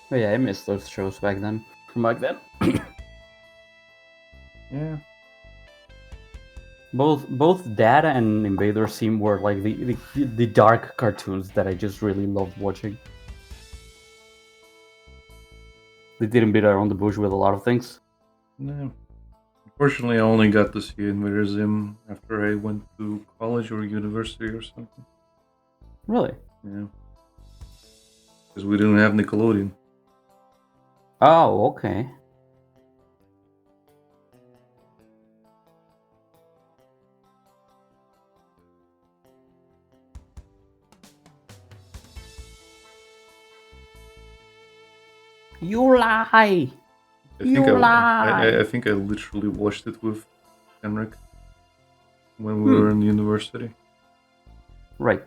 S2: But yeah, I missed those shows back then. From back then.
S1: Yeah.
S2: Both Data and Invader Sim were like the dark cartoons that I just really loved watching. They didn't beat around the bush with a lot of things.
S1: No. Unfortunately, I only got to see Invader Zim after I went to college or university or something.
S2: Really?
S1: Yeah. Because we didn't have Nickelodeon.
S2: Oh, okay. You lie.
S1: I think
S2: You lie.
S1: I think I literally watched it with Henrik when we were in university.
S2: Right.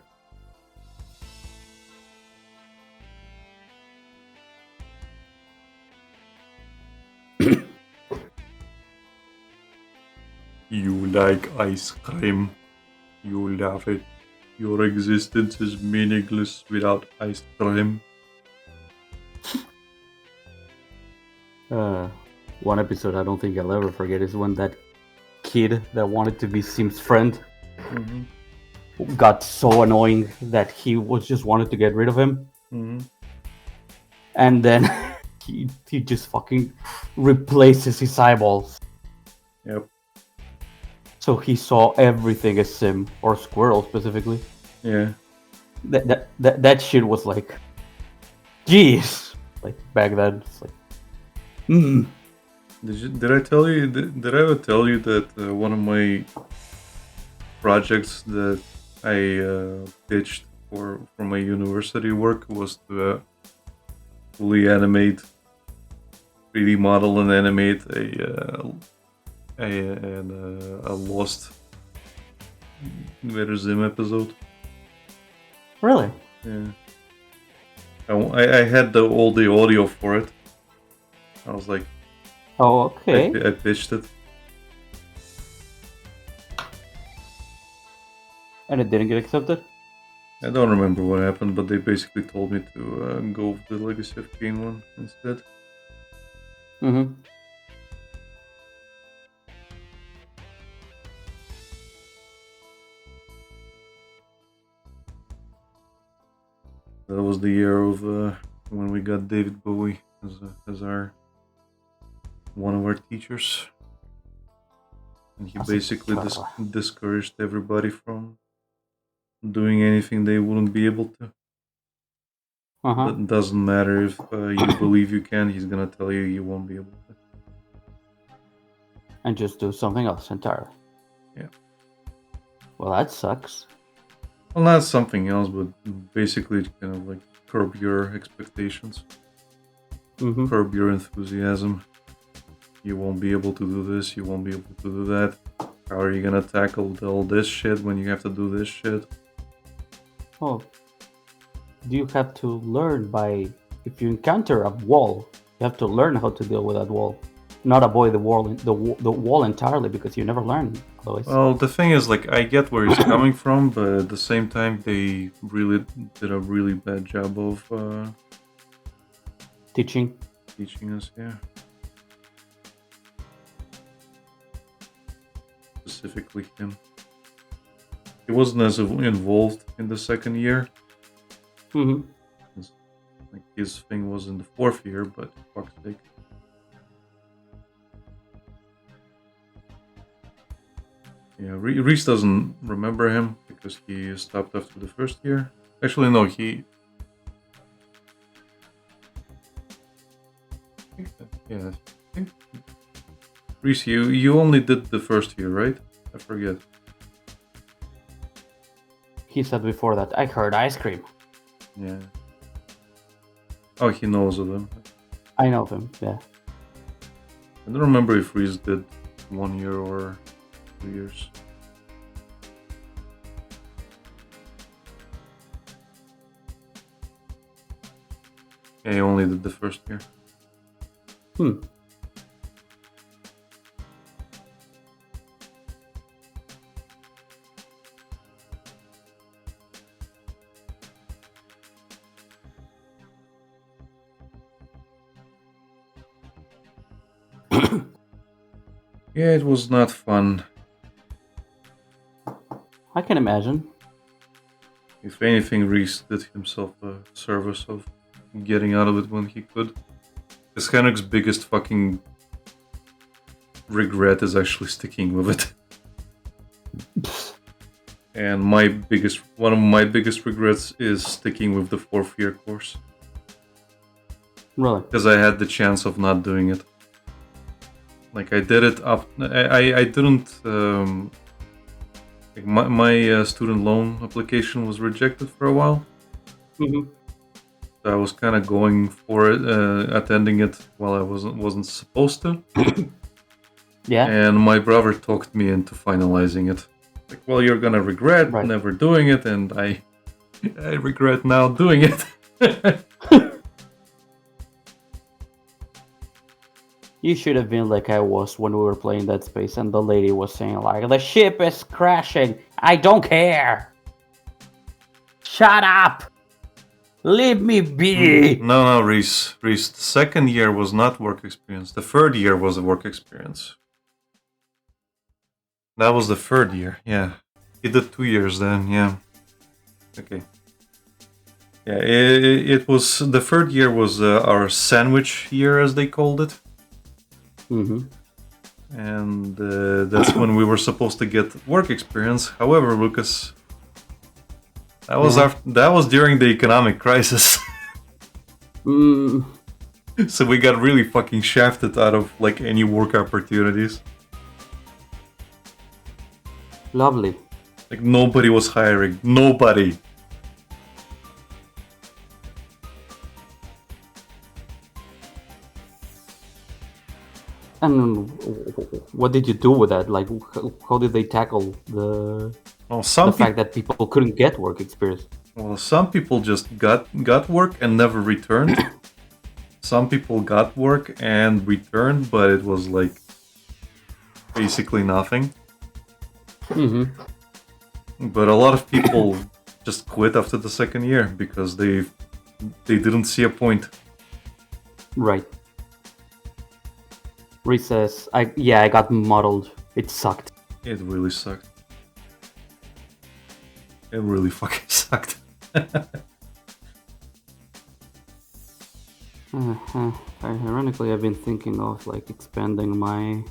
S1: You like ice cream. You love it. Your existence is meaningless without ice cream.
S2: One episode I don't think I'll ever forget is when that kid that wanted to be Sim's friend got so annoying that he was just wanted to get rid of him, and then he just fucking replaces his eyeballs.
S1: Yep.
S2: So he saw everything as Sim or Squirrel specifically.
S1: Yeah.
S2: That shit was like, jeez, like back then. It's like,
S1: Did I tell you? Did I ever tell you that one of my projects that I pitched for my university work was to fully animate, 3D model and animate a Lost Invader Zim episode.
S2: really?
S1: Yeah. I had all the audio for it. I was like,
S2: Oh, okay.
S1: I pitched it.
S2: And it didn't get accepted?
S1: I don't remember what happened, but they basically told me to go with the Legacy of Kain one instead.
S2: Mm-hmm.
S1: That was the year of when we got David Bowie as our one of our teachers, and he
S2: That's
S1: basically
S2: clever.
S1: discouraged everybody from doing anything they wouldn't be able to.
S2: Uh-huh.
S1: It doesn't matter if you believe you can, he's gonna tell you you won't be able to.
S2: And just do something else entirely.
S1: Yeah.
S2: Well, that sucks.
S1: Well, not something else, but basically it kind of like curb your expectations,
S2: Mm-hmm.
S1: curb your enthusiasm. You won't be able to do this, you won't be able to do that. How are you gonna tackle all this shit when you have to do this shit?
S2: Oh, do you have to learn by, if you encounter a wall, you have to learn how to deal with that wall, not avoid the wall entirely, because you never learn otherwise.
S1: Well, the thing is, like, I get where he's coming from, but at the same time, they really did a really bad job of
S2: Teaching.
S1: teaching us, yeah. Specifically him. He wasn't as involved in the second year.
S2: Mm-hmm.
S1: Like, his thing was in the fourth year, but fuck's sake. Yeah, Reese doesn't remember him because he stopped after the first year. Actually, no, yeah, I think Reese, you only did the first year, right? I forget.
S2: He said before that, I heard ice cream.
S1: Yeah. Oh, he knows of them.
S2: I know him, yeah.
S1: I don't remember if Reese did 1 year or 2 years. Yeah, he only did the first year. Yeah, it was not fun.
S2: I can imagine.
S1: If anything, Reese did himself a service of getting out of it when he could. Because Henrik's biggest fucking regret is actually sticking with it. And one of my biggest regrets is sticking with the fourth year course.
S2: Really?
S1: because I had the chance of not doing it. Like I did it up. I didn't. Like my student loan application was rejected for a while.
S2: Mm-hmm.
S1: So I was kind of going for it, attending it while I wasn't supposed to.
S2: Yeah.
S1: And my brother talked me into finalizing it. Like, well, you're gonna regret
S2: Right.
S1: never doing it, and I regret now doing it.
S2: You should have been like I was when we were playing Dead Space, and the lady was saying like, "The ship is crashing. I don't care. Shut up. Leave me be."
S1: No, Reese. The second year was not work experience. The third year was a work experience. That was the third year, yeah. He did 2 years then, yeah. Okay. Yeah, it was, the third year was our sandwich year, as they called it.
S2: Mm-hmm.
S1: And that's when we were supposed to get work experience. However, Lucas, that was that was during the economic crisis.
S2: Mm,
S1: So we got really fucking shafted out of like any work opportunities.
S2: lovely.
S1: Like nobody was hiring. Nobody.
S2: And what did you do with that? Like, how did they tackle the
S1: Well, some
S2: fact that people couldn't get work experience?
S1: Well, some people just got work and never returned. Some people got work and returned, but it was like basically nothing.
S2: Mm-hmm.
S1: But a lot of people just quit after the second year because they didn't see a point.
S2: Right. Recess. I got muddled. It sucked.
S1: It really sucked. It really fucking sucked.
S2: Ironically, I've been thinking of like expanding my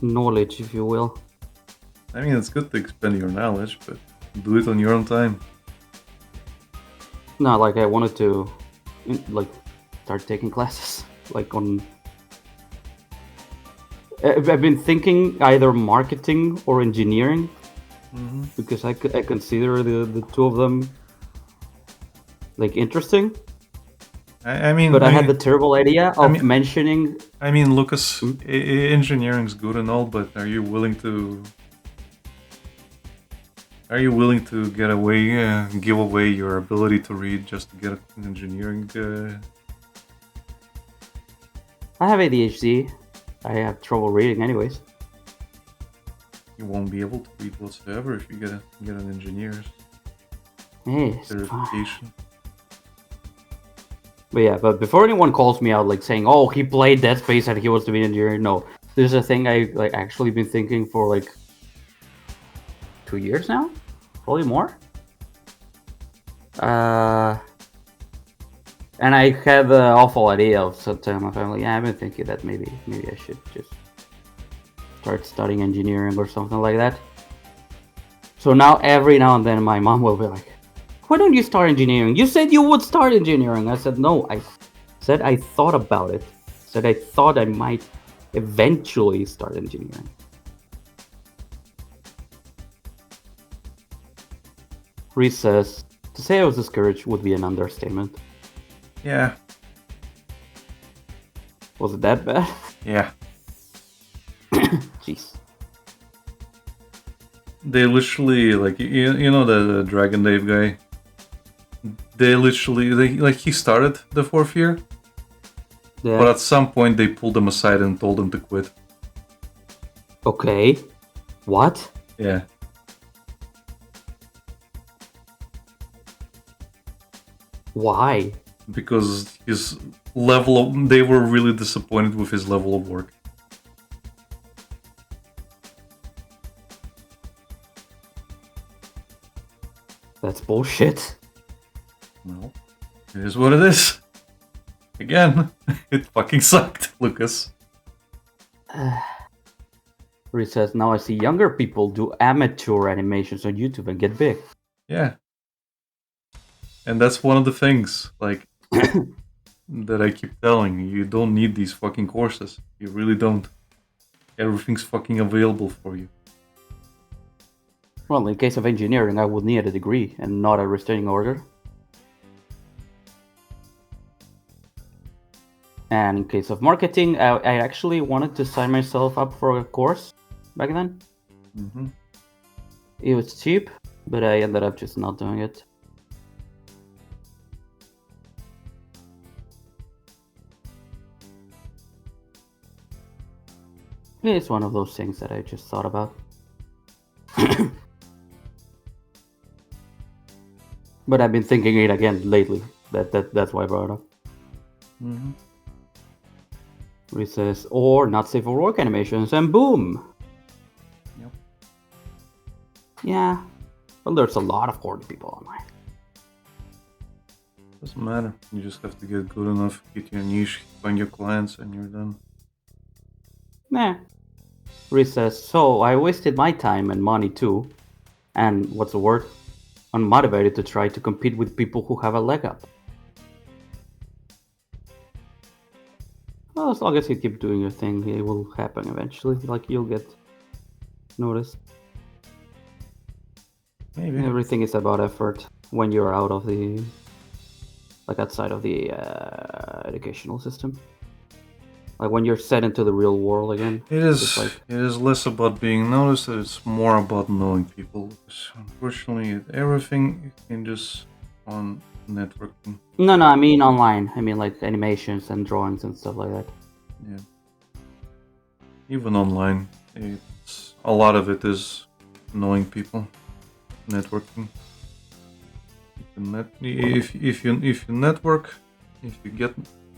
S2: knowledge, if you will.
S1: I mean, it's good to expand your knowledge, but do it on your own time.
S2: No, like I wanted to, like, start taking classes, like on. I've been thinking either marketing or engineering, because I consider the two of them like interesting.
S1: I mean,
S2: But I had the terrible idea of
S1: mean-
S2: mentioning.
S1: I mean, Lucas, engineering's good and all, but are you willing to? Are you willing to give away your ability to read just to get an engineering?
S2: I have ADHD. I have trouble reading, anyways.
S1: You won't be able to read whatsoever if you get an engineer's
S2: Hey, it's fine.
S1: certification.
S2: But yeah, but before anyone calls me out, like saying, "Oh, he played Dead Space and he wants to be an engineer," no, this is a thing I like actually been thinking for like 2 years now, probably more. And I had the awful idea of telling my family, "Yeah, I've been thinking that maybe I should just start studying engineering or something like that." So now every now and then my mom will be like, "Why don't you start engineering? You said you would start engineering." I said, "No, I said I thought about it. I said I thought I might eventually start engineering." Reese says, "To say I was discouraged would be an understatement."
S1: Yeah,
S2: Was it that bad?
S1: yeah.
S2: Jeez.
S1: They literally like you know the Dragon Dave guy. They he started the fourth year,
S2: Yeah.
S1: but at some point they pulled him aside and told him to quit.
S2: Okay. What?
S1: Yeah.
S2: Why?
S1: Because his level of, they were really disappointed with his level of work.
S2: That's bullshit.
S1: Well, it is what it is. Again, it fucking sucked, Lucas.
S2: Reese says, "Now I see younger people do amateur animations on YouTube and get big."
S1: Yeah. And that's one of the things. Like, that I keep telling you. You don't need these fucking courses. You really don't. Everything's fucking available for you.
S2: Well, in case of engineering, I would need a degree and not a restraining order. And in case of marketing, I actually wanted to sign myself up for a course back then.
S1: Mm-hmm.
S2: It was cheap, but I ended up just not doing it. It's one of those things that I just thought about. But I've been thinking it again lately. That's why I brought it up.
S1: Mm-hmm.
S2: It says, or not safe for work animations, and boom!
S1: Yep.
S2: Yeah. Well, there's a lot of horny people online.
S1: Doesn't matter. You just have to get good enough, get your niche, find your clients, and you're done.
S2: Nah. Reese says, so I wasted my time and money too. And what's the word? Unmotivated to try to compete with people who have a leg up. Well, as long as you keep doing your thing, it will happen eventually. Like, you'll get noticed.
S1: Maybe.
S2: Everything is about effort when you're out of the... like, outside of the educational system. Like, when you're set into the real world again.
S1: It is.
S2: It's like-
S1: It is less about being noticed. It's more about knowing people. Because unfortunately, everything you can just on networking.
S2: No, I mean online. I mean, like, animations and drawings and stuff like that.
S1: Yeah. Even online, it's a lot of it is knowing people, networking. If you network, if you get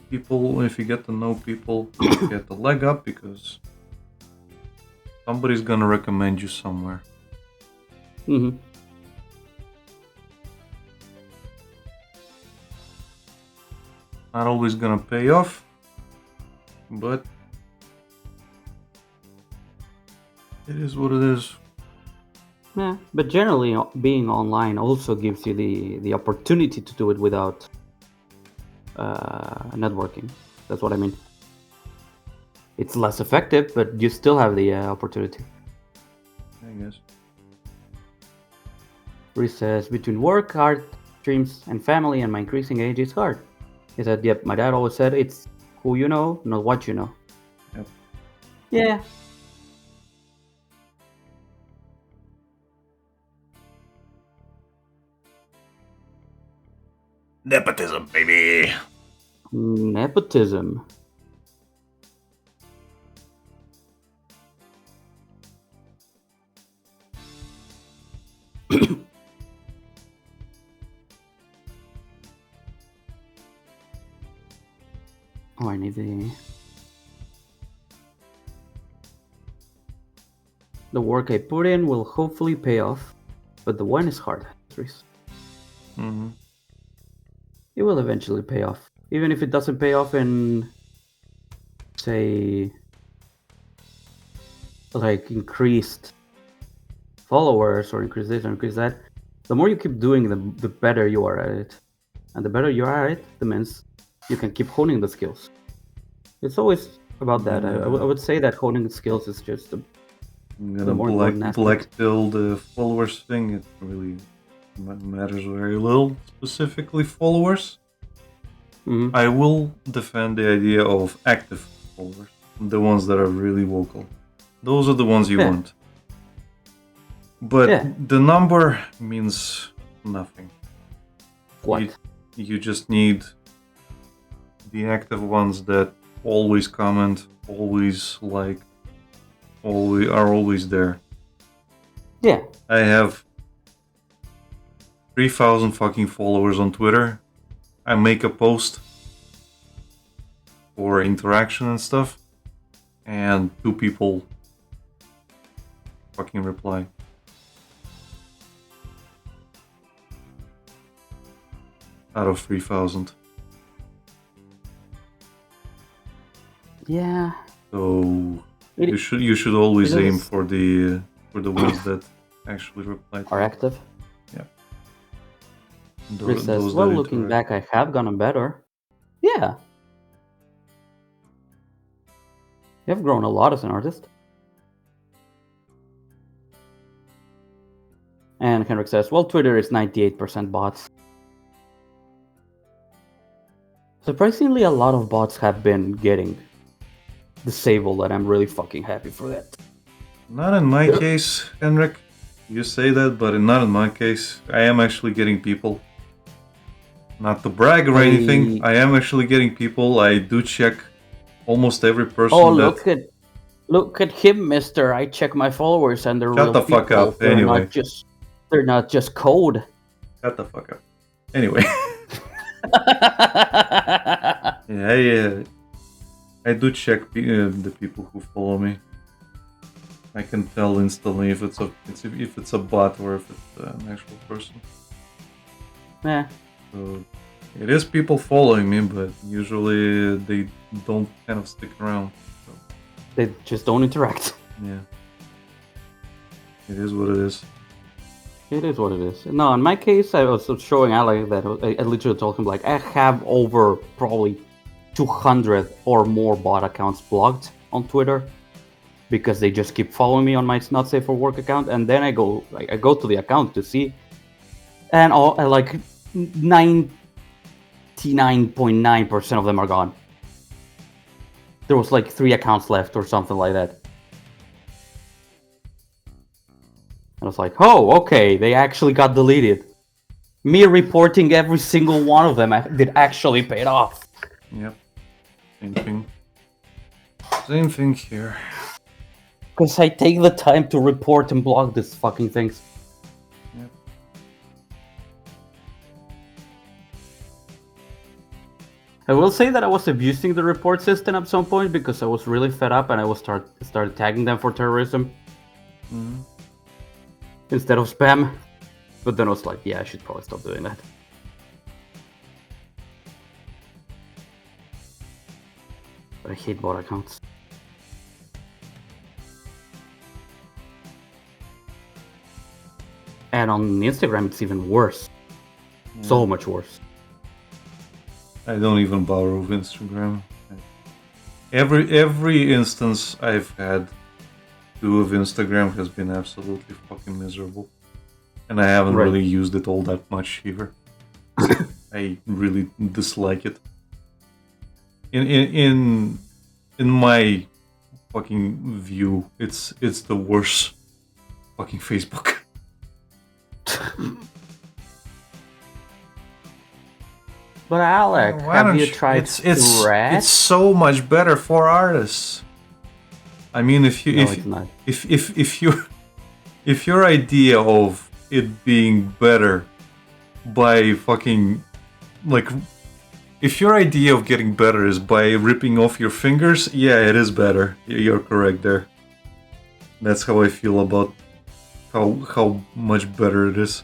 S1: people, if you get to know people, you get a leg up because somebody's gonna recommend you somewhere.
S2: Mm-hmm.
S1: Not always gonna pay off, but it is what it is.
S2: Yeah, but generally, being online also gives you the opportunity to do it without networking. That's what I mean. It's less effective, but you still have the opportunity.
S1: I guess.
S2: Reese says, between work, art, dreams, and family, and my increasing age, it's hard. He said, yep, my dad always said, it's who you know, not what you know.
S1: Yep.
S2: Yeah.
S3: Nepotism, baby.
S2: Nepotism. Oh, I need the work I put in will hopefully pay off, but the one is hard.
S1: Mm-hmm.
S2: It will eventually pay off. Even if it doesn't pay off in, say, like increased followers or increase this or increase that, the more you keep doing, the better you are at it. And the better you are at it, the means you can keep honing the skills. It's always about that. I would say that honing the skills is just
S1: I'm gonna
S2: more important aspect.
S1: black pill the followers thing. It really matters very little, specifically followers.
S2: Mhm.
S1: I will defend the idea of active followers, the ones that are really vocal. Those are the ones you
S2: Yeah.
S1: want. But
S2: Yeah.
S1: the number means nothing.
S2: What?
S1: You just need the active ones that always comment, always like, always there.
S2: Yeah.
S1: I have 3,000 fucking followers on Twitter. I make a post for interaction and stuff, and 2 people fucking reply. Out of 3,000.
S2: Yeah.
S1: So
S2: It-
S1: you should always
S2: it
S1: aim
S2: is-
S1: for the ones that actually reply.
S2: Are active.
S1: Those
S2: Rick says, well, looking
S1: interact.
S2: back, I have gotten better. Yeah. You have grown a lot as an artist. And Henrik says, well, Twitter is 98% bots. Surprisingly, a lot of bots have been getting disabled, and I'm really fucking happy for that.
S1: Not in my case, Henrik. You say that, but not in my case. I am actually getting people. Not to brag or anything, I am actually getting people. I do check almost every person.
S2: Oh,
S1: that...
S2: look at him, Mister! I check my followers, and they're
S1: Shut
S2: real
S1: the
S2: people.
S1: fuck up. Anyway,
S2: they're not just code.
S1: Shut the fuck up. Anyway. Yeah, I do check the people who follow me. I can tell instantly if it's a bot or if it's an actual person.
S2: Yeah.
S1: So it is people following me, but usually they don't kind of stick around. So.
S2: They just don't interact.
S1: Yeah. It is what it is.
S2: It is what it is. No, in my case, I was showing Alec that I literally told him, like, I have over probably 200 or more bot accounts blocked on Twitter because they just keep following me on my Not Safe for Work account, and then I go to the account to see, and all like 99.9% of them are gone. There was like 3 accounts left or something like that. I was like, oh, okay, they actually got deleted. Me reporting every single one of them did actually paid off.
S1: Yep. Same thing. Same thing here.
S2: Because I take the time to report and block these fucking things.
S1: Yep.
S2: I will say that I was abusing the report system at some point because I was really fed up and I was started tagging them for terrorism.
S1: Mm-hmm.
S2: Instead of spam. But then I was like, yeah, I should probably stop doing that. But I hate bot accounts. And on Instagram, it's even worse.
S1: Yeah.
S2: So much worse.
S1: I don't even bother with Instagram. Every instance I've had with Instagram has been absolutely fucking miserable, and I haven't really used it all that much either. I really dislike it. In my fucking view, it's the worst fucking Facebook.
S2: But Alec, have you tried Threads?
S1: It's so much better for artists. I mean, if your idea of it being better by fucking like, if your idea of getting better is by ripping off your fingers, yeah, it is better. You're correct there. That's how I feel about how much better it is.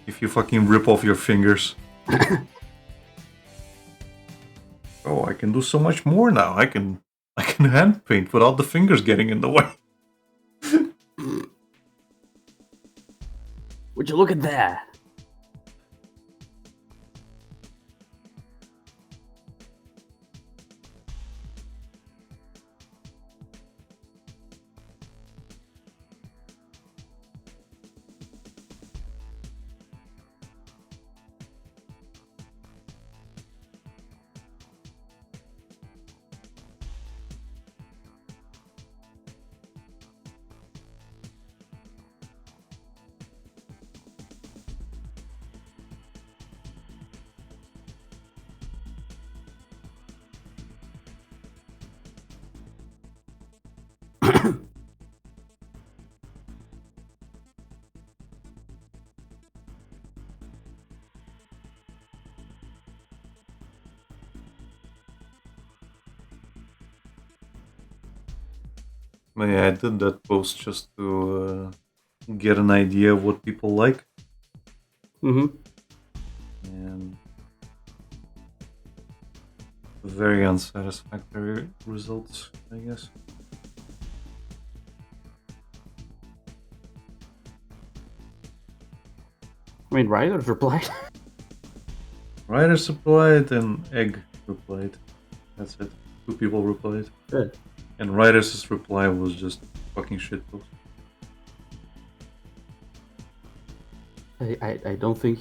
S1: If you fucking rip off your fingers. Oh, I can do so much more now. I can hand paint without the fingers getting in the way.
S2: Would you look at that?
S1: Yeah, I did that post just to get an idea of what people like.
S2: Mm-hmm.
S1: And very unsatisfactory results, I guess.
S2: I mean, writers replied.
S1: Riders replied and Egg replied. That's it. 2 people replied.
S2: Good.
S1: And Riders' reply was just fucking shitpost.
S2: I don't think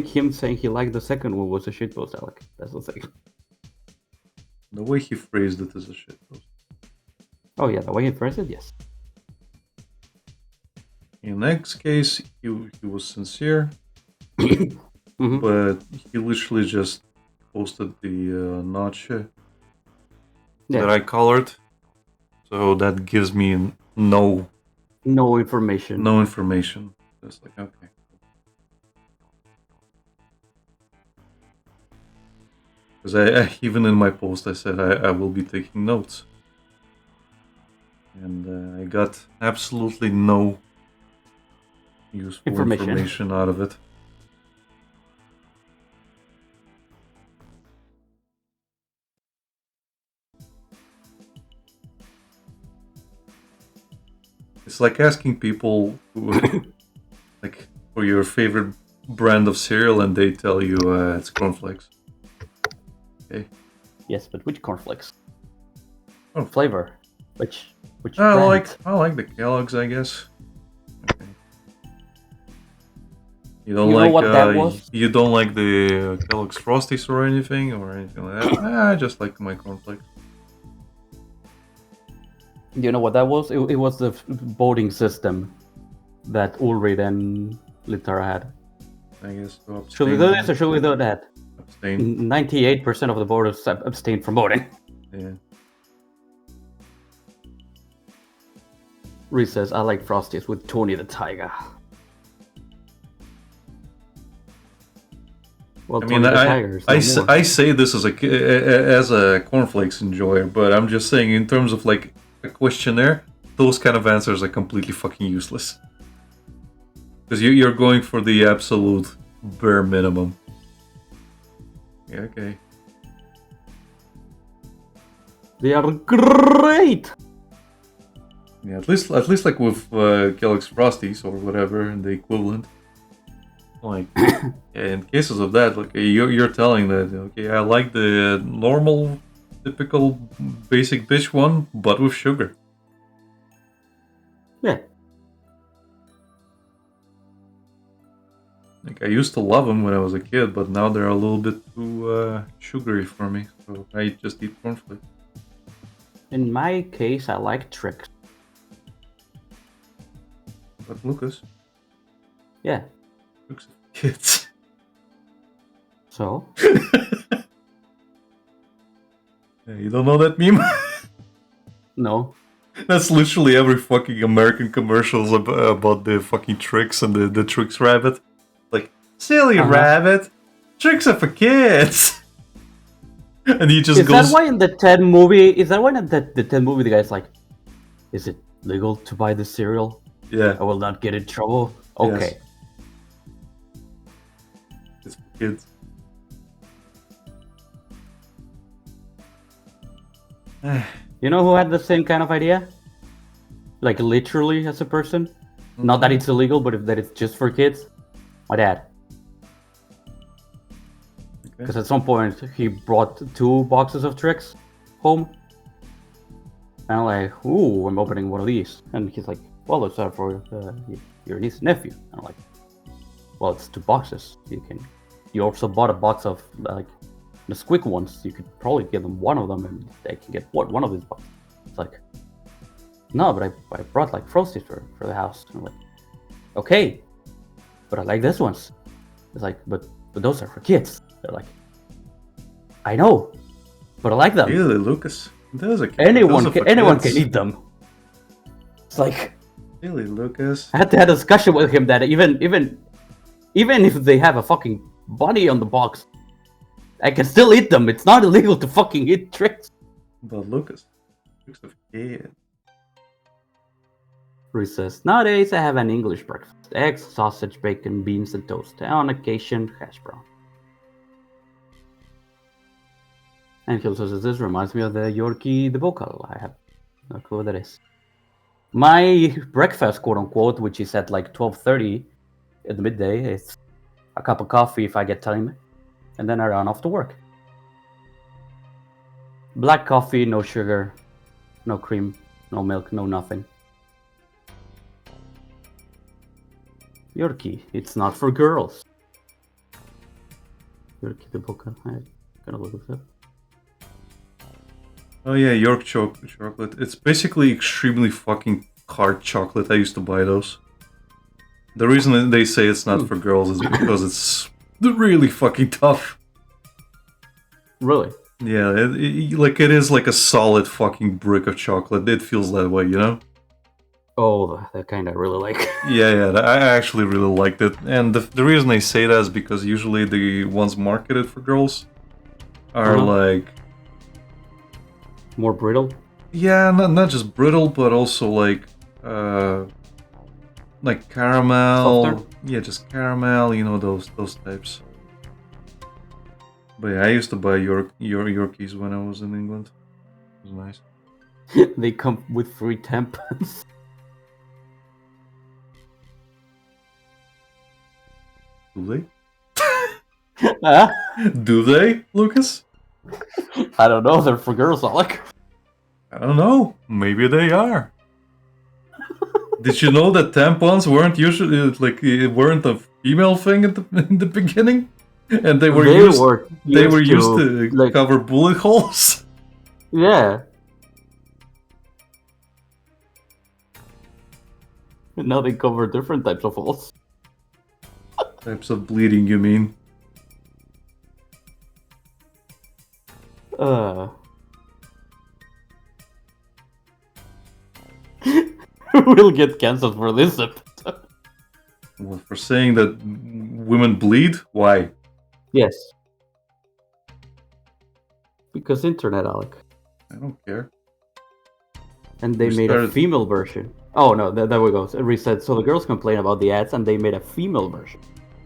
S2: him saying he liked the second one was a shitpost, Alec. That's the thing.
S1: The way he phrased it is a shitpost.
S2: Oh yeah, the way he phrased it, yes.
S1: In Egg's case, he was sincere,
S2: Mhm.
S1: but he literally just posted the notch
S2: Yeah.
S1: that I colored. So that gives me no
S2: No information.
S1: information. Just like, okay. Because I even in my post I said I will be taking notes. And I got absolutely no useful information out of it. It's like asking people who, like, for your favorite brand of cereal and they tell you it's cornflakes. Okay.
S2: Yes, but which cornflakes?
S1: Oh.
S2: Flavor. Which
S1: I
S2: brand?
S1: like the Kellogg's, I guess. Okay. You don't
S2: You know
S1: like
S2: what that was?
S1: You don't like the Kellogg's Frosties or anything like that? I just like my cornflakes.
S2: You know what that was? It was the voting system that Ulrich and Litara had.
S1: I guess. So
S2: Should we do this or should we do that?
S1: Abstain.
S2: 98% of the voters abstained from voting.
S1: Yeah.
S2: Reese says, I like Frosties with Tony the Tiger. Well,
S1: I
S2: Tony
S1: mean,
S2: the Tiger is no more.
S1: I say this as a cornflakes enjoyer, but I'm just saying in terms of like a questionnaire, those kind of answers are completely fucking useless. Because you're going for the absolute bare minimum. Yeah, okay.
S2: They are great!
S1: Yeah, at least like with Kellogg's Frosties or whatever, and the equivalent. Like, yeah, in cases of that, like you're telling that, okay, I like the normal, typical, basic bitch one, but with sugar.
S2: Yeah.
S1: Like I used to love them when I was a kid, but now they're a little bit too sugary for me, so I just eat cornflakes.
S2: In my case, I like Trix.
S1: But Lucas,
S2: Yeah.
S1: Lucas kids.
S2: So?
S1: Yeah, you don't know that meme?
S2: No.
S1: That's literally every fucking American commercials about the fucking Trix and the Trix rabbit. Like, silly rabbit, Trix are for kids. And he just
S2: Is
S1: goes.
S2: that why in the 10 movie? Is that why in the 10 movie the guy's like, is it legal to buy this cereal?
S1: Yeah,
S2: I will not get in trouble. Okay.
S1: it's for kids.
S2: You know who had the same kind of idea? Like literally as a person? Not that it's illegal, but that it's just for kids? My dad. Because at some point he brought 2 boxes of Trix home. And I'm like, ooh, I'm opening one of these. And he's like, well, it's for your niece and nephew. And I'm like, well, it's 2 boxes. You also bought a box of like the squeak ones. You could probably give them one of them and they can get one of these boxes. It's like, no, but I brought like Frosties for the house. And I'm like, okay, but I like these ones. It's like, but those are for kids. They're like, I know, but I like them.
S1: Really, Lucas? Those are
S2: Anyone
S1: those are for
S2: can
S1: kids.
S2: eat them. It's like,
S1: Really, Lucas?
S2: I had to have a discussion with him that even if they have a fucking bunny on the box, I can still eat them. It's not illegal to fucking eat Trix.
S1: But Lucas, Trix are for kids.
S2: Ruth says, nowadays I have an English breakfast. Eggs, sausage, bacon, beans, and toast. And on occasion, hash brown. And he also says, this reminds me of the Yorkie the vocal. I have no clue what that is. My breakfast, quote unquote, which is at like 12:30 at the midday, a cup of coffee if I get time, and then I run off to work. Black coffee, no sugar, no cream, no milk, no nothing. Yorkie, it's not for girls. Yorkie the book, I'm gonna look it up.
S1: Oh yeah, York chocolate. It's basically extremely fucking hard chocolate. I used to buy those. The reason they say it's not for girls is because it's really fucking tough.
S2: Really?
S1: Yeah, it is like a solid fucking brick of chocolate. It feels that way, you know?
S2: Oh, that kind I really like.
S1: Yeah, I actually really liked it. And the reason I say that is because usually the ones marketed for girls are like...
S2: More brittle?
S1: Yeah, not just brittle, but also like caramel.
S2: Softer?
S1: Yeah, just caramel, you know, those types. But yeah, I used to buy Yorkies when I was in England. It was nice.
S2: They come with free tampons.
S1: Do they?
S2: Huh?
S1: Do they, Lucas?
S2: I don't know, they're for girls, Alec.
S1: I don't know. Maybe they are. Did you know that tampons weren't usually weren't a female thing in the beginning, and they were used to
S2: like,
S1: cover bullet holes?
S2: Yeah. And now they cover different types of holes.
S1: Types of bleeding, you mean?
S2: We'll get cancelled for this episode.
S1: Well, for saying that women bleed? Why?
S2: Yes. Because internet, Alec.
S1: I don't care.
S2: And they
S1: We
S2: made
S1: started-
S2: a female version. Oh no, there we go. Reset. So the girls complain about the ads, and they made a female version.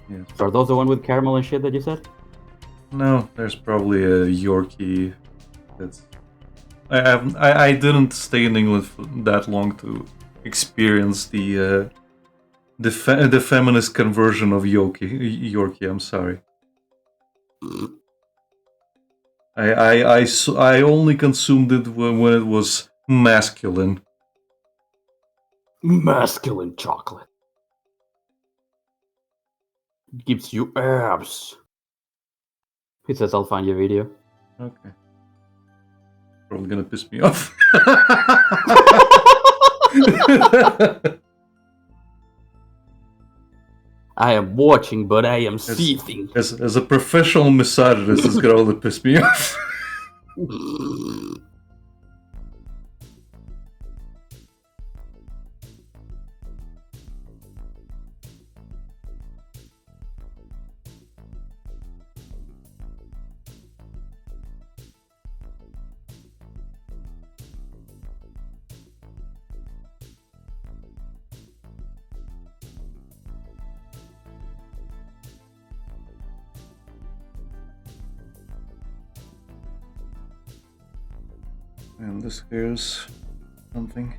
S1: Yeah.
S2: So are those the one with caramel and shit that you said?
S1: No, there's probably a Yorkie. I didn't stay in England for that long to experience the feminist conversion of Yorkie. I'm sorry. I only consumed it when it was masculine.
S2: Masculine chocolate. Gives you abs. He says I'll find your video.
S1: Okay. Probably gonna piss me off.
S2: I am watching, but I am seething.
S1: As a professional misogynist, it's gonna only piss me off. And this here's something.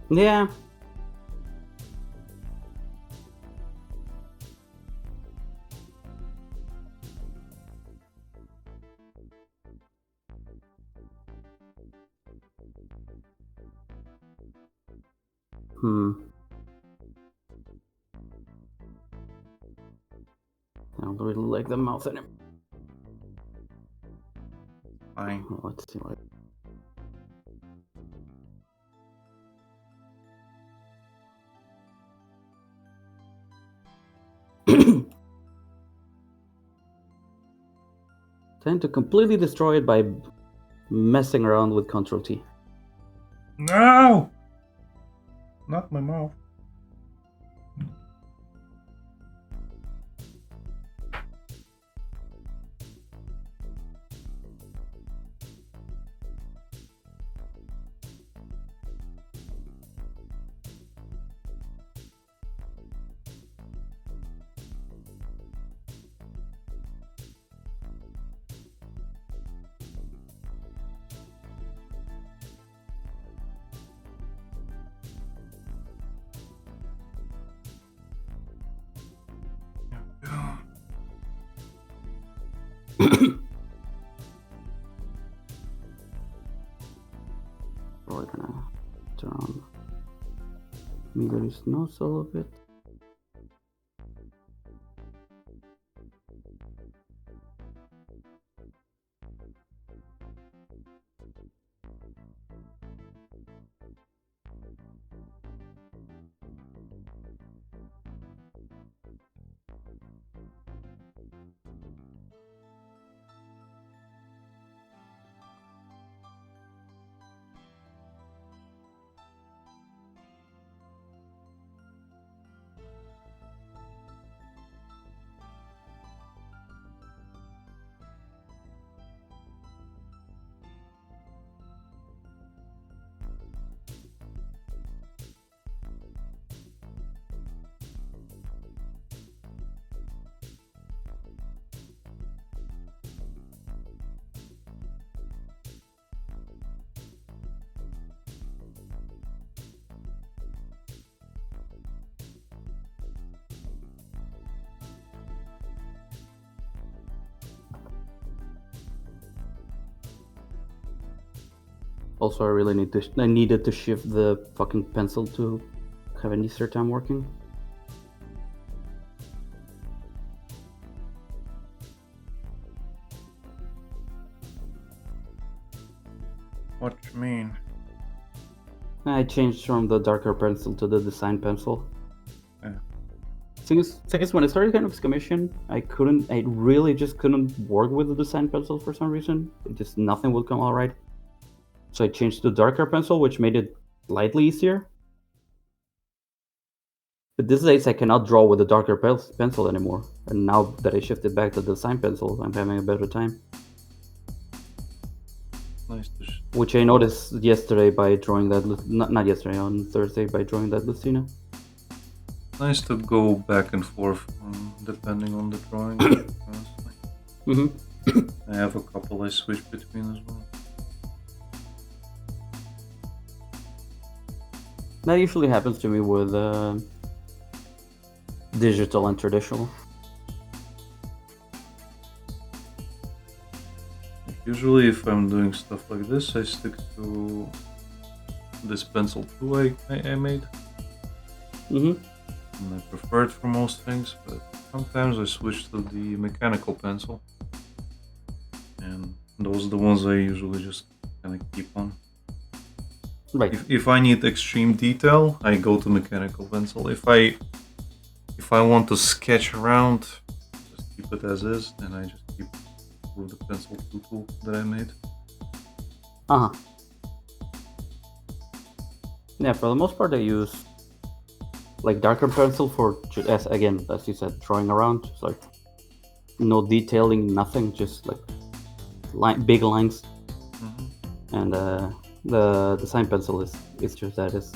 S2: Yeah. I don't really like the mouth anymore.
S1: Fine.
S2: Let's see what. Trying to completely destroy it by messing around with Ctrl T.
S1: No! Not my mouth.
S2: Probably gonna turn on Midori's nose a little bit. Also, I needed to shift the fucking pencil to have an easier time working.
S1: What you mean?
S2: I changed from the darker pencil to the design pencil.
S1: Yeah.
S2: Thing is, when I started kind of commission, I really just couldn't work with the design pencil for some reason. Nothing would come out right. So I changed to darker pencil, which made it slightly easier. But these days I cannot draw with the darker pencil anymore. And now that I shifted back to the design pencil, I'm having a better time.
S1: Nice to
S2: Which I noticed yesterday by drawing that, not yesterday, on Thursday by drawing that Lucina.
S1: Nice to go back and forth depending on the drawing.
S2: Mm-hmm.
S1: I have a couple I switch between as well.
S2: That usually happens to me with digital and traditional.
S1: Usually if I'm doing stuff like this, I stick to this pencil tool I made.
S2: Mm-hmm.
S1: And I prefer it for most things, but sometimes I switch to the mechanical pencil. And those are the ones I usually just kind of keep on.
S2: Right.
S1: If I need extreme detail, I go to mechanical pencil. If I want to sketch around, just keep it as is, and I just keep with the pencil tool that I made.
S2: Uh-huh. Yeah, for the most part I use like darker pencil for, as you said, drawing around, just like no detailing, nothing, just like big lines.
S1: Mm-hmm.
S2: And the design pencil is just that, is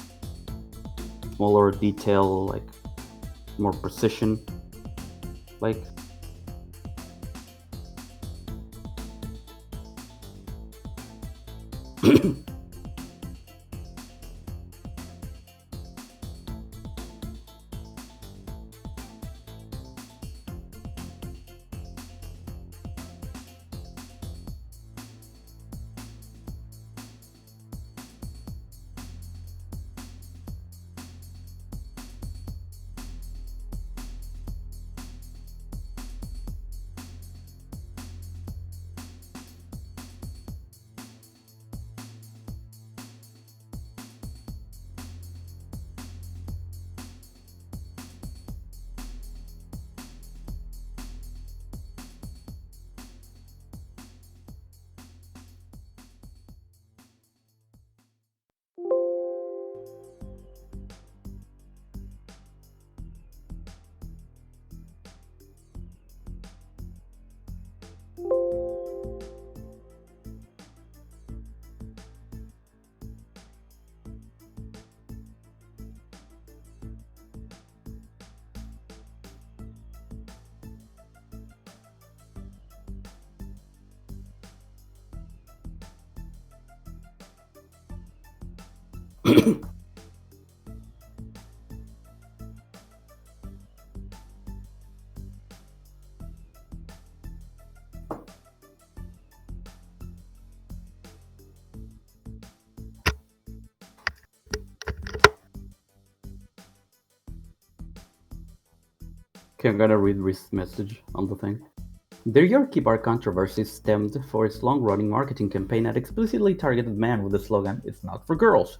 S2: smaller detail, like more precision, like. Okay, I'm gonna read this message on the thing. The Yorkie Bar controversy stemmed for its long-running marketing campaign that explicitly targeted men with the slogan "It's not for girls,"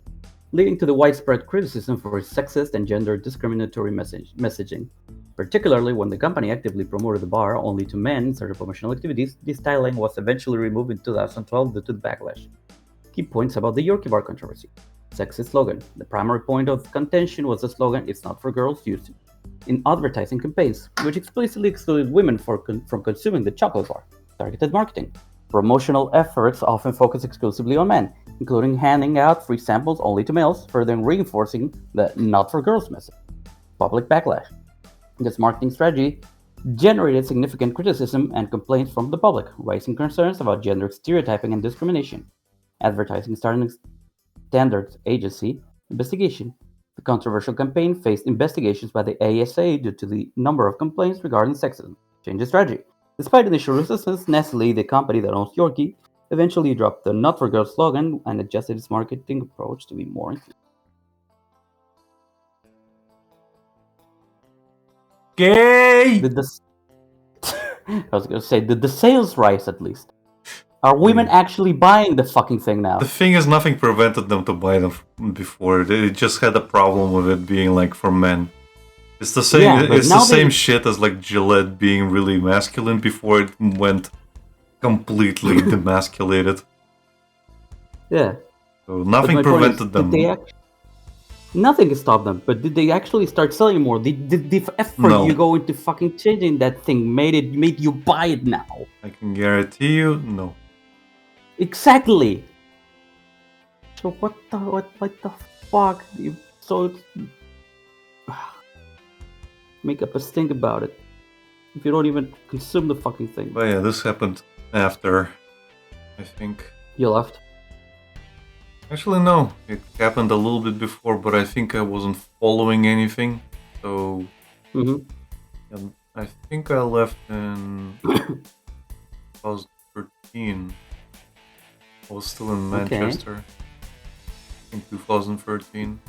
S2: leading to the widespread criticism for its sexist and gender discriminatory messaging. Particularly when the company actively promoted the bar only to men in certain promotional activities, this styling was eventually removed in 2012 due to the backlash. Key points about the Yorkie Bar controversy. Sexist slogan. The primary point of contention was the slogan "It's not for girls" used in advertising campaigns, which explicitly excluded women from consuming the chocolate bar. Targeted marketing. Promotional efforts often focus exclusively on men, including handing out free samples only to males, further reinforcing the "not for girls" message. Public backlash. This marketing strategy generated significant criticism and complaints from the public, raising concerns about gender stereotyping and discrimination. Advertising Standards Agency investigation. The controversial campaign faced investigations by the ASA due to the number of complaints regarding sexism. Change of strategy. Despite initial resistance, Nestle, the company that owns Yorkie, eventually dropped the "Not for Girls" slogan and adjusted its marketing approach to be more inclusive.
S3: Gay!
S2: Did the I was gonna say, did the sales rise at least? Are women actually buying the fucking thing now?
S1: The thing is, nothing prevented them to buy them before. They just had a problem with it being like for men. It's the same.
S2: Yeah, but
S1: it's the
S2: now
S1: same
S2: they-
S1: shit as like Gillette being really masculine before it went completely demasculated.
S2: Yeah.
S1: So
S2: But
S1: nothing
S2: my point is,
S1: prevented them.
S2: nothing stopped them, but did they actually start selling more? Did the effort
S1: No.
S2: you go into fucking changing that thing made you buy it now?
S1: I can guarantee you, no.
S2: Exactly. So what the fuck? Make up a stink about it. If you don't even consume the fucking thing.
S1: But yeah, this happened after, I think.
S2: You left.
S1: Actually, no. It happened a little bit before, but I think I wasn't following anything. So, I think I left in 2013. I was still in
S2: Okay.
S1: Manchester in 2013.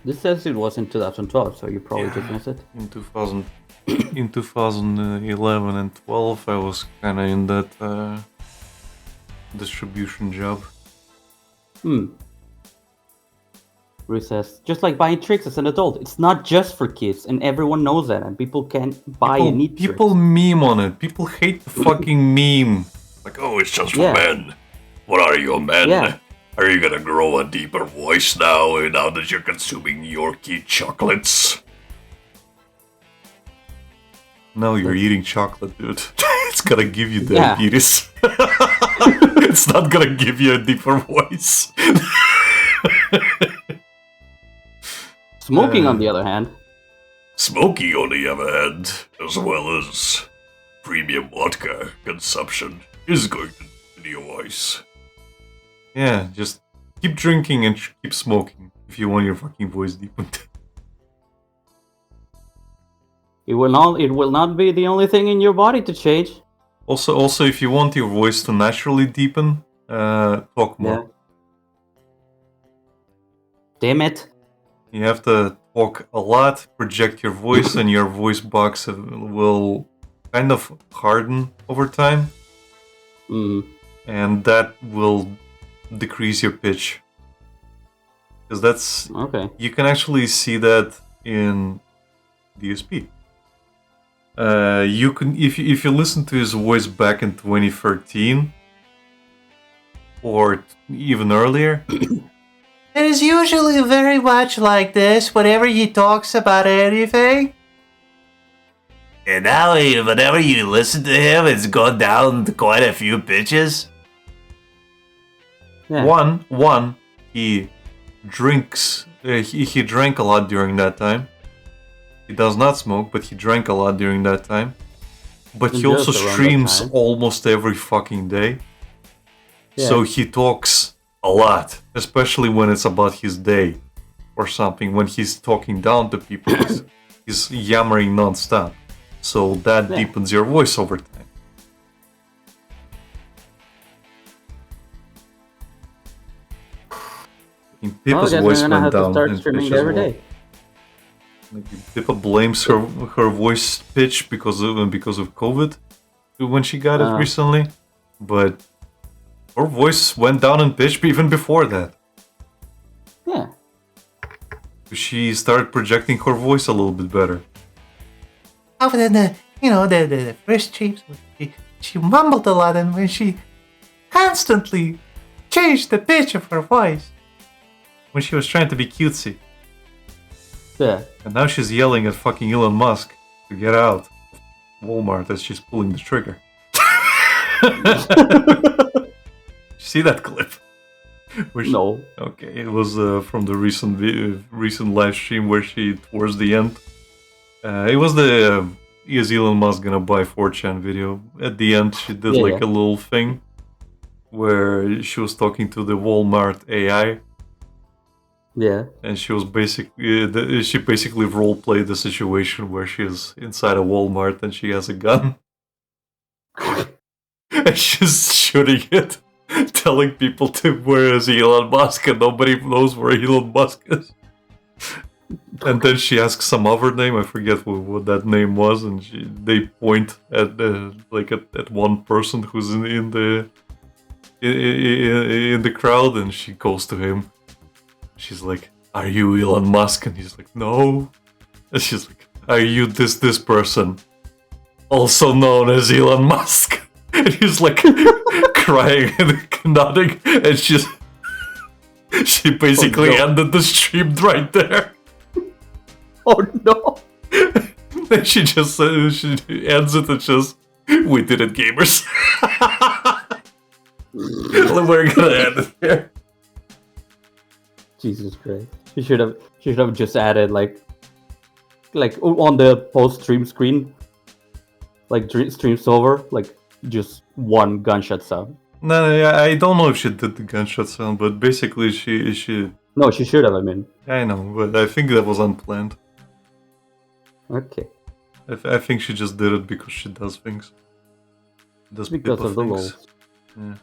S2: This says it was in 2012, so you probably
S1: Yeah.
S2: just missed it.
S1: In 2011 and 12, I was kind of in that distribution job.
S2: Recess. Just like buying tricks as an adult. It's not just for kids, and everyone knows that, and people can buy and need
S1: People
S2: tricks.
S1: meme on it. People hate the fucking meme. Like, oh, it's just for
S2: Yeah.
S1: men. What are you, a man?
S2: Yeah.
S1: Are you gonna grow a deeper voice now that you're consuming Yorkie chocolates? No, you're eating chocolate, dude. It's gonna give you
S2: Yeah.
S1: diabetes. It's not gonna give you a deeper voice.
S2: Smoking, on the other hand.
S1: Smoking, on the other hand, as well as premium vodka consumption, is going to deepen your voice. Yeah, just keep drinking and keep smoking if you want your fucking voice deepened.
S2: It will not be the only thing in your body to change.
S1: Also, if you want your voice to naturally deepen, talk more.
S2: Yeah. Damn it.
S1: You have to talk a lot, project your voice, and your voice box will kind of harden over time, and that will decrease your pitch. Because that's
S2: Okay.
S1: you can actually see that in DSP. You can if you listen to his voice back in 2013 or even earlier.
S3: It is usually very much like this whenever he talks about anything. And now, whenever you listen to him, it's gone down to quite a few pitches.
S2: Yeah.
S1: One, he drinks. He drank a lot during that time. He does not smoke, but he drank a lot during that time. But he
S2: Just
S1: also
S2: around that
S1: streams
S2: time.
S1: almost every fucking day.
S2: Yeah.
S1: So he talks a lot, especially when it's about his day or something. When he's talking down to people, he's yammering non-stop. So that
S2: Yeah.
S1: deepens your voice over time. Pippa's
S2: I guess
S1: voice
S2: I'm gonna
S1: went
S2: have to
S1: down
S2: start
S1: in
S2: streaming
S1: pitch as
S2: every
S1: well.
S2: day.
S1: Like, Pippa blames her voice pitch because of COVID when she got it recently, but her voice went down in pitch even before that.
S2: Yeah.
S1: She started projecting her voice a little bit better.
S3: Other than the first streams, she mumbled a lot, and when she constantly changed the pitch of her voice.
S1: When she was trying to be cutesy.
S2: Yeah.
S1: And now she's yelling at fucking Elon Musk to get out of Walmart as she's pulling the trigger. See that clip?
S2: No.
S1: Okay, it was from the recent live stream where she, towards the end, it was the is Elon Musk gonna buy 4chan video. At the end, she did a little thing where she was talking to the Walmart AI.
S2: Yeah.
S1: And she was basically role played the situation where she's inside a Walmart and she has a gun. And she's shooting it, telling people to where is Elon Musk, and nobody knows where Elon Musk is. And then she asks some other name, I forget what that name was, and they point at at one person who's in the crowd, and she goes to him. She's like, "Are you Elon Musk?" And he's like, "No." And she's like, "Are you this person, also known as Elon Musk?" And he's like crying and nodding, and she basically ended the stream right there.
S2: Oh no!
S1: And she just she ends it and just, "We did it, gamers." We're gonna end it here.
S2: Jesus Christ! She should have just added like on the post stream screen, like stream's over, like just one gunshot sound.
S1: No, I don't know if she did the gunshot sound, but basically she.
S2: No, she should have. I mean.
S1: I know, but I think that was unplanned.
S2: Okay.
S1: I think she just did it because she does things. Does
S2: because
S1: Pippa
S2: of the
S1: things. Yeah.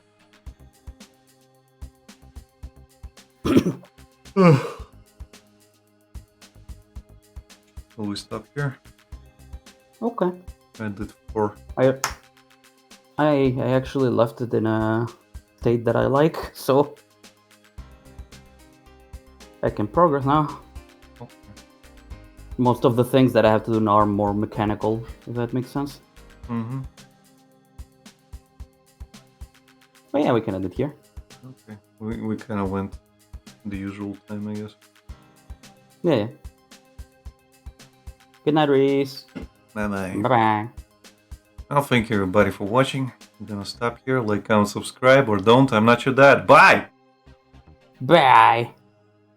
S1: Will we stop here?
S2: Okay.
S1: I did 4.
S2: I actually left it in a state that I like, so I can progress now.
S1: Okay.
S2: Most of the things that I have to do now are more mechanical, if that makes sense.
S1: Mm-hmm.
S2: But yeah, we can end it here.
S1: Okay. We kind of went the usual time, I guess.
S2: Yeah. Good night, Reese.
S1: Bye-bye.
S2: Bye-bye.
S1: Well, thank you everybody for watching. I'm gonna stop here. Like, comment, subscribe, or don't. I'm not your dad. Bye!
S2: Bye!